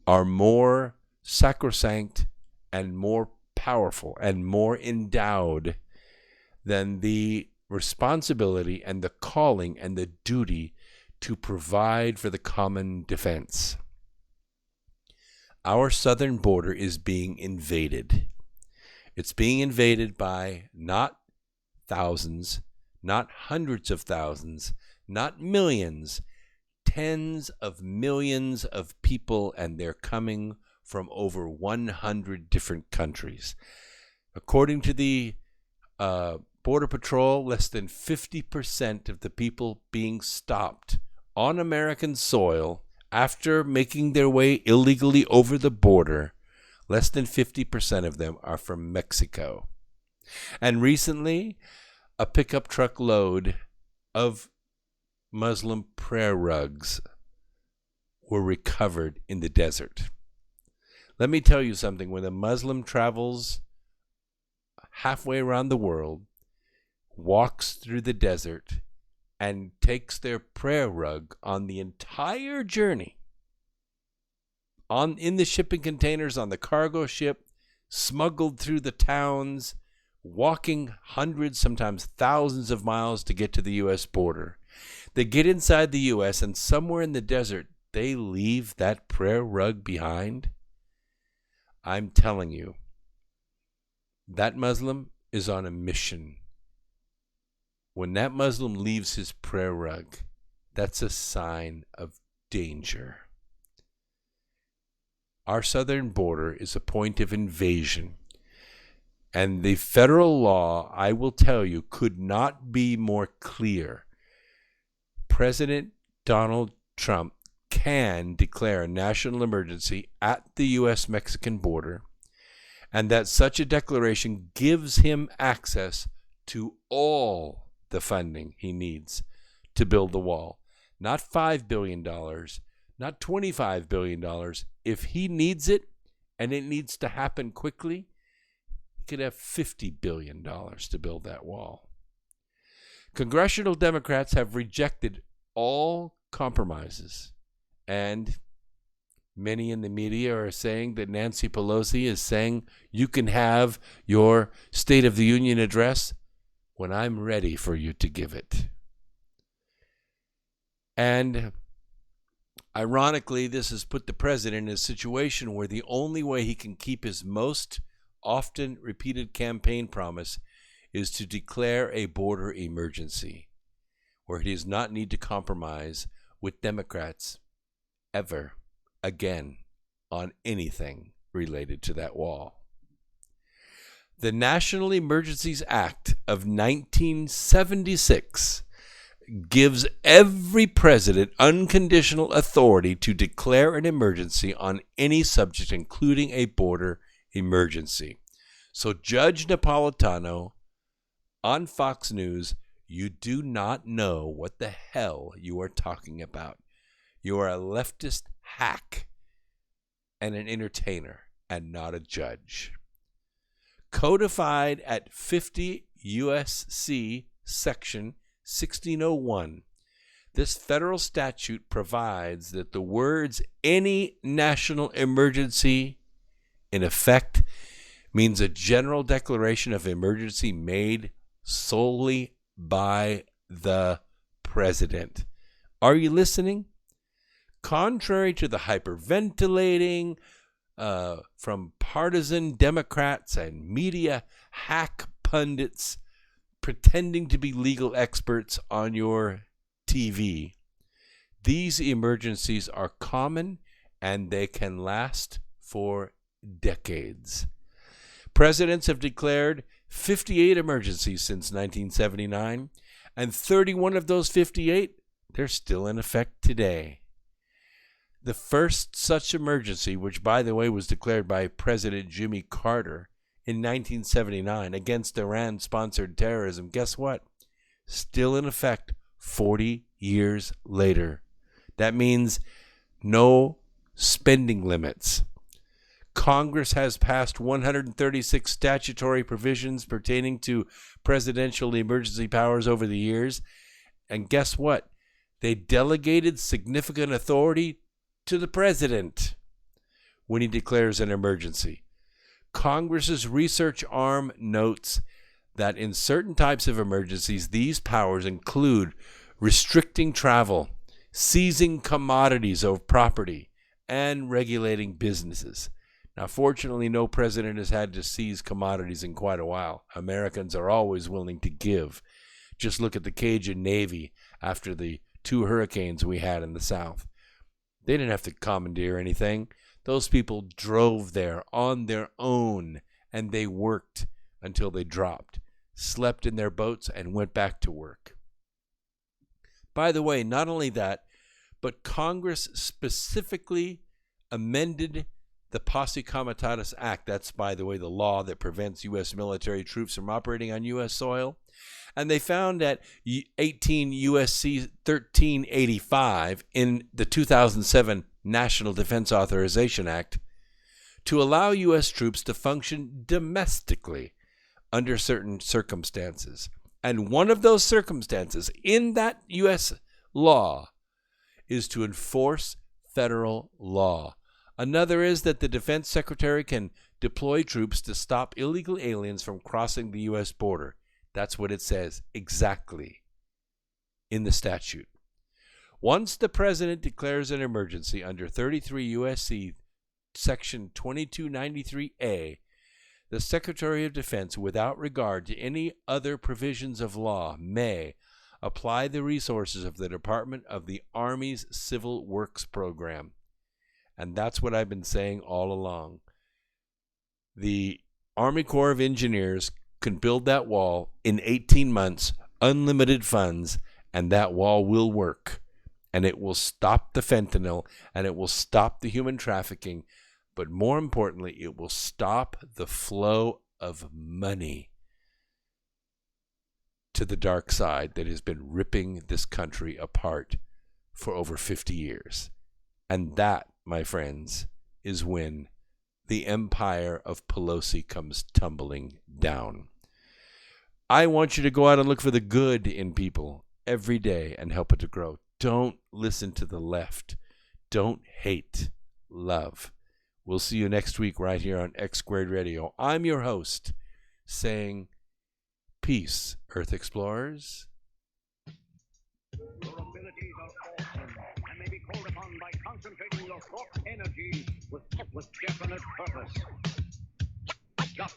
are more sacrosanct and more powerful and more endowed than the responsibility and the calling and the duty to provide for the common defense. Our southern border is being invaded. It's being invaded by not thousands, not hundreds of thousands, not millions, tens of millions of people, and they're coming from over 100 different countries. According to the Border Patrol, less than 50% of the people being stopped on American soil after making their way illegally over the border, less than 50% of them are from Mexico. And recently, a pickup truck load of Muslim prayer rugs were recovered in the desert. Let me tell you something. When a Muslim travels halfway around the world, walks through the desert, and takes their prayer rug on the entire journey, in the shipping containers, on the cargo ship, smuggled through the towns, walking hundreds, sometimes thousands of miles to get to the U.S. border. They get inside the U.S., and somewhere in the desert, they leave that prayer rug behind. I'm telling you, that Muslim is on a mission. When that Muslim leaves his prayer rug, that's a sign of danger. Our southern border is a point of invasion. And the federal law, I will tell you, could not be more clear. President Donald Trump can declare a national emergency at the U.S.-Mexican border, and that such a declaration gives him access to all the funding he needs to build the wall. Not $5 billion, not $25 billion. If he needs it, and it needs to happen quickly, he could have $50 billion to build that wall. Congressional Democrats have rejected all compromises, and many in the media are saying that Nancy Pelosi is saying you can have your State of the Union address when I'm ready for you to give it. And ironically, this has put the president in a situation where the only way he can keep his most often repeated campaign promise is to declare a border emergency, where he does not need to compromise with Democrats ever again on anything related to that wall. The National Emergencies Act of 1976 gives every president unconditional authority to declare an emergency on any subject, including a border emergency. So Judge Napolitano on Fox News, you do not know what the hell you are talking about. You are a leftist hack and an entertainer and not a judge. Codified at 50 U.S.C. Section 1601, this federal statute provides that the words "any national emergency" in effect means a general declaration of emergency made solely by the president. Are you listening? Contrary to the hyperventilating from partisan Democrats and media hack pundits pretending to be legal experts on your TV, these emergencies are common and they can last for decades. Presidents have declared 58 emergencies since 1979, and 31 of those 58, they're still in effect today. The first such emergency, which by the way was declared by President Jimmy Carter in 1979 against Iran-sponsored terrorism, guess what? Still in effect 40 years later. That means no spending limits. Congress has passed 136 statutory provisions pertaining to presidential emergency powers over the years. And guess what? They delegated significant authority to the president when he declares an emergency. Congress's research arm notes that in certain types of emergencies, these powers include restricting travel, seizing commodities or property, and regulating businesses. Now, fortunately, no president has had to seize commodities in quite a while. Americans are always willing to give. Just look at the Cajun Navy after the 2 hurricanes we had in the South. They didn't have to commandeer anything. Those people drove there on their own, and they worked until they dropped, slept in their boats, and went back to work. By the way, not only that, but Congress specifically amended the Posse Comitatus Act. That's, by the way, the law that prevents U.S. military troops from operating on U.S. soil. And they found that 18 U.S.C. 1385 in the 2007 National Defense Authorization Act to allow U.S. troops to function domestically under certain circumstances. And one of those circumstances in that U.S. law is to enforce federal law. Another is that the defense secretary can deploy troops to stop illegal aliens from crossing the U.S. border. That's what it says exactly in the statute. Once the president declares an emergency under 33 U.S.C. Section 2293A, the Secretary of Defense, without regard to any other provisions of law, may apply the resources of the Department of the Army's Civil Works Program. And that's what I've been saying all along. The Army Corps of Engineers can build that wall in 18 months, unlimited funds, and that wall will work. And it will stop the fentanyl, and it will stop the human trafficking. But more importantly, it will stop the flow of money to the dark side that has been ripping this country apart for over 50 years. And that, my friends, is when the empire of Pelosi comes tumbling down. I want you to go out and look for the good in people every day and help it to grow. Don't listen to the left. Don't hate. Love. We'll see you next week right here on X Squared Radio. I'm your host, saying peace, Earth Explorers. Your abilities are awesome and may be called upon by concentrating your thought energy with definite purpose. Just